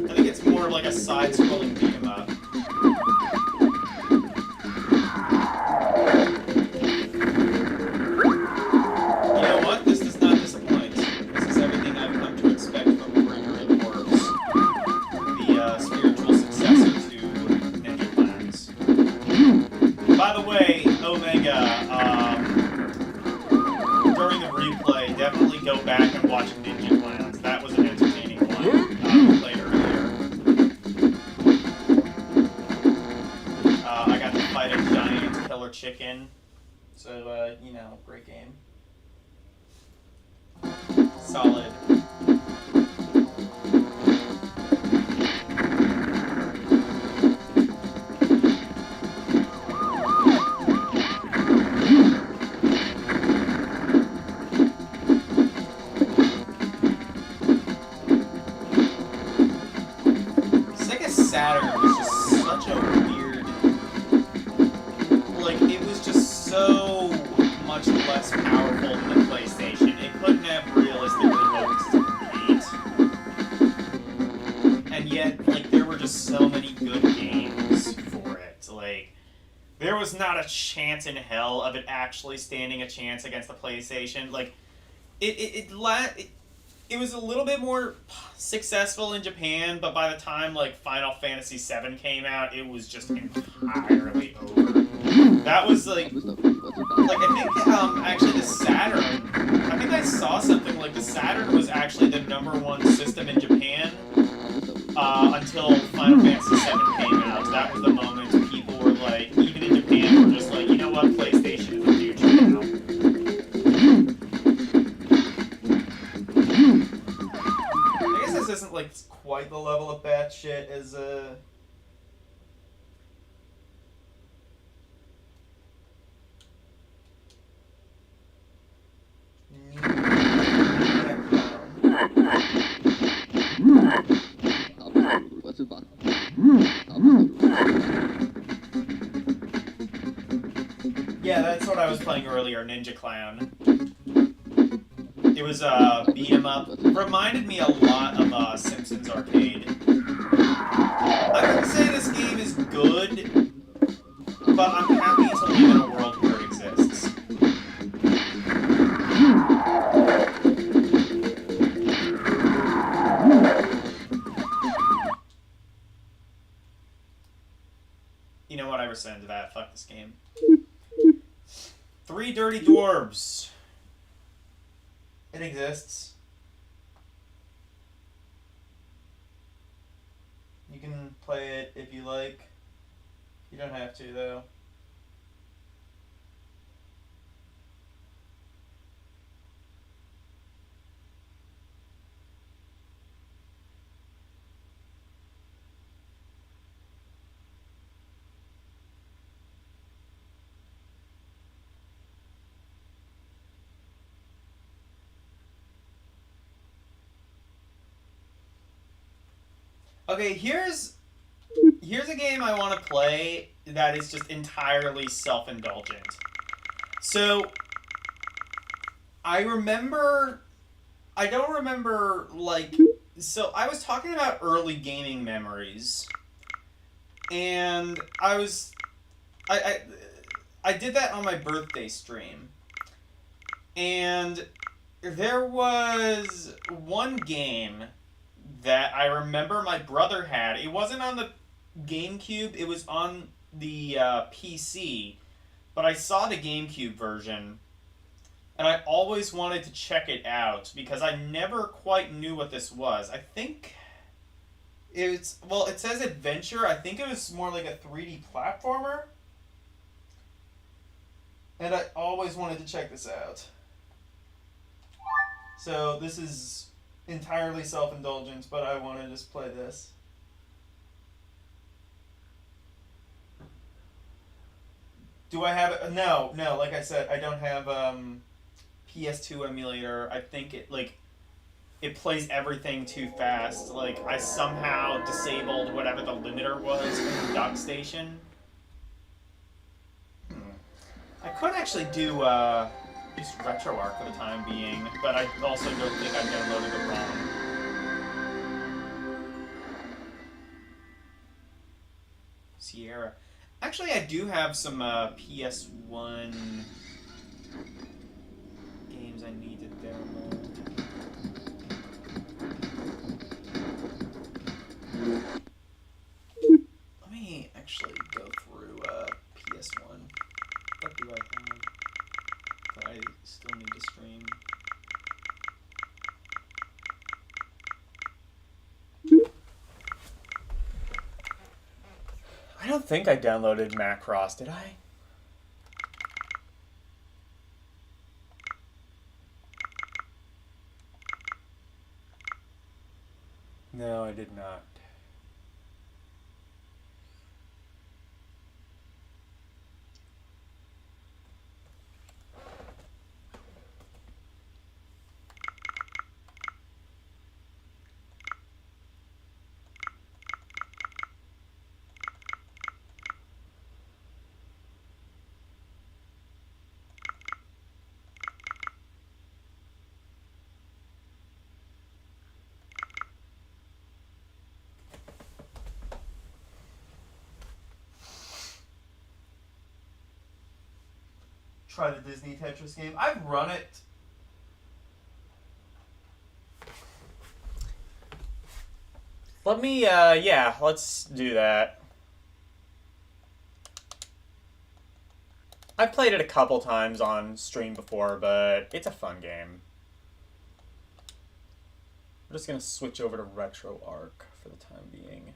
I think it's more of like a side-scrolling beat 'em up. You know what? This does not disappoint. This is everything I've come to expect from ROMpourri, the spiritual successor to Ninja Clans. By the way, Omega, during the replay, definitely go back and watch Ninja Clans. That was an entertaining one we played earlier. I got to fight a giant killer chicken. So, you know, great game. Solid. Sega Saturn was just such a weird... Like, it was just so much less powerful than the PlayStation. It couldn't have realistically hoped to compete. And yet, like, there were just so many good games for it. Like, there was not a chance in hell of it actually standing a chance against the PlayStation. Like, it was a little bit more successful in Japan, but by the time like Final Fantasy VII came out, it was just entirely over. That was like I think actually the Saturn. I think I saw something like the Saturn was actually the #1 system in Japan until Final Fantasy VII came out. That was the moment people were like, even in Japan, were just like, you know what, PlayStation is the future now. I guess this isn't like quite the level of batshit as yeah, that's what I was playing earlier, Ninja Clown. It was beat 'em up. Reminded me a lot of Simpsons Arcade. I wouldn't say this game is good, but I'm happy to live in a world where it exists. You know what? I rescind that. Fuck this game. 3 Dirty Dwarves. It exists. You can play it if you like. You don't have to, though. Okay, here's a game I want to play that is just entirely self-indulgent. So, I don't remember, like, so I was talking about early gaming memories, and I did that on my birthday stream, and there was one game that I remember my brother had. It wasn't on the GameCube, it was on the PC, but I saw the GameCube version, and I always wanted to check it out because I never quite knew what this was. I think it says adventure. I think it was more like a 3D platformer, and I always wanted to check this out. So this is entirely self-indulgent, but I want to just play this. Do I have it? No, like I said, I don't have PS2 emulator. I think it plays everything too fast. Like, I somehow disabled whatever the limiter was in the dock station. I could actually do just RetroArch for the time being, but I also don't think I downloaded it wrong. Sierra. Actually, I do have some PS1 games I need to download. Let me actually go through PS1. What do I have that I still need to stream? I don't think I downloaded Macross, did I? No, I did not. Try the Disney Tetris game. I've run it. Let me, yeah, let's do that. I've played it a couple times on stream before, but it's a fun game. I'm just gonna switch over to RetroArch for the time being.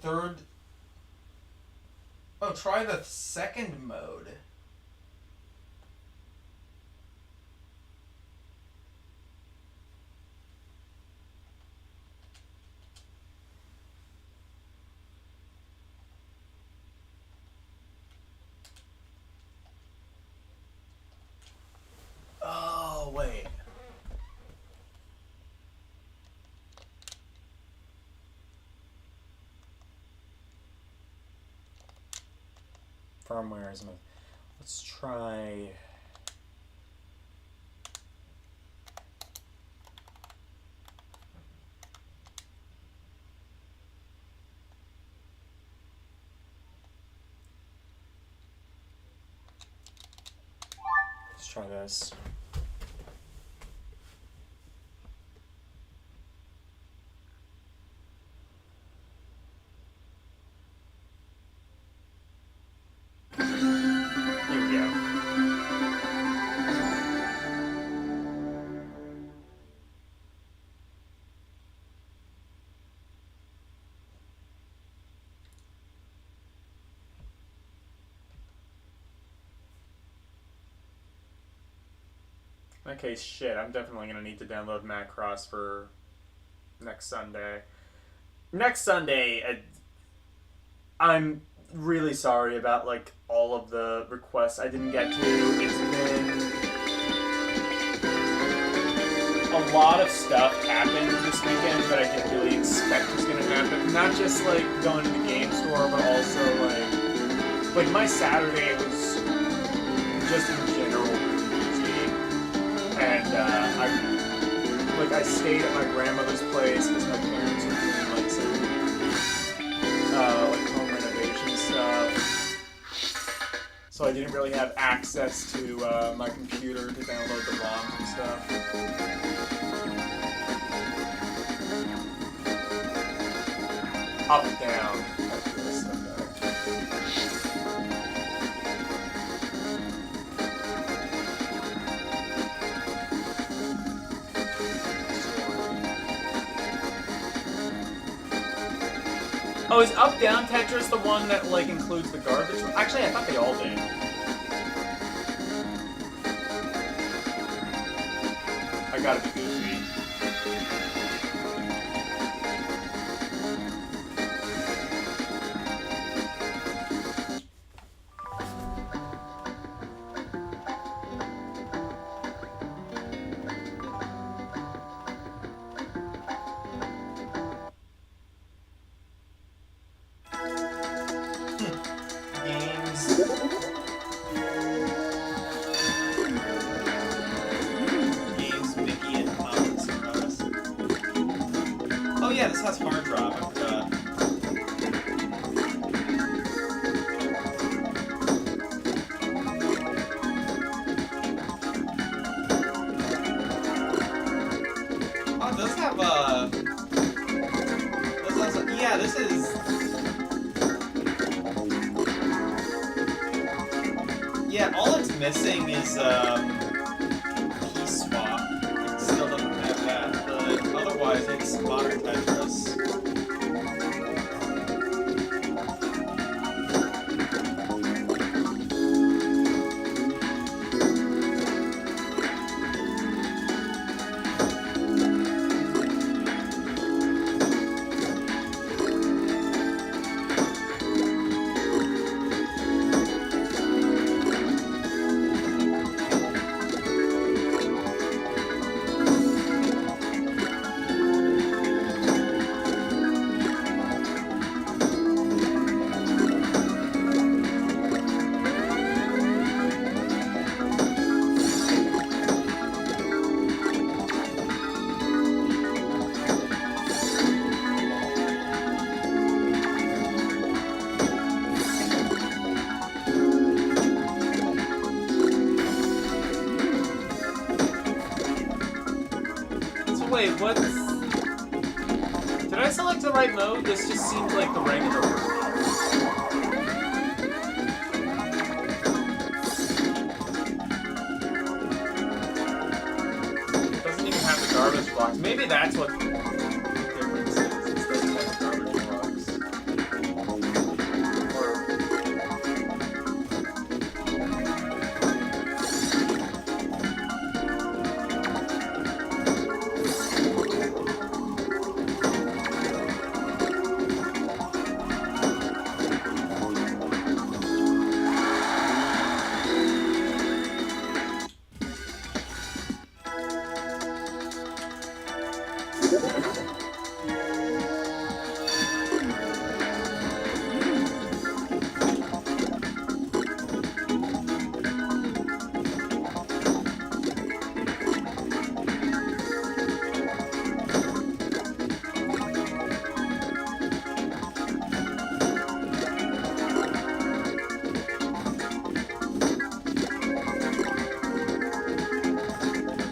Third. Oh, try the second mode. Oh, wait. Firmware is let's try. Let's try this. Here we go. Okay, shit, I'm definitely gonna need to download Macross for next Sunday. Next Sunday, I'm really sorry about, like, all of the requests I didn't get to. It's been... a lot of stuff happened this weekend that I didn't really expect was gonna happen. Not just, like, going to the game store, but also, like my Saturday was just in general busy. And, I stayed at my grandmother's place because my parents were doing, like, some, home renovation stuff. So I didn't really have access to, my computer to download the ROMs and stuff. Up, down. That's this stuff. Oh, is Up Down Tetris the one that, like, includes the garbage? Actually, I thought they all did. I gotta be goofy. Yeah, this has hard drop. I forgot. Oh, it does have yeah, this is. Yeah, all it's missing is key swap. It still doesn't have that, but otherwise it's modern Tetris. wait, what's... Did I select the right mode? This just seems like the regular version. It doesn't even have the garbage blocks. Maybe that's what the difference is. It doesn't have the garbage blocks. Or...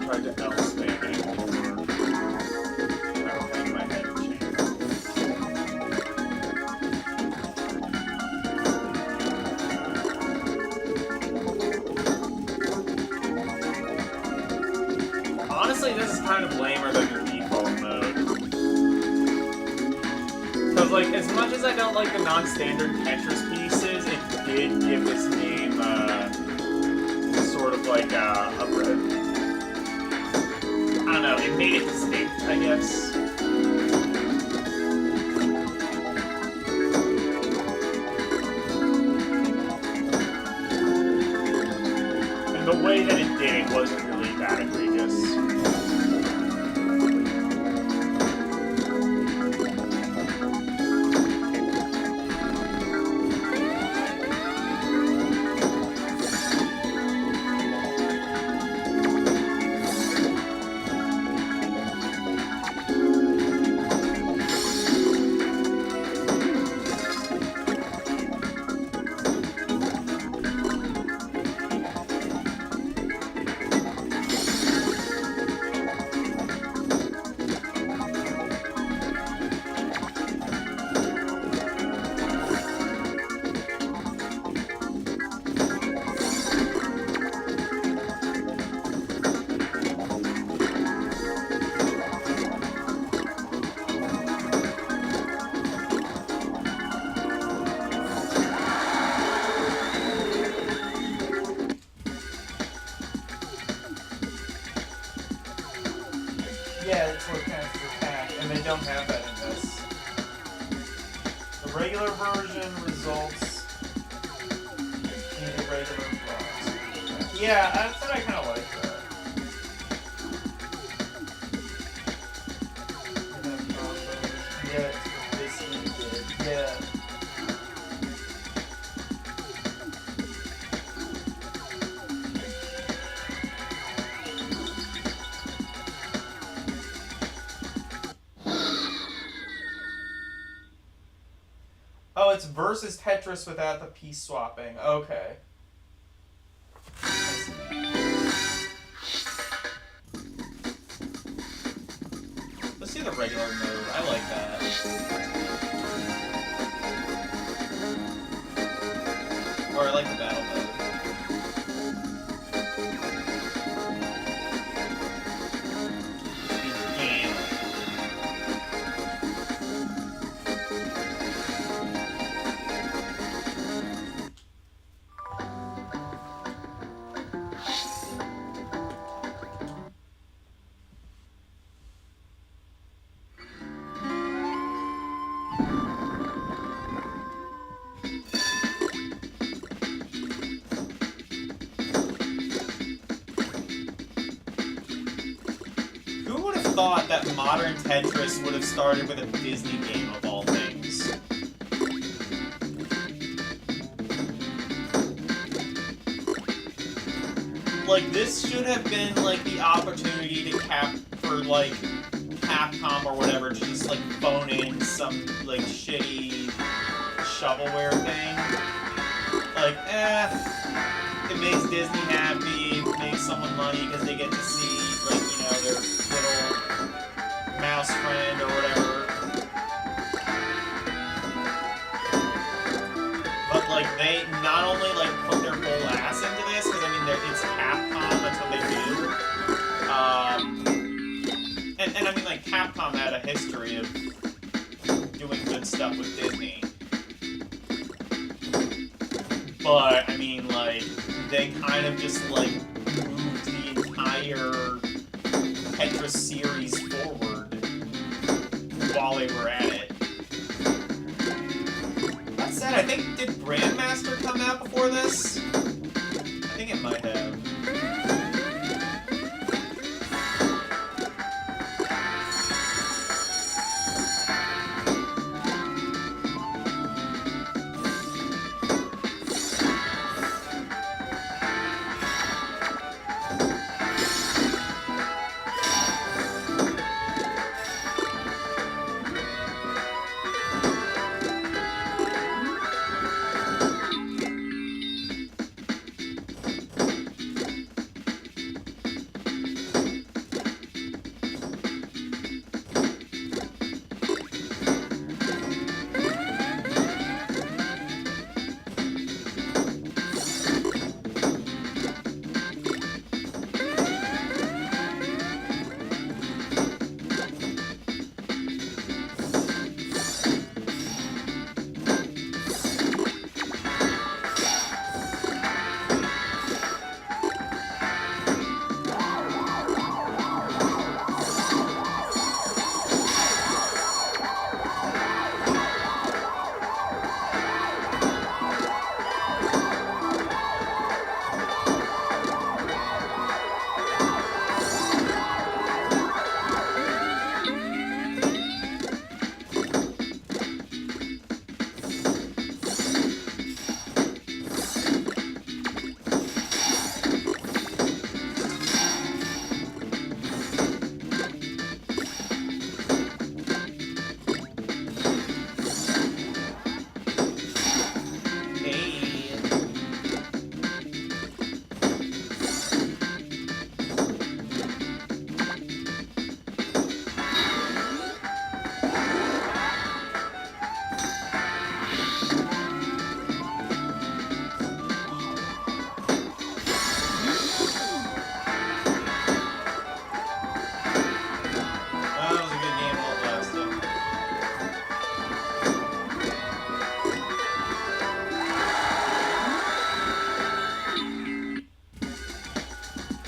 tried to L spam it. It didn't work. I don't think my head changed. Honestly, this is kind of lamer than the default mode. Because, like, as much as I don't like the non-standard Tetris pieces, it did give this game, sort of like, I don't know, it made it distinct, I guess. And the way that it did it wasn't really that egregious. Yeah, it's what counts as attack, and they don't have that in this. The regular version results in irregular blocks. Yeah, I said I kind of like that. Yeah, it's what this one did. Yeah. Oh, it's versus Tetris without the piece swapping. Okay. Let's do the regular mode. I like that. Or I like the battle mode. Game. Who would have thought that modern Tetris would have started with a Disney game of all things? Like, this should have been, like, the opportunity to for, like, Capcom or whatever to just, like, phone in some, like, shitty shovelware thing. Like, it makes Disney happy, it makes someone money because they get to see, like, you know, their little best friend or whatever. But like they not only like put their whole ass into this, because I mean it's Capcom, that's what they do. And I mean like Capcom had a history of doing good stuff with Disney. But I mean like they kind of just like moved the entire Tetris series forward while they were at it. That said, I think, did Grandmaster come out before this? I think it might have.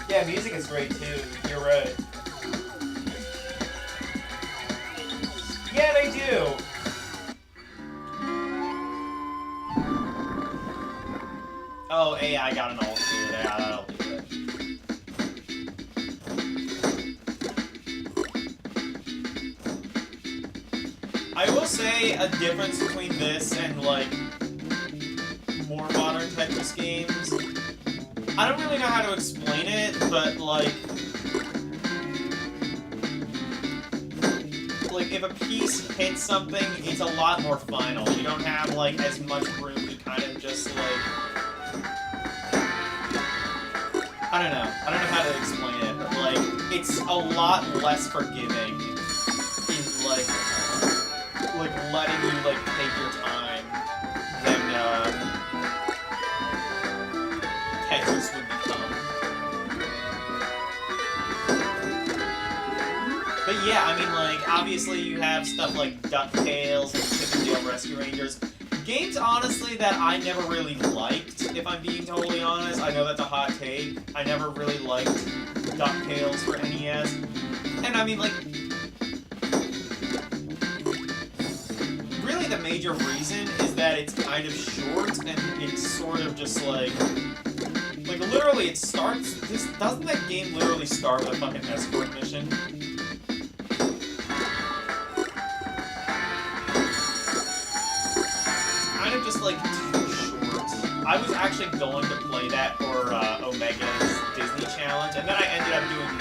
Yeah, music is great too. You're right. Yeah, they do. Oh, AI got an ult here. Yeah, that'll do it. I will say a difference between this and like more modern Tetris games. I don't really know how to explain it, but like if a piece hits something, it's a lot more final. You don't have like as much room to kind of just like I don't know how to explain it, but like it's a lot less forgiving in like letting you like take your time than Tetris would become. But yeah, I mean, like, obviously you have stuff like DuckTales and Chip and Dale Rescue Rangers. Games, honestly, that I never really liked, if I'm being totally honest. I know that's a hot take. I never really liked DuckTales for NES. And I mean, like, really the major reason is that it's kind of short and it's sort of just like literally it starts, doesn't that game literally start with a fucking escort mission? Kind of just like too short. I was actually going to play that for Omega's Disney Challenge, and then I ended up doing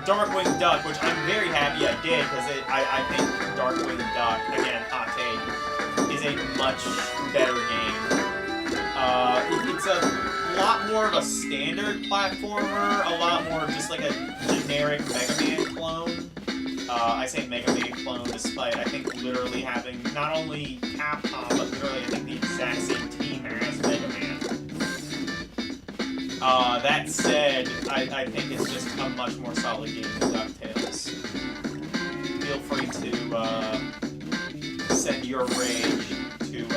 Darkwing Duck, which I'm very happy I did, because I think Darkwing Duck, again, hot take, is a much better game. It's a lot more of a standard platformer, a lot more of just like a generic Mega Man clone. I say Mega Man clone despite, I think, literally having not only Capcom, but literally, I think, the exact same team as Mega Man. That said, I think it's just a much more solid game than DuckTales. Feel free to send your rage to,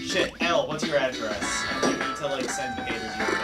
shit, L, what's your address? I need to, like, send the haters your way.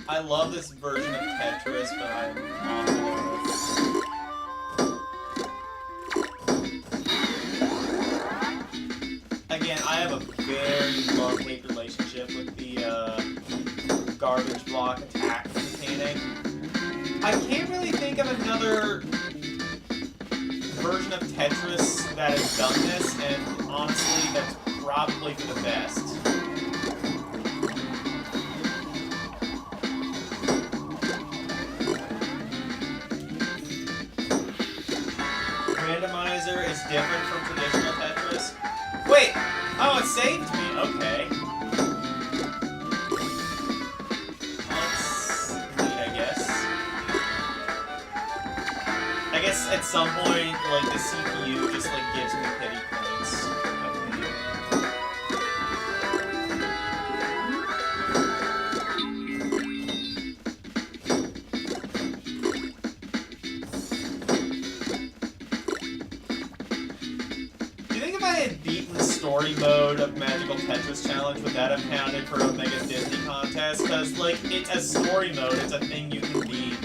I love this version of Tetris, but I'm awful at it. Again, I have a very love-hate relationship with the garbage block attack mechanic. I can't really think of another version of Tetris that has done this, and honestly, that's probably for the best. Randomizer is different from traditional Tetris. Wait! Oh, it saved me. Okay. That's neat, I guess. I guess at some point, like, the CPU just, like, gives me pity points. If I had beaten the story mode of Magical Tetris Challenge, would that have counted for a Mega Disney contest? Because, like, it's a story mode, it's a thing you can beat.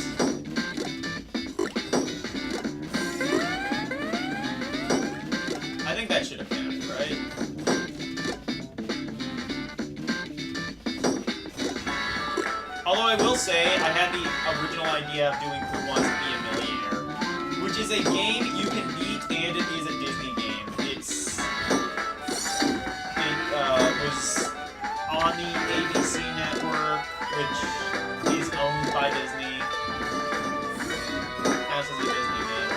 I think that should have counted, right? Although I will say, I had the original idea of doing Who Wants to Be a Millionaire, which is a game you can beat and it is a Disney game. Was on the ABC network, which is owned by Disney. Counts as a Disney game.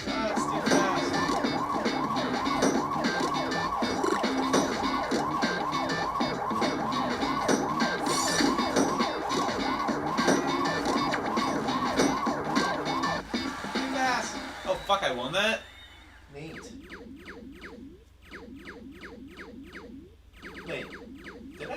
Ah, it's too fast. Fuck, I won that? Neat. Wait, did I?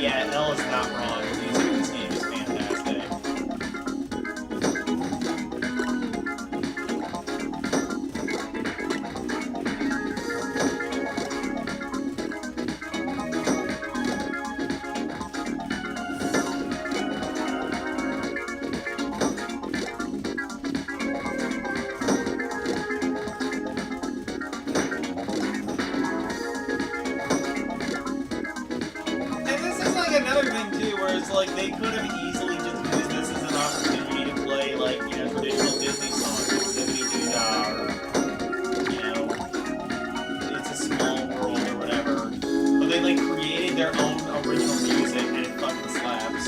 yeah, L is not wrong. The music in this game is fantastic. And this is like another thing too, where it's like they could have easily just used this as an opportunity to play like, you know, traditional Disney songs, like Zippity Doo Dah, or, you know, It's a Small World or whatever. But they like created their own original music and it fucking slaps.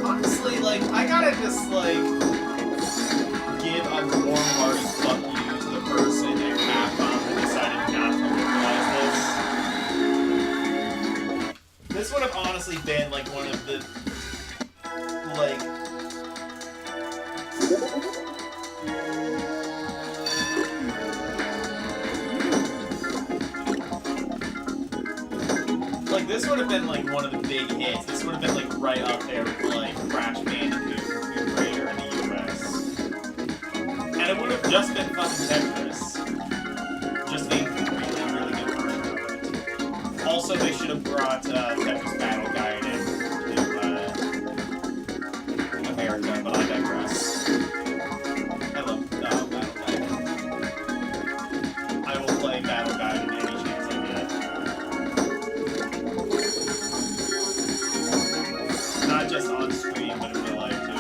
Honestly, like, I gotta just, like, give a warm-hearted fuck you to the person at Capcom who decided not to localize this. This would have honestly been, like, one of the, like... Like, this would have been, like, one of the big hits. This would have been, like, right up there with, like, Crash Bandicoot and Tomb Raider in the US. And it would have just been fucking Tetris. Just a really, really good version of it. Also, they should have brought Tetris Battle Guide in to America, but I digress. I love Battle Guide. I will play Battle Guide in any chance I get. Not just on stream, but in real life too.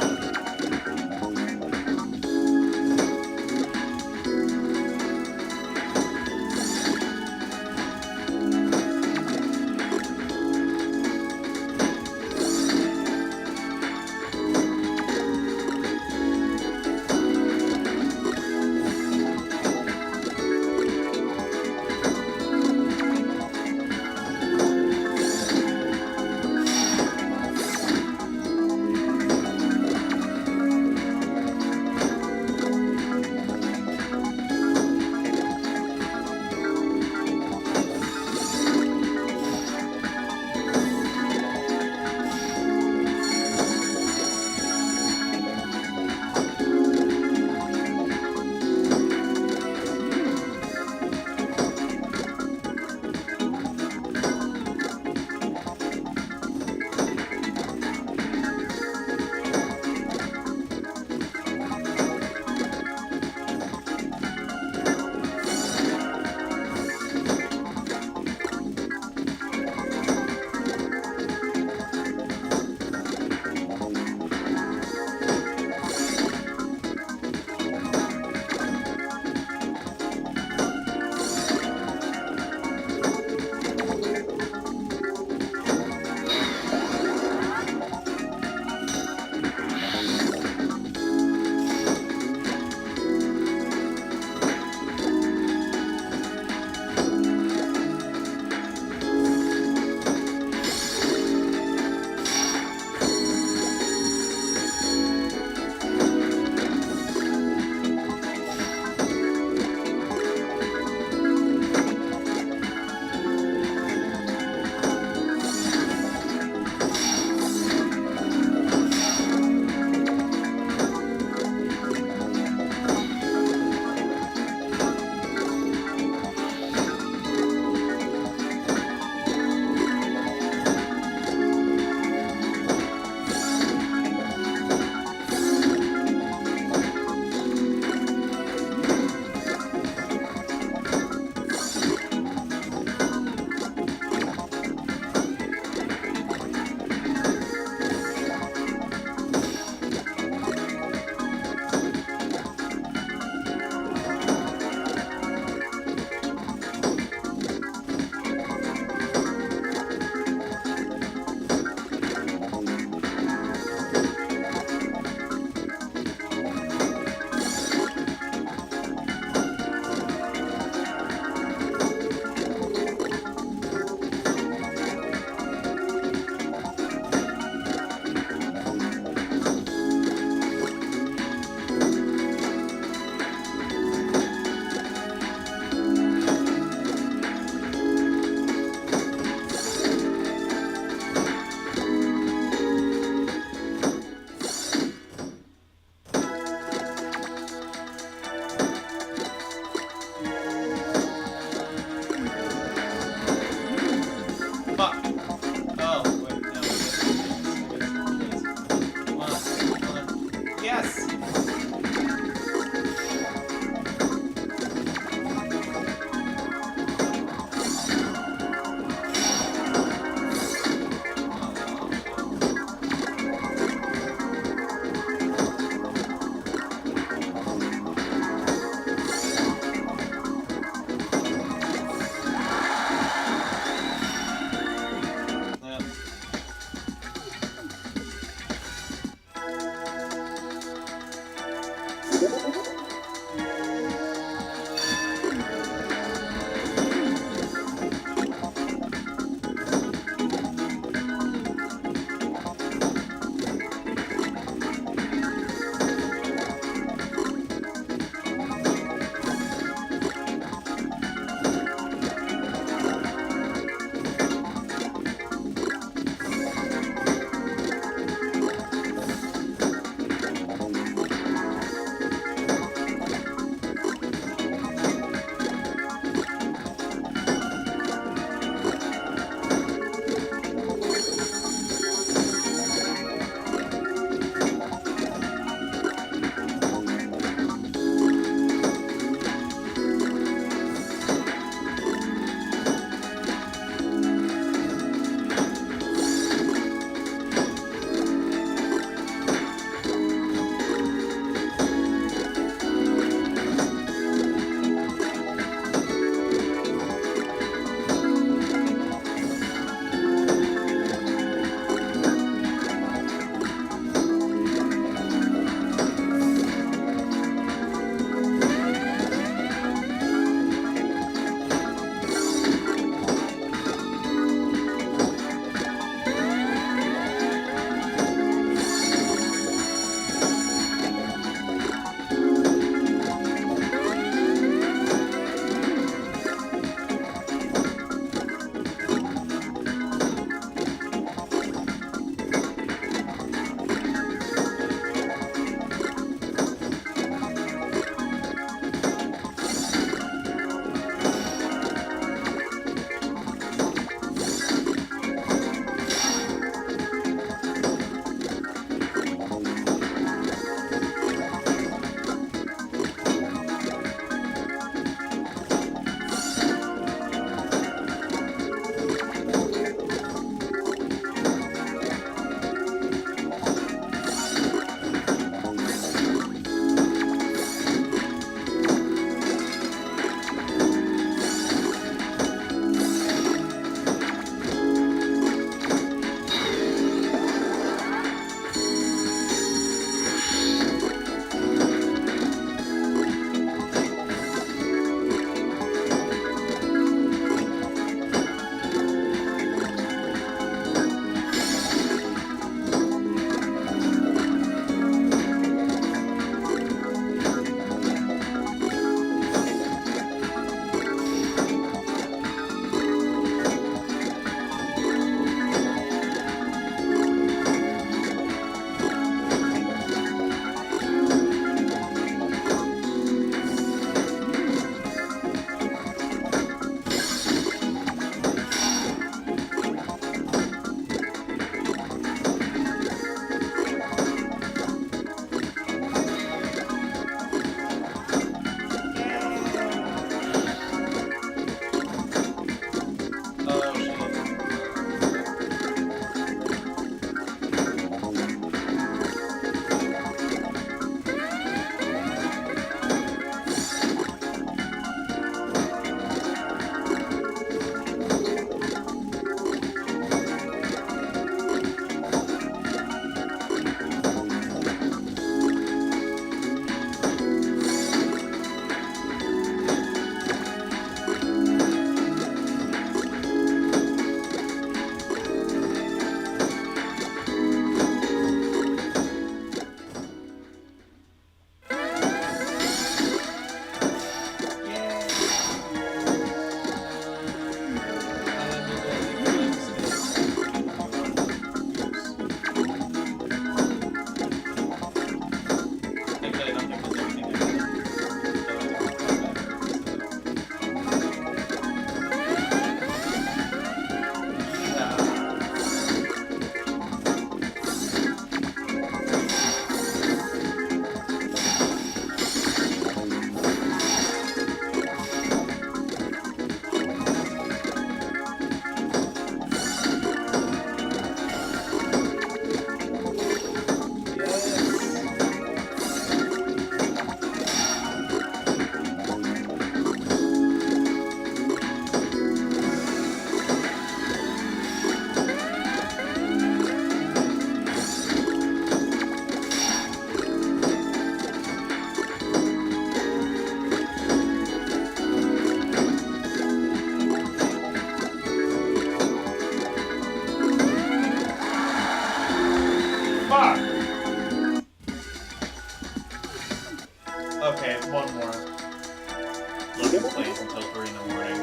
he plays until 3 in the morning.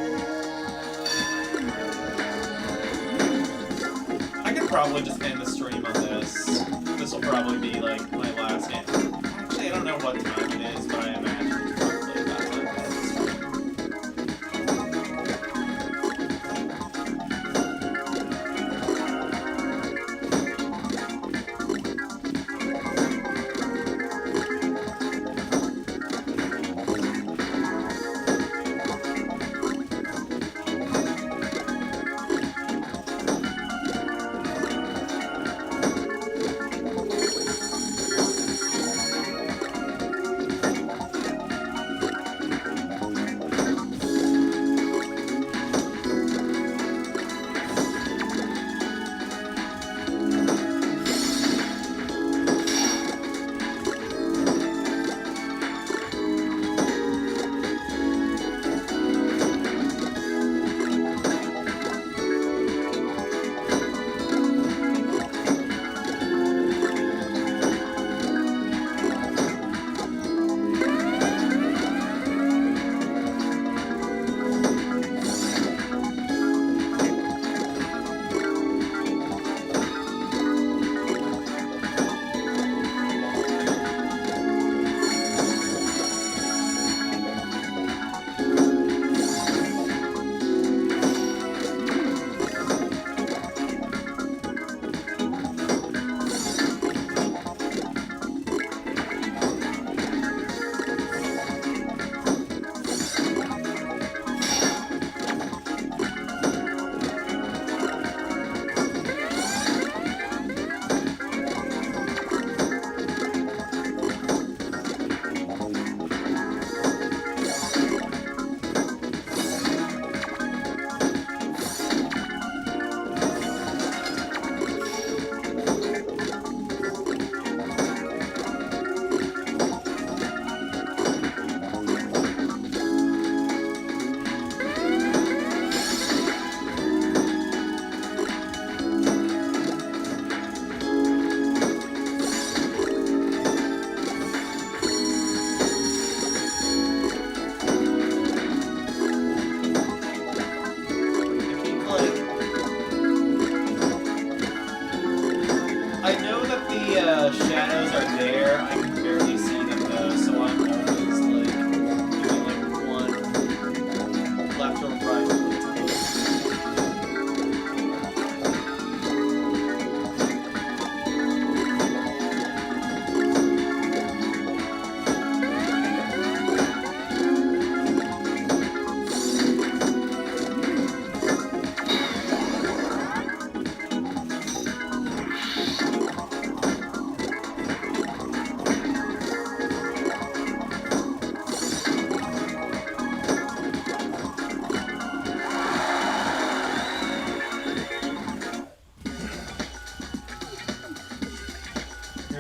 I could probably just end the stream on this. This will probably be like my last game. Actually, I don't know what time it is, but I imagine it's probably about time to end the stream. Shadows are there. I can barely see them though, so I'm always like doing like one left or right.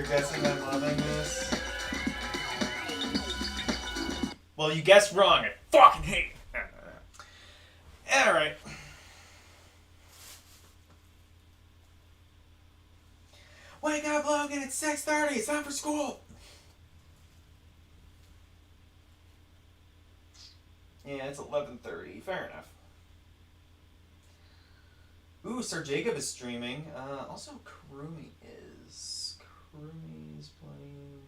Guessing I'm loving this? Well, you guessed wrong. I fucking hate it. Alright. Wake up, Logan. It's 6:30. It's time for school. Yeah, it's 11:30. Fair enough. Ooh, Sir Jacob is streaming. Also, Kurumi is. Rumi's playing.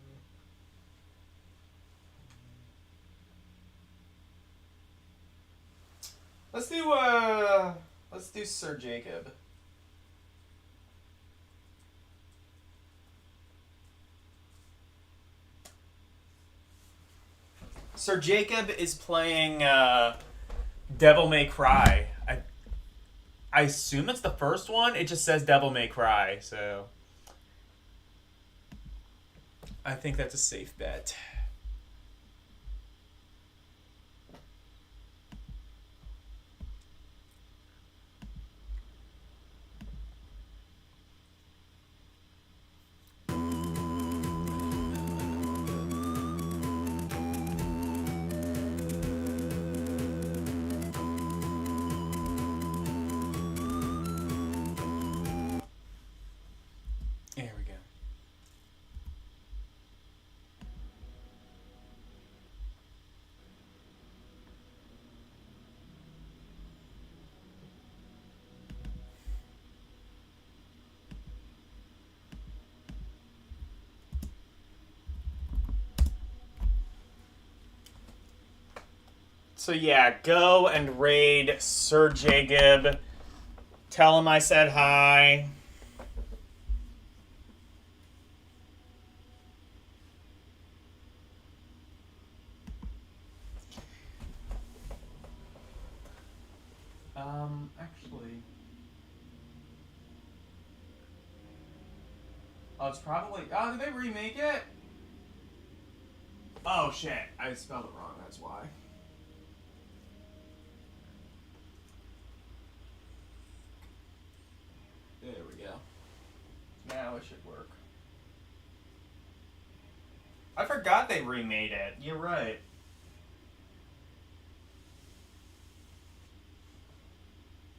Let's do Sir Jacob. Sir Jacob is playing Devil May Cry. I assume it's the first one. It just says Devil May Cry, so I think that's a safe bet. There we go. So yeah, go and raid Sir Jacob. Tell him I said hi. Actually... Oh, it's probably... Oh, did they remake it? Oh, shit. I spelled it wrong, that's why. There we go. Now it should work. I forgot they remade it. You're right.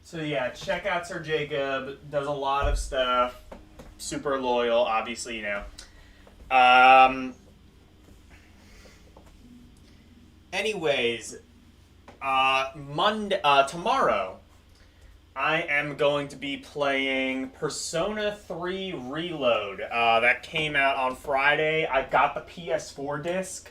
So yeah, check out Sir Jacob. Does a lot of stuff. Super loyal, obviously, you know. Anyways, tomorrow, I am going to be playing Persona 3 Reload. That came out on Friday. I got the PS4 disc.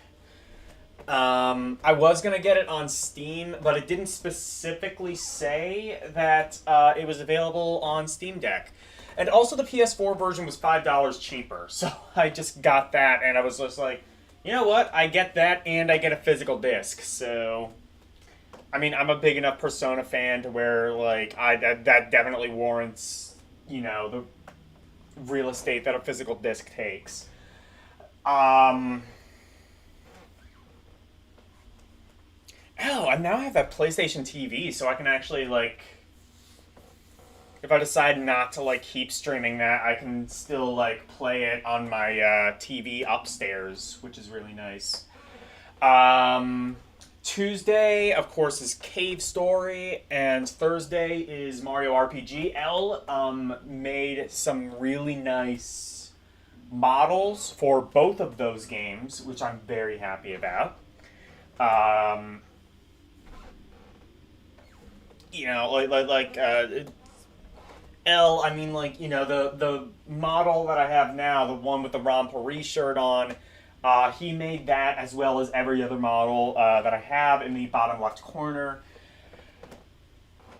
I was going to get it on Steam, but it didn't specifically say that it was available on Steam Deck. And also the PS4 version was $5 cheaper, so I just got that, and I was just like, you know what, I get that, and I get a physical disc, so... I mean, I'm a big enough Persona fan to where, like, that definitely warrants, you know, the real estate that a physical disc takes. Oh, I now have that PlayStation TV, so I can actually, like... If I decide not to, like, keep streaming that, I can still, like, play it on my TV upstairs, which is really nice. Tuesday, of course, is Cave Story, and Thursday is Mario RPG. L made some really nice models for both of those games, which I'm very happy about. You know, L, I mean, like, you know, the model that I have now, the one with the ROMpourri shirt on, he made that as well as every other model that I have in the bottom left corner.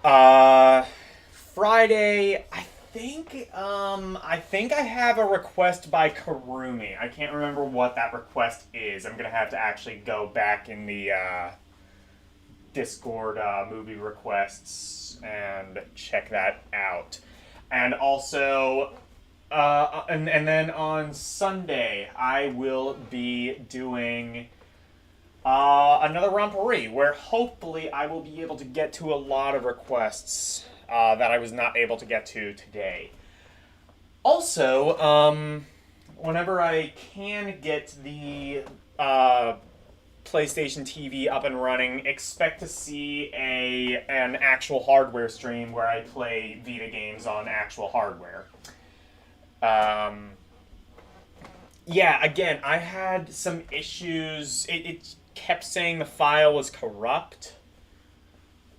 Friday, I think I have a request by Karumi. I can't remember what that request is. I'm going to have to actually go back in the Discord movie requests and check that out. And also, and then on Sunday, I will be doing another ROMpourri, where hopefully I will be able to get to a lot of requests that I was not able to get to today. Also, whenever I can get the PlayStation TV up and running, expect to see an actual hardware stream where I play Vita games on actual hardware. Yeah, again, I had some issues. It kept saying the file was corrupt.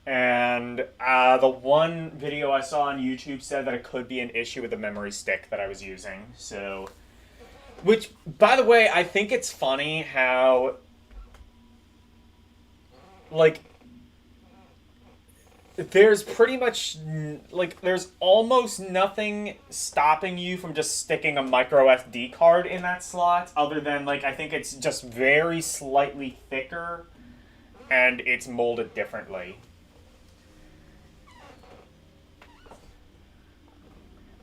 And the one video I saw on YouTube said that it could be an issue with the memory stick that I was using. So, which, by the way, I think it's funny how... like, there's pretty much, like, there's almost nothing stopping you from just sticking a micro SD card in that slot, other than, like, I think it's just very slightly thicker, and it's molded differently.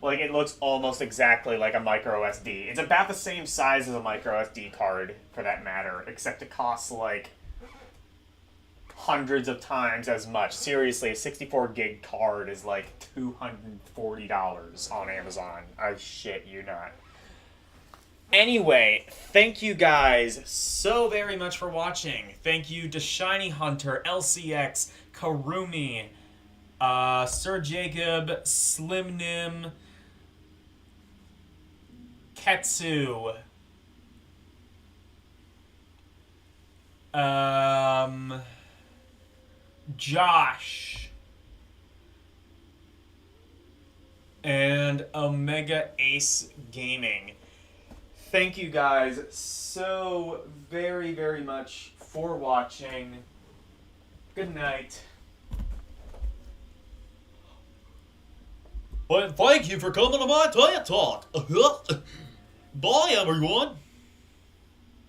Like, it looks almost exactly like a micro SD. It's about the same size as a micro SD card, for that matter, except it costs, like, hundreds of times as much. Seriously, a 64 gig card is like $240 on Amazon. I shit you not. Anyway, thank you guys so very much for watching. Thank you to Shiny Hunter, LCX, Karumi, Sir Jacob, Slim Nim, Ketsu, Josh, and Omega Ace Gaming. Thank you guys so very, very much for watching. Good night. Well, thank you for coming to my TED Talk. Bye, everyone.